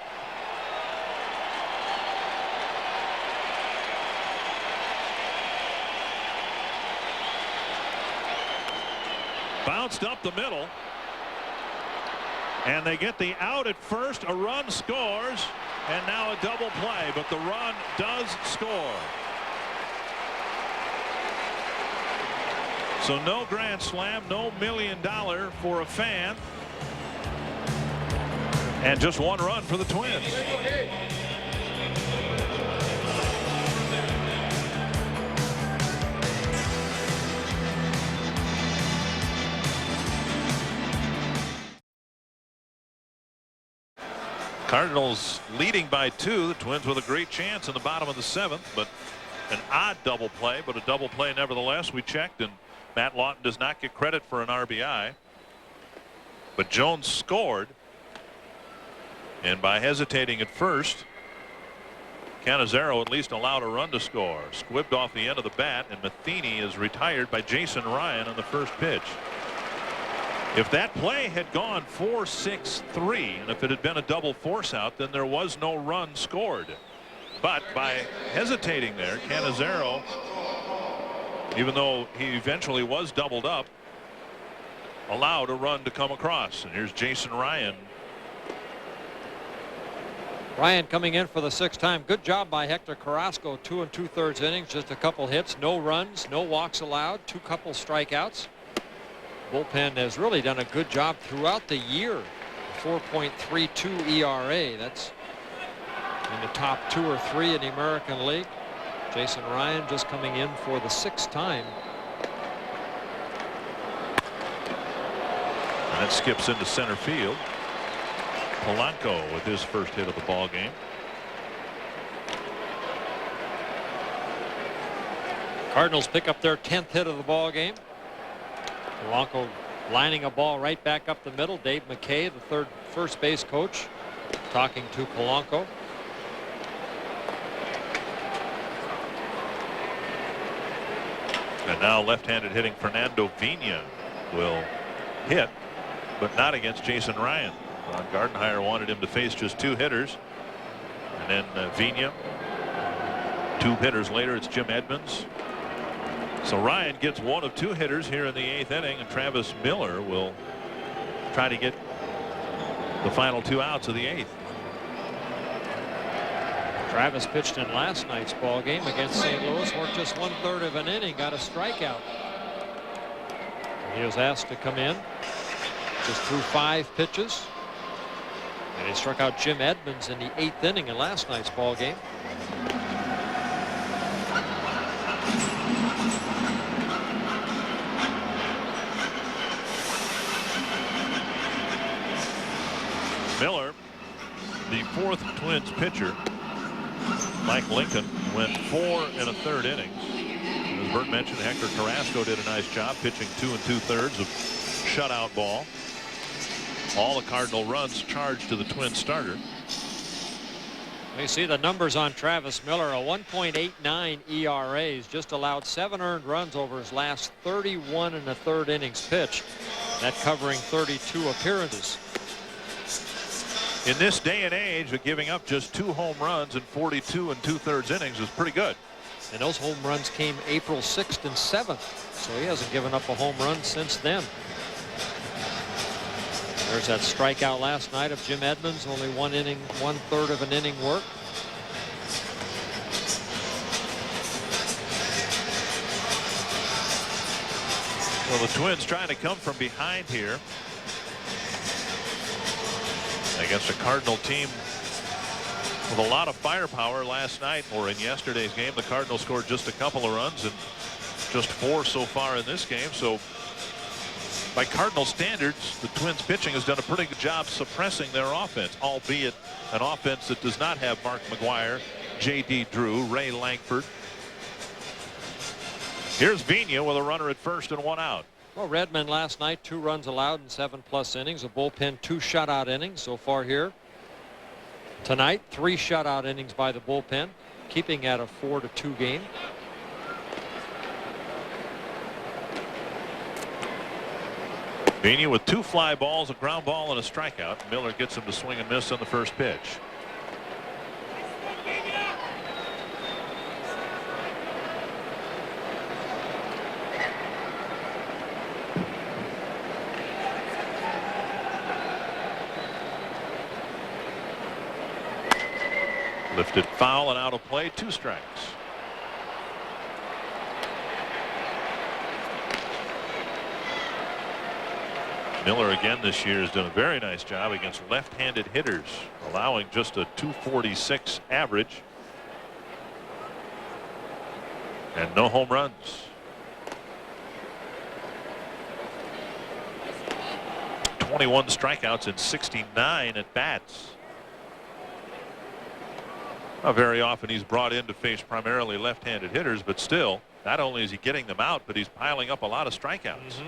Bounced up the middle. And they get the out at first. A run scores. And now a double play. But the run does score. So no grand slam, no $1 million for a fan. And just 1 run for the Twins. Cardinals leading by 2. The Twins with a great chance in the bottom of the 7th, but an odd double play, but a double play nevertheless. We checked, and Matt Lawton does not get credit for an RBI. But Jones scored. And by hesitating at first, Cannizzaro at least allowed a run to score. Squibbed off the end of the bat, and Matheny is retired by Jason Ryan on the first pitch. If that play had gone 4-6-3, and if it had been a double force out, then there was no run scored. But by hesitating there, Cannizzaro, even though he eventually was doubled up, allowed a run to come across. And here's Jason Ryan. Ryan coming in for the 6th time. Good job by Hector Carrasco. 2 2/3 innings, just a couple hits, no runs, no walks allowed, 2 strikeouts. Bullpen has really done a good job throughout the year. 4.32 ERA. That's in the top 2 or 3 in the American League. Jason Ryan just coming in for the 6th time. And that skips into center field. Polanco with his first hit of the ball game. Cardinals pick up their 10th hit of the ball game. Polanco lining a ball right back up the middle. Dave McKay, the first base coach, talking to Polanco. And now left-handed hitting Fernando Vina will hit, but not against Jason Ryan. Ron Gardenhire wanted him to face just 2 hitters. And then Vina. 2 hitters later, it's Jim Edmonds. So Ryan gets 1 of 2 hitters here in the 8th inning, and Travis Miller will try to get the final 2 outs of the 8th. Travis pitched in last night's ball game against St. Louis, worked just 1/3 of an inning, got a strikeout. He was asked to come in, just threw 5 pitches. And he struck out Jim Edmonds in the 8th inning in last night's ball game. Miller, the 4th Twins pitcher, Mike Lincoln, went 4 1/3 innings. As Bert mentioned, Hector Carrasco did a nice job pitching 2 2/3 of shutout ball. All the Cardinal runs charged to the Twins starter. You see the numbers on Travis Miller. A 1.89 ERA. He's just allowed 7 earned runs over his last 31 1/3 innings pitched. That covering 32 appearances. In this day and age of giving up just 2 home runs in 42 2/3 innings is pretty good. And those home runs came April 6th and 7th. So he hasn't given up a home run since then. There's that strikeout last night of Jim Edmonds. Only 1 inning, 1/3 of an inning work. Well, the Twins trying to come from behind here against a Cardinal team with a lot of firepower last night, or in yesterday's game. The Cardinals scored just a couple of runs and just 4 so far in this game. So by Cardinal standards, the Twins pitching has done a pretty good job suppressing their offense, albeit an offense that does not have Mark McGwire, J.D. Drew, Ray Lankford. Here's Vina with a runner at first and 1 out. Well, Redmond last night, 2 runs allowed in 7+ innings. A bullpen, 2 shutout innings so far here. Tonight, 3 shutout innings by the bullpen, keeping at a 4-2 game. Vina with 2 fly balls, a ground ball, and a strikeout. Miller gets him to swing and miss on the first pitch. Lifted foul and out of play, 2 strikes. Miller again this year has done a very nice job against left-handed hitters, allowing just a 246 average and no home runs. 21 strikeouts and 69 at bats. Not very often he's brought in to face primarily left-handed hitters, but still, not only is he getting them out, but he's piling up a lot of strikeouts.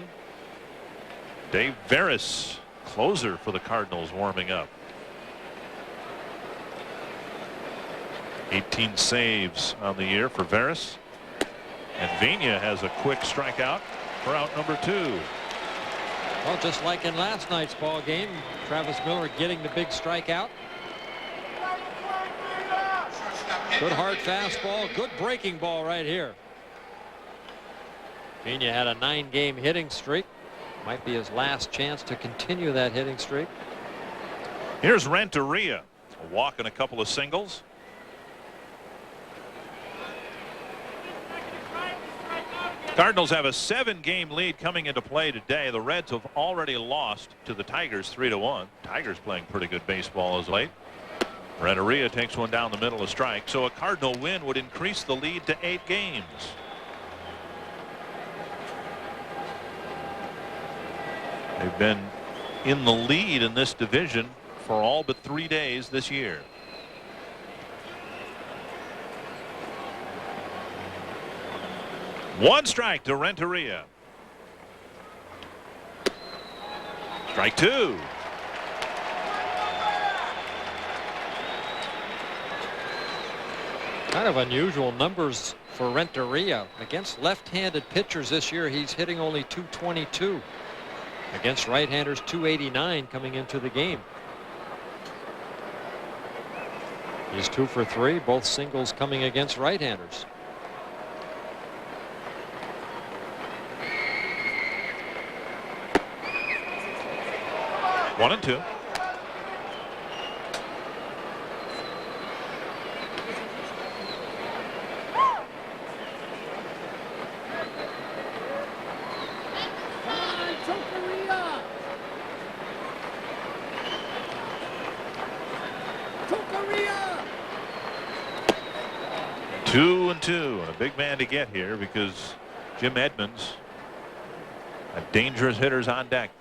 Dave Veras, closer for the Cardinals, warming up. 18 saves on the year for Veras. And Vina has a quick strikeout for out number 2. Well, just like in last night's ball game, Travis Miller getting the big strikeout. Good hard fastball, good breaking ball right here. Pena had a 9-game hitting streak. Might be his last chance to continue that hitting streak. Here's Renteria. A walk and a couple of singles. Cardinals have a 7-game lead coming into play today. The Reds have already lost to the Tigers 3-1. Tigers playing pretty good baseball as late. Renteria takes one down the middle of strike. So a Cardinal win would increase the lead to 8 games. They've been in the lead in this division for all but 3 days this year. One strike to Renteria. Strike 2. Kind of unusual numbers for Renteria. Against left-handed pitchers this year, he's hitting only .222. Against right-handers, .289 coming into the game. He's 2 for 3, both singles coming against right-handers. 1-2. Two and two. A big man to get here because Jim Edmonds, a dangerous hitter's on deck.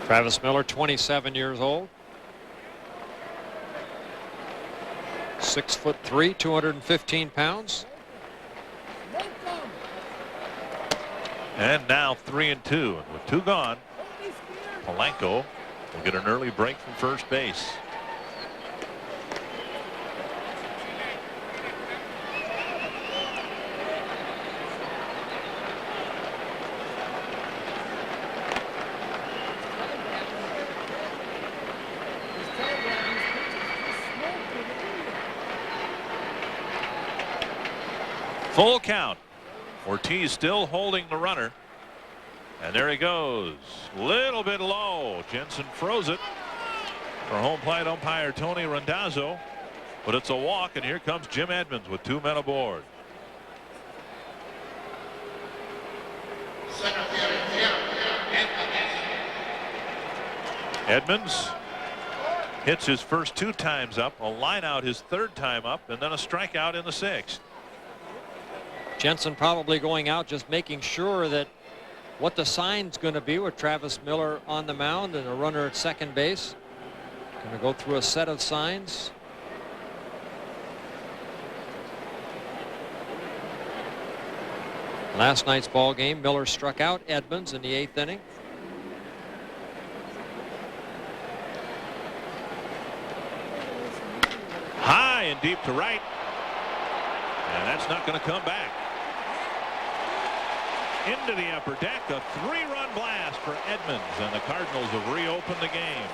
Travis Miller, 27 years old. 6'3", 215 pounds. And now 3-2. With 2 gone, Polanco will get an early break from first base. Full count. Ortiz still holding the runner. And there he goes. Little bit low. Jensen froze it for home plate umpire Tony Randazzo. But it's a walk, and here comes Jim Edmonds with 2 men aboard. Edmonds hits his first 2 times up, a line out his 3rd time up, and then a strikeout in the 6th. Jensen probably going out, just making sure that what the sign's going to be with Travis Miller on the mound and a runner at second base. Going to go through a set of signs. Last night's ball game, Miller struck out Edmonds in the 8th inning. High and deep to right. And that's not going to come back. Into the upper deck, a 3-run blast for Edmonds, and the Cardinals have reopened the game.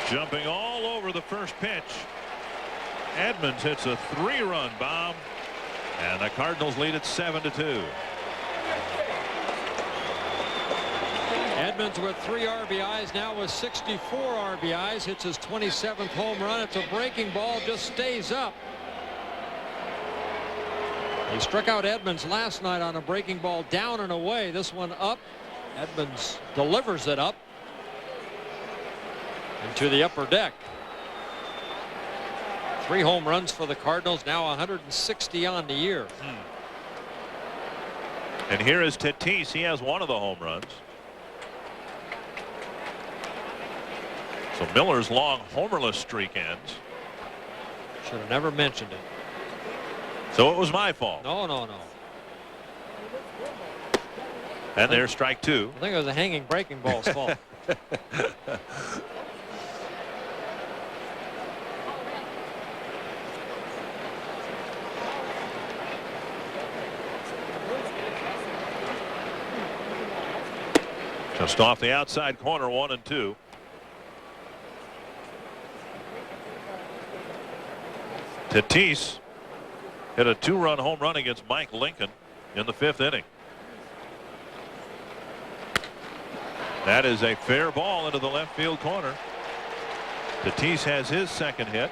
Jumping all over the first pitch. Edmonds hits a 3-run bomb, and the Cardinals lead at 7-2. Edmonds with 3 RBIs, now with 64 RBIs, hits his 27th home run. It's a breaking ball, just stays up. He struck out Edmonds last night on a breaking ball down and away. This one up. Edmonds delivers it up into the upper deck. 3 home runs for the Cardinals, now 160 on the year. And here is Tatis. He has 1 of the home runs. So Miller's long homerless streak ends. Should have never mentioned it. So it was my fault. No. And there's strike two. I think it was a hanging breaking ball's fault. Just off the outside corner, 1-2. Tatis hit a 2-run home run against Mike Lincoln in the 5th inning. That is a fair ball into the left field corner. Tatis has his second hit.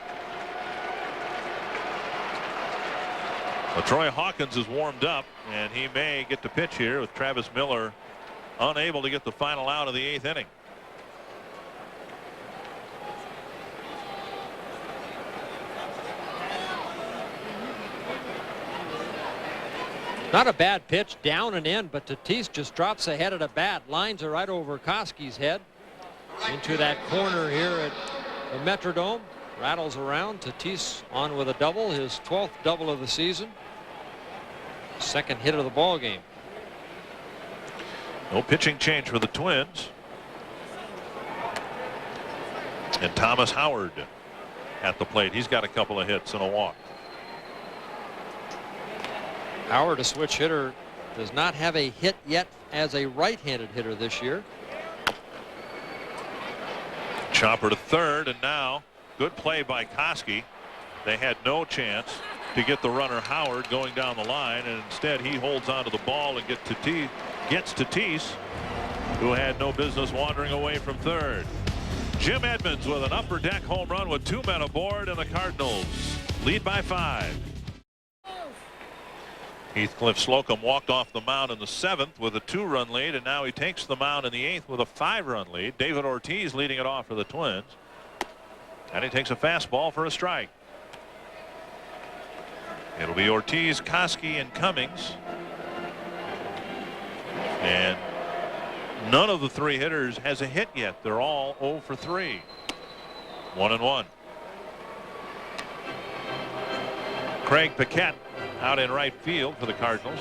Troy Hawkins is warmed up, and he may get to pitch here with Travis Miller unable to get the final out of the 8th inning. Not a bad pitch, down and in, but Tatis just drops the head of the bat. Lines are right over Koski's head into that corner here at the Metrodome. Rattles around. Tatis on with a double, his 12th double of the season. Second hit of the ball game. No pitching change for the Twins. And Thomas Howard at the plate. He's got a couple of hits and a walk. Howard, a switch hitter, does not have a hit yet as a right-handed hitter this year. Chopper to third, and now good play by Koski. They had no chance to get the runner Howard going down the line, and instead he holds onto the ball and gets Tatis, who had no business wandering away from third. Jim Edmonds with an upper deck home run with 2 men aboard, and the Cardinals lead by 5. Heathcliff Slocum walked off the mound in the 7th with a 2-run lead, and now he takes the mound in the 8th with a 5-run lead. David Ortiz leading it off for the Twins, and he takes a fastball for a strike. It'll be Ortiz, Koski, and Cummings. And none of the 3 hitters has a hit yet. They're all 0 for 3. 1-1. Craig Paquette out in right field for the Cardinals.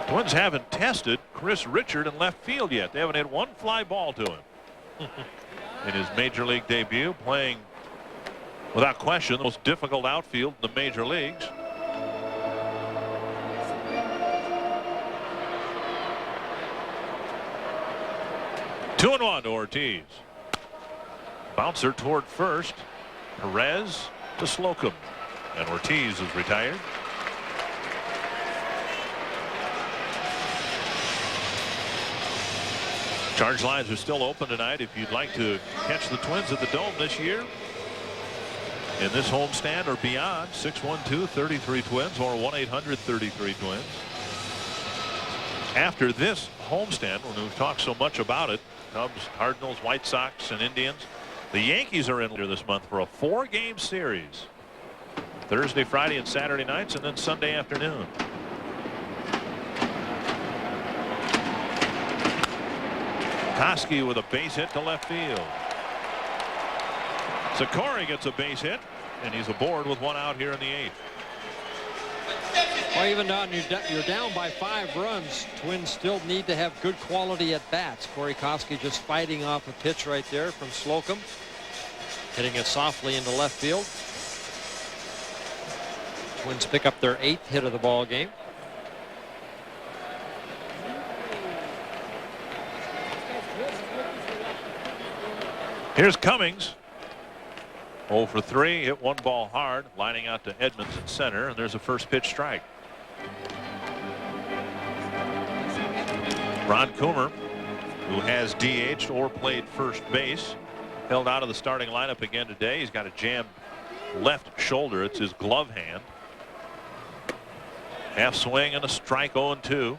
Twins haven't tested Chris Richard in left field yet. They haven't had one fly ball to him in his major league debut, playing without question the most difficult outfield in the major leagues. Two and one to Ortiz. Bouncer toward first. Perez to Slocum, and Ortiz is retired. Charge lines are still open tonight if you'd like to catch the Twins at the Dome this year in this homestand or beyond. 612-33-TWINS or 1-800-33-TWINS. After this homestand, when we've talked so much about it, Cubs, Cardinals, White Sox, and Indians, the Yankees are in later this month for a 4-game series. Thursday, Friday, and Saturday nights, and then Sunday afternoon. Koski with a base hit to left field. Sakori gets a base hit, and he's aboard with 1 out here in the 8th. Well, even though you're down by 5 runs, Twins still need to have good quality at bats. Corey Koski just fighting off a pitch right there from Slocum, hitting it softly into left field. Twins pick up their 8th hit of the ball game. Here's Cummings. 0 for 3, hit 1 ball hard, lining out to Edmonds in center, and there's a first pitch strike. Ron Coomer, who has DH'd or played first base, held out of the starting lineup again today. He's got a jammed left shoulder. It's his glove hand. Half swing and a strike, 0-2.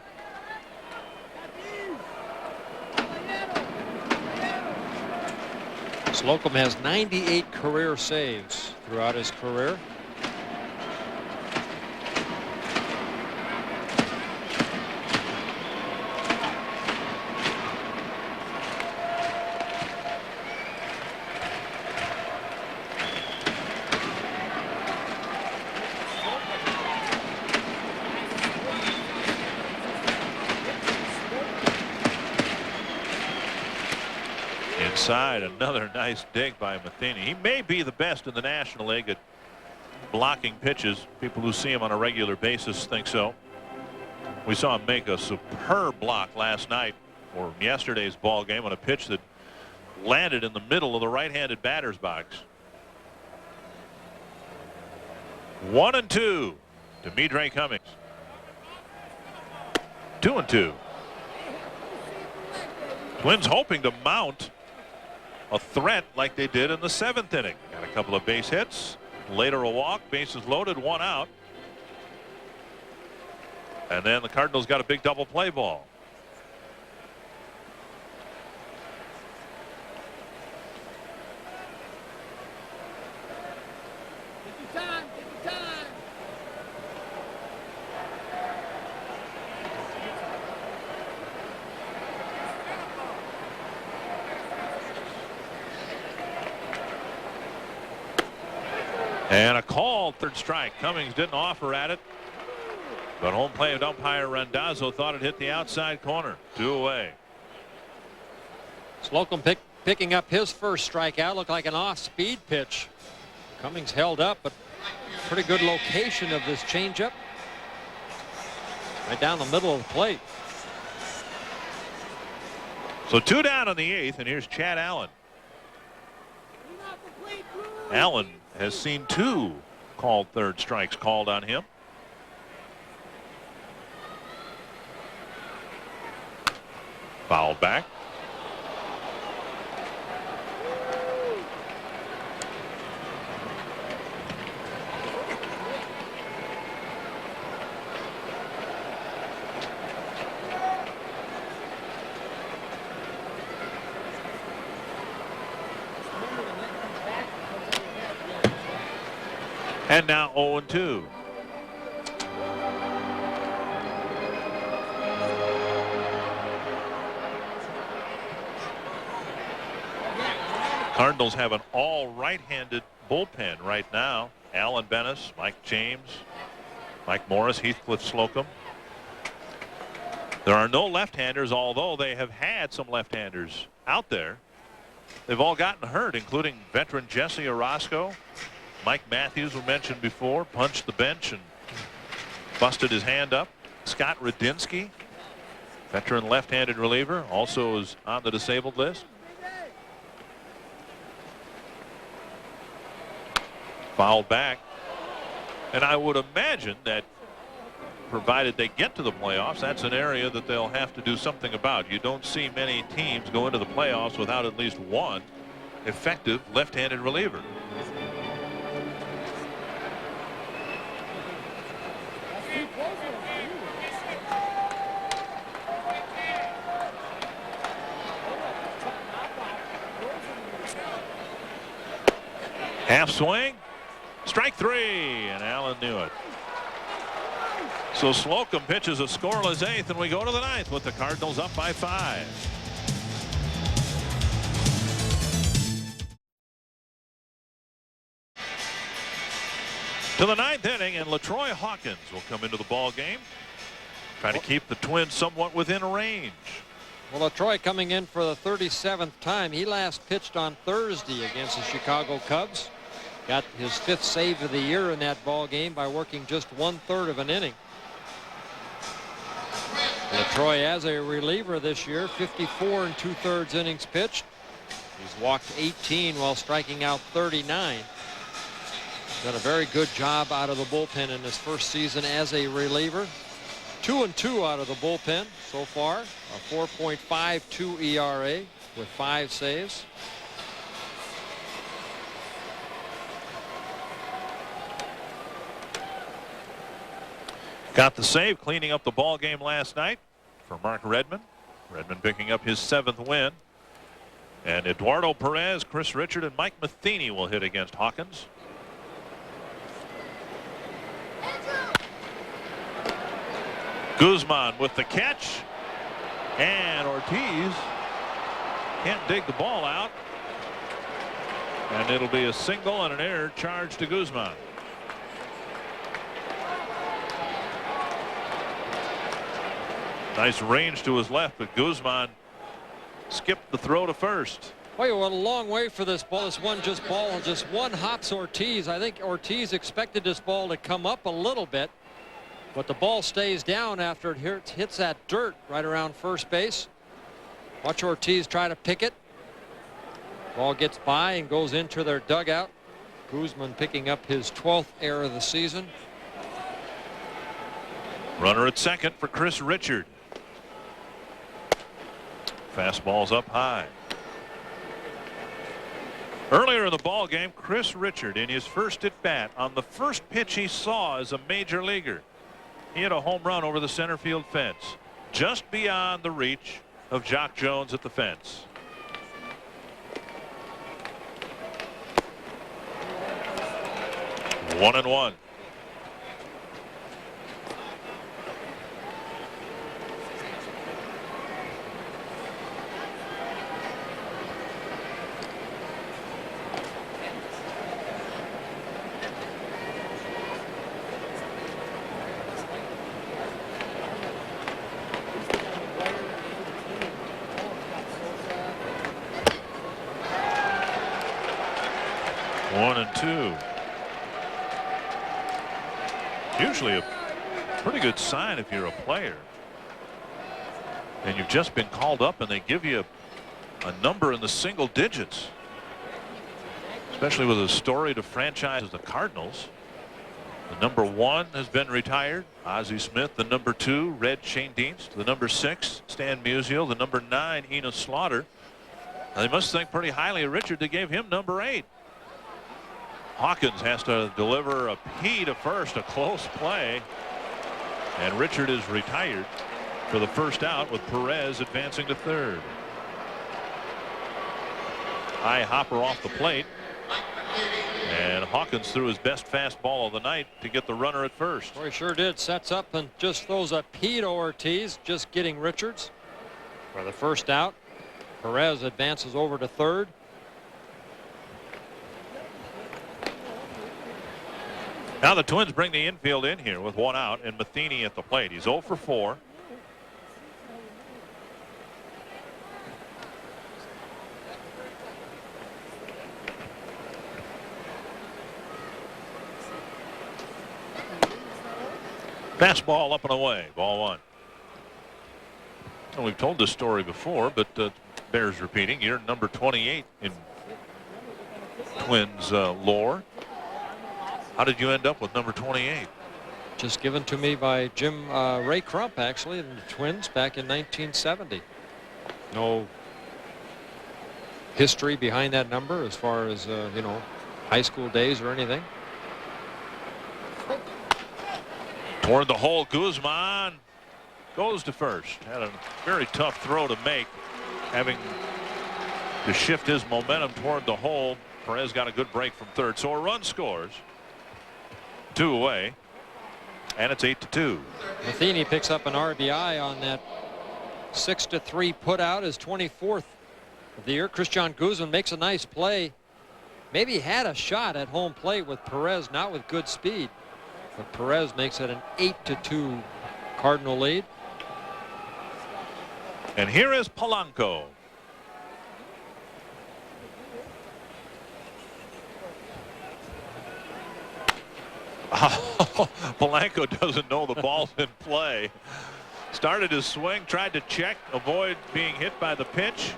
Slocum has 98 career saves throughout his career. Inside, another nice dig by Matheny. He may be the best in the National League at blocking pitches. People who see him on a regular basis think so. We saw him make a superb block last night or yesterday's ball game on a pitch that landed in the middle of the right-handed batter's box. 1-2 to Midre Cummings. 2-2. Twins hoping to mount a threat like they did in the 7th inning. Got a couple of base hits, later a walk, bases loaded, 1 out. And then the Cardinals got a big double play ball. Take your time. Take your time. And a call, 3rd strike. Cummings didn't offer at it, but home plate umpire Randazzo thought it hit the outside corner. 2 away. Slocum picking up his first strikeout. Looked like an off-speed pitch. Cummings held up, but pretty good location of this changeup. Right down the middle of the plate. So 2 down in the 8th, and here's Chad Allen. Allen has seen 2 called 3rd strikes called on him. Foul back. And now 0-2. Cardinals have an all right-handed bullpen right now. Alan Bennis, Mike James, Mike Morris, Heathcliff Slocum. There are no left-handers, although they have had some left-handers out there. They've all gotten hurt, including veteran Jesse Orozco. Mike Matthews, we mentioned before, punched the bench and busted his hand up. Scott Radinsky, veteran left-handed reliever, also is on the disabled list. Fouled back. And I would imagine that provided they get to the playoffs, that's an area that they'll have to do something about. You don't see many teams go into the playoffs without at least one effective left-handed reliever. Half swing, strike 3, and Allen knew it. So Slocum pitches a scoreless 8th, and we go to the 9th with the Cardinals up by 5. To the 9th inning, and LaTroy Hawkins will come into the ball game, trying to keep the Twins somewhat within range. Well, LaTroy coming in for the 37th time. He last pitched on Thursday against the Chicago Cubs. Got his 5th save of the year in that ball game by working just 1/3 of an inning. LaTroy as a reliever this year, 54 2/3 innings pitched. He's walked 18 while striking out 39. Done a very good job out of the bullpen in his first season as a reliever. 2-2 out of the bullpen so far. A 4.52 ERA with 5 saves. Got the save cleaning up the ball game last night for Mark Redmond. Redmond picking up his 7th win. And Eduardo Perez, Chris Richard, and Mike Matheny will hit against Hawkins. Guzman with the catch. And Ortiz can't dig the ball out. And it'll be a single and an error charge to Guzman. Nice range to his left, but Guzman skipped the throw to first. Boy, you went a long way for this ball. This one just one hops Ortiz. I think Ortiz expected this ball to come up a little bit, but the ball stays down after it hits that dirt right around first base. Watch Ortiz try to pick it. Ball gets by and goes into their dugout. Guzman picking up his 12th error of the season. Runner at second for Chris Richard. Fastball's up high. Earlier in the ball game, Chris Richard, in his first at bat, on the first pitch he saw as a major leaguer, he hit a home run over the center field fence, just beyond the reach of Jock Jones at the fence. One and one. One and two. Usually a pretty good sign if you're a player and you've just been called up and they give you a number in the single digits, especially with a storied franchise as the Cardinals. The number 1 has been retired, Ozzie Smith. The number 2, Red Schoendienst. The number 6, Stan Musial. The number 9, Enos Slaughter. Now, they must think pretty highly of Richard. They gave him number 8. Hawkins has to deliver a P to first, a close play, and Richard is retired for the first out with Perez advancing to third. High hopper off the plate, and Hawkins threw his best fastball of the night to get the runner at first. Boy, he sure did. Sets up and just throws a P to Ortiz, just getting Richards for the first out. Perez advances over to third. Now the Twins bring the infield in here with 1 out and Matheny at the plate. He's 0 for 4. Fastball up and away. Ball 1. And we've told this story before, but bears repeating. You're number 28 in Twins lore. How did you end up with number 28? Just given to me by Jim Ray Crump, actually, in the Twins back in 1970. No history behind that number as far as, you know, high school days or anything. Toward the hole, Guzman goes to first. Had a very tough throw to make, having to shift his momentum toward the hole. Perez got a good break from third, so a run scores. 2 away, and it's 8-2. Matheny picks up an RBI on that 6-3 put out, his 24th of the year. Christian Guzman makes a nice play. Maybe had a shot at home plate with Perez, not with good speed, but Perez makes it an 8-2 Cardinal lead. And here is Polanco. Polanco doesn't know the ball's in play. Started his swing, tried to check, avoid being hit by the pitch.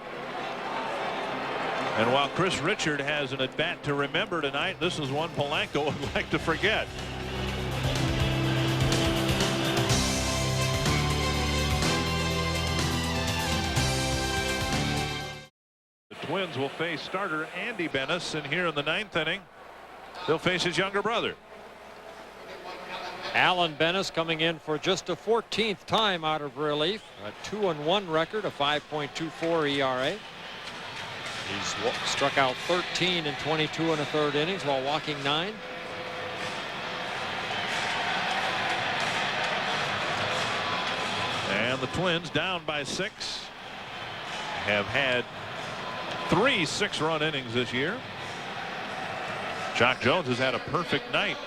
And while Chris Richard has an at-bat to remember tonight, this is one Polanco would like to forget. The Twins will face starter Andy Benes, and here in the 9th inning, they'll face his younger brother. Alan Benes coming in for just a 14th time out of relief. A 2-1 record, a 5.24 ERA. He's struck out 13 in 22 1/3 innings while walking 9. And the Twins, down by 6, have had 3 6-run innings this year. Jock Jones has had a perfect night.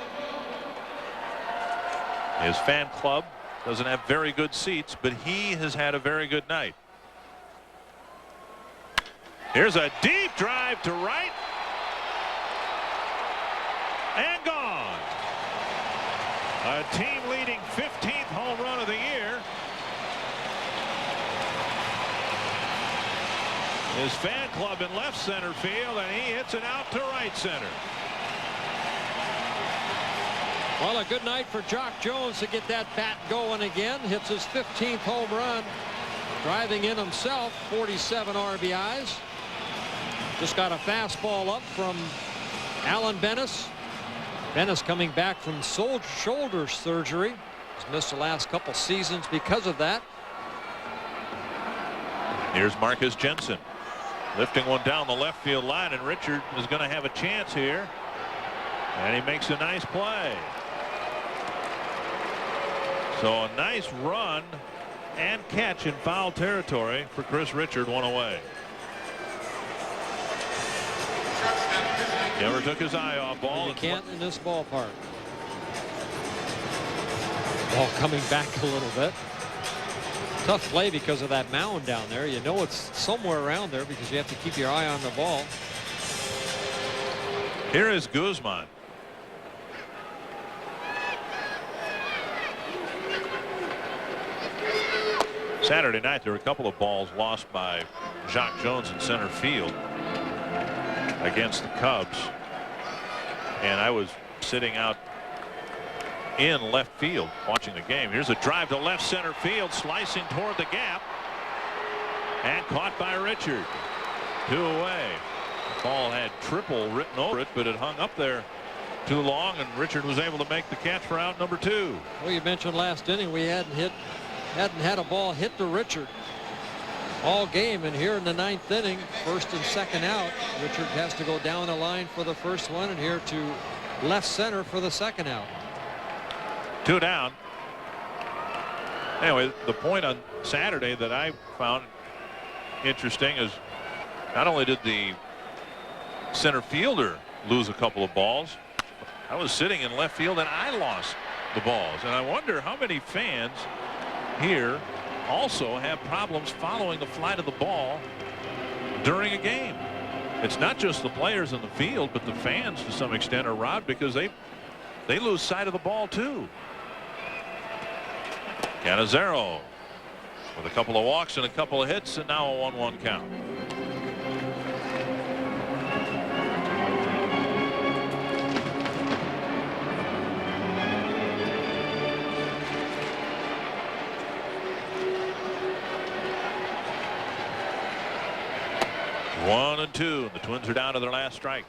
His fan club doesn't have very good seats, but he has had a very good night. Here's a deep drive to right. And gone. A team-leading 15th home run of the year. His fan club in left center field, and he hits it out to right center. Well, a good night for Jock Jones to get that bat going again. Hits his 15th home run, driving in himself 47 RBIs. Just got a fastball up from Alan Bennis. Bennis coming back from shoulder surgery. He's missed the last couple seasons because of that. Here's Marcus Jensen lifting one down the left field line, and Richard is going to have a chance here, and he makes a nice play. So a nice run and catch in foul territory for Chris Richard, one away. Never took his eye off ball. You can't in this ballpark. Ball coming back a little bit. Tough play because of that mound down there. You know it's somewhere around there because you have to keep your eye on the ball. Here is Guzman. Saturday night there were a couple of balls lost by Jock Jones in center field against the Cubs, and I was sitting out in left field watching the game. Here's a drive to left center field, slicing toward the gap, and caught by Richard. 2 away. The ball had triple written over it, but it hung up there too long, and Richard was able to make the catch for out number 2. Well, you mentioned last inning we hadn't had a ball hit to Richard all game, and here in the 9th inning, first and second out, Richard has to go down the line for the first one, and here to left center for the second out. 2 down. Anyway, the point on Saturday that I found interesting is not only did the center fielder lose a couple of balls, I was sitting in left field and I lost the balls, and I wonder how many fans here also have problems following the flight of the ball during a game. It's not just the players in the field, but the fans to some extent are robbed because they lose sight of the ball too. Canizero with a couple of walks and a couple of hits, and now a 1-1 count. One and 2. The Twins are down to their last strike.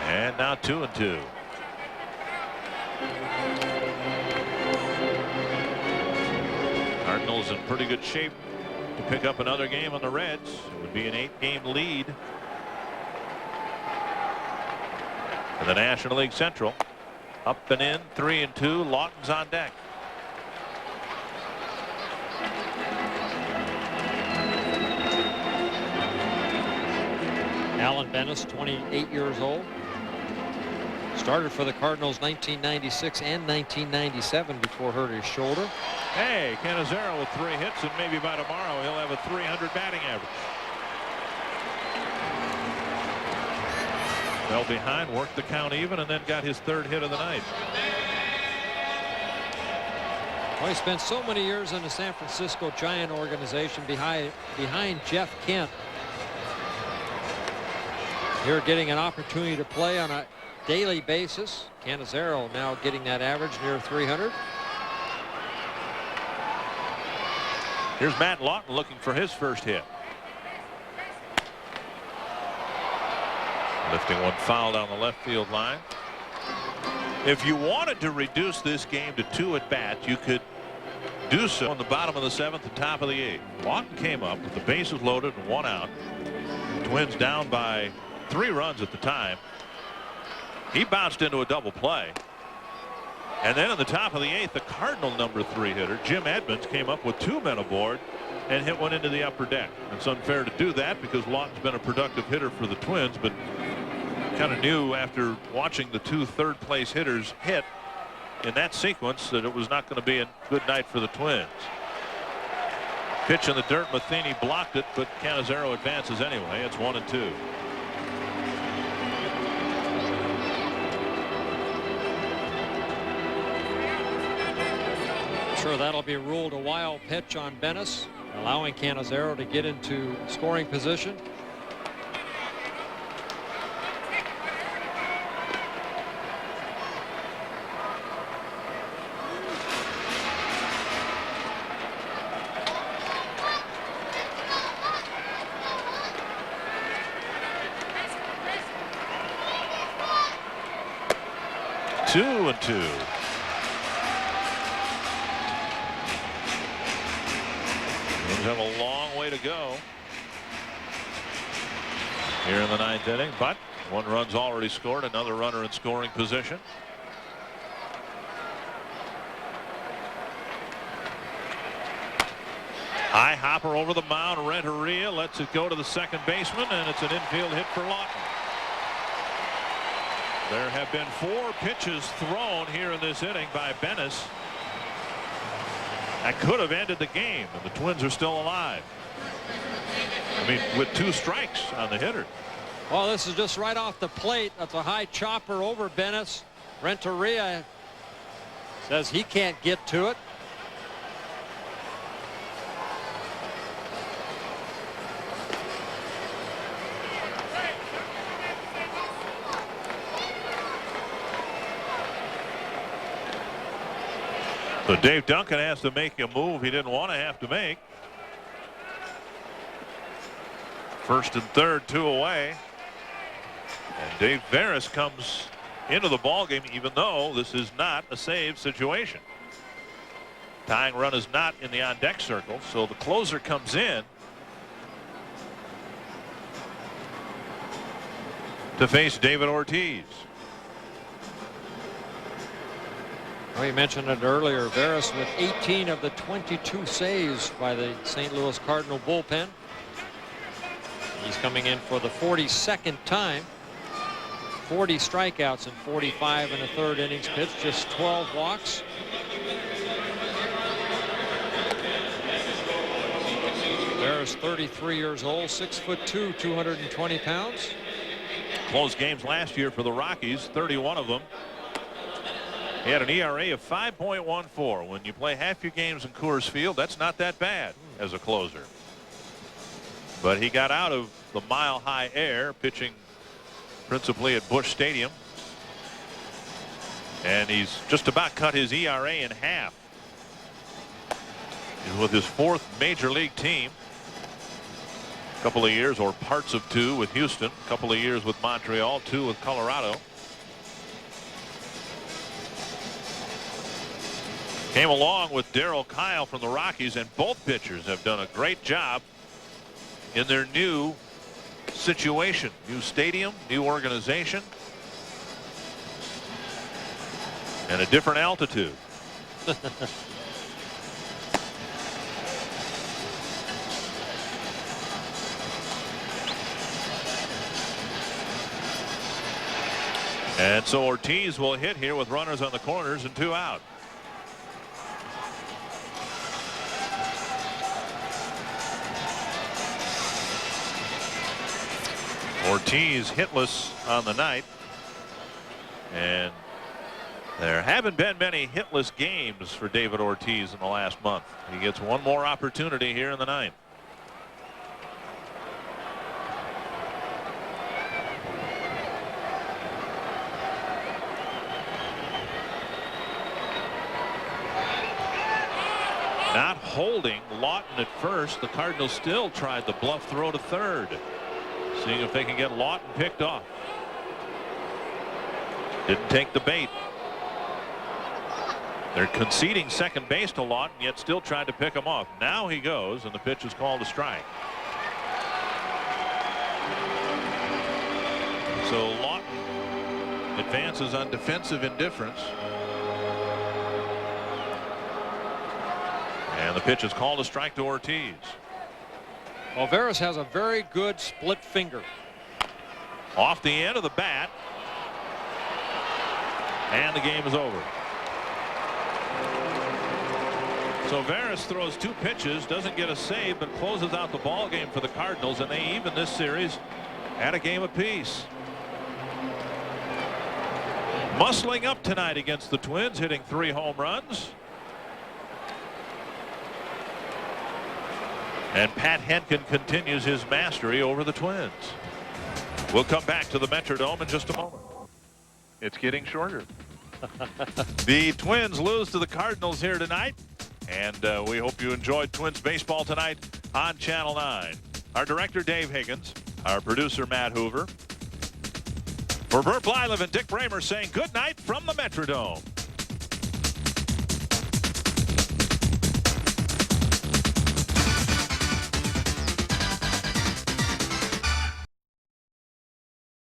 And now 2 and 2. Cardinals in pretty good shape to pick up another game on the Reds. It would be an 8-game lead in the National League Central. Up and in, 3 and 2. Lawton's on deck. Alan Bennis, 28 years old. Started for the Cardinals 1996 and 1997 before hurt his shoulder. Hey, Canizero with 3 hits, and maybe by tomorrow he'll have a 300 batting average. Fell behind, worked the count even, and then got his 3rd hit of the night. Well, he spent so many years in the San Francisco Giant organization behind Jeff Kent. Here getting an opportunity to play on a daily basis. Canizero now getting that average near 300. Here's Matt Lawton looking for his first hit. Lifting one foul down the left field line. If you wanted to reduce this game to 2 at-bats, you could do so on the bottom of the 7th and top of the 8th. Lawton came up with the bases loaded and 1 out. Twins down by 3 runs at the time. He bounced into a double play. And then in the top of the 8th, the Cardinal #3 hitter, Jim Edmonds, came up with 2 men aboard and hit one into the upper deck. It's unfair to do that because Lawton's been a productive hitter for the Twins, but kind of knew after watching the 2 third-place hitters hit in that sequence that it was not going to be a good night for the Twins. Pitch in the dirt. Matheny blocked it, but Cannizzaro advances anyway. It's 1-2. Sure, that'll be ruled a wild pitch on Bennis, allowing Cannizzaro to get into scoring position. Two and two. Twins have a long way to go here in the 9th inning, but 1 run's already scored. Another runner in scoring position. High hopper over the mound. Renteria lets it go to the second baseman, and it's an infield hit for Lawton. There have been 4 pitches thrown here in this inning by Bennis. That could have ended the game, and the Twins are still alive. I mean, with 2 strikes on the hitter. Well, this is just right off the plate. That's a high chopper over Bennis. Renteria says he can't get to it. So Dave Duncan has to make a move he didn't want to have to make. 1st and 3rd, 2 away. And Dave Veras comes into the ballgame even though this is not a save situation. Tying run is not in the on-deck circle, so the closer comes in to face David Ortiz. Well, you mentioned it earlier. Veras with 18 of the 22 saves by the St. Louis Cardinal bullpen. He's coming in for the 42nd time. 40 strikeouts in 45 and a third innings pitched, just 12 walks. Veras 33 years old, 6'2", 220 pounds. Close games last year for the Rockies, 31 of them. He had an ERA of 5.14. When you play half your games in Coors Field, that's not that bad as a closer. But he got out of the mile-high air, pitching principally at Busch Stadium. And he's just about cut his ERA in half. He's with his 4th major league team. A couple of years, or parts of 2 with Houston. A couple of years with Montreal, 2 with Colorado. Came along with Darryl Kyle from the Rockies, and both pitchers have done a great job in their new situation. New stadium, new organization, and a different altitude. And so Ortiz will hit here with runners on the corners and 2 out. Ortiz hitless on the night, and there haven't been many hitless games for David Ortiz in the last month. He gets 1 more opportunity here in the 9th. Not holding Lawton at first. The Cardinals still tried the bluff throw to third, seeing if they can get Lawton picked off. Didn't take the bait. They're conceding second base to Lawton, yet still tried to pick him off. Now he goes, and the pitch is called a strike. So Lawton advances on defensive indifference. And the pitch is called a strike to Ortiz. Well, Veras has a very good split finger. Off the end of the bat. And the game is over. So Veras throws 2 pitches, doesn't get a save, but closes out the ball game for the Cardinals, and they even this series at a game apiece. Muscling up tonight against the Twins, hitting 3 home runs. And Pat Henkin continues his mastery over the Twins. We'll come back to the Metrodome in just a moment. It's getting shorter. The Twins lose to the Cardinals here tonight. And we hope you enjoyed Twins baseball tonight on Channel 9. Our director, Dave Higgins. Our producer, Matt Hoover. For Bert Blylev and Dick Bramer saying good night from the Metrodome.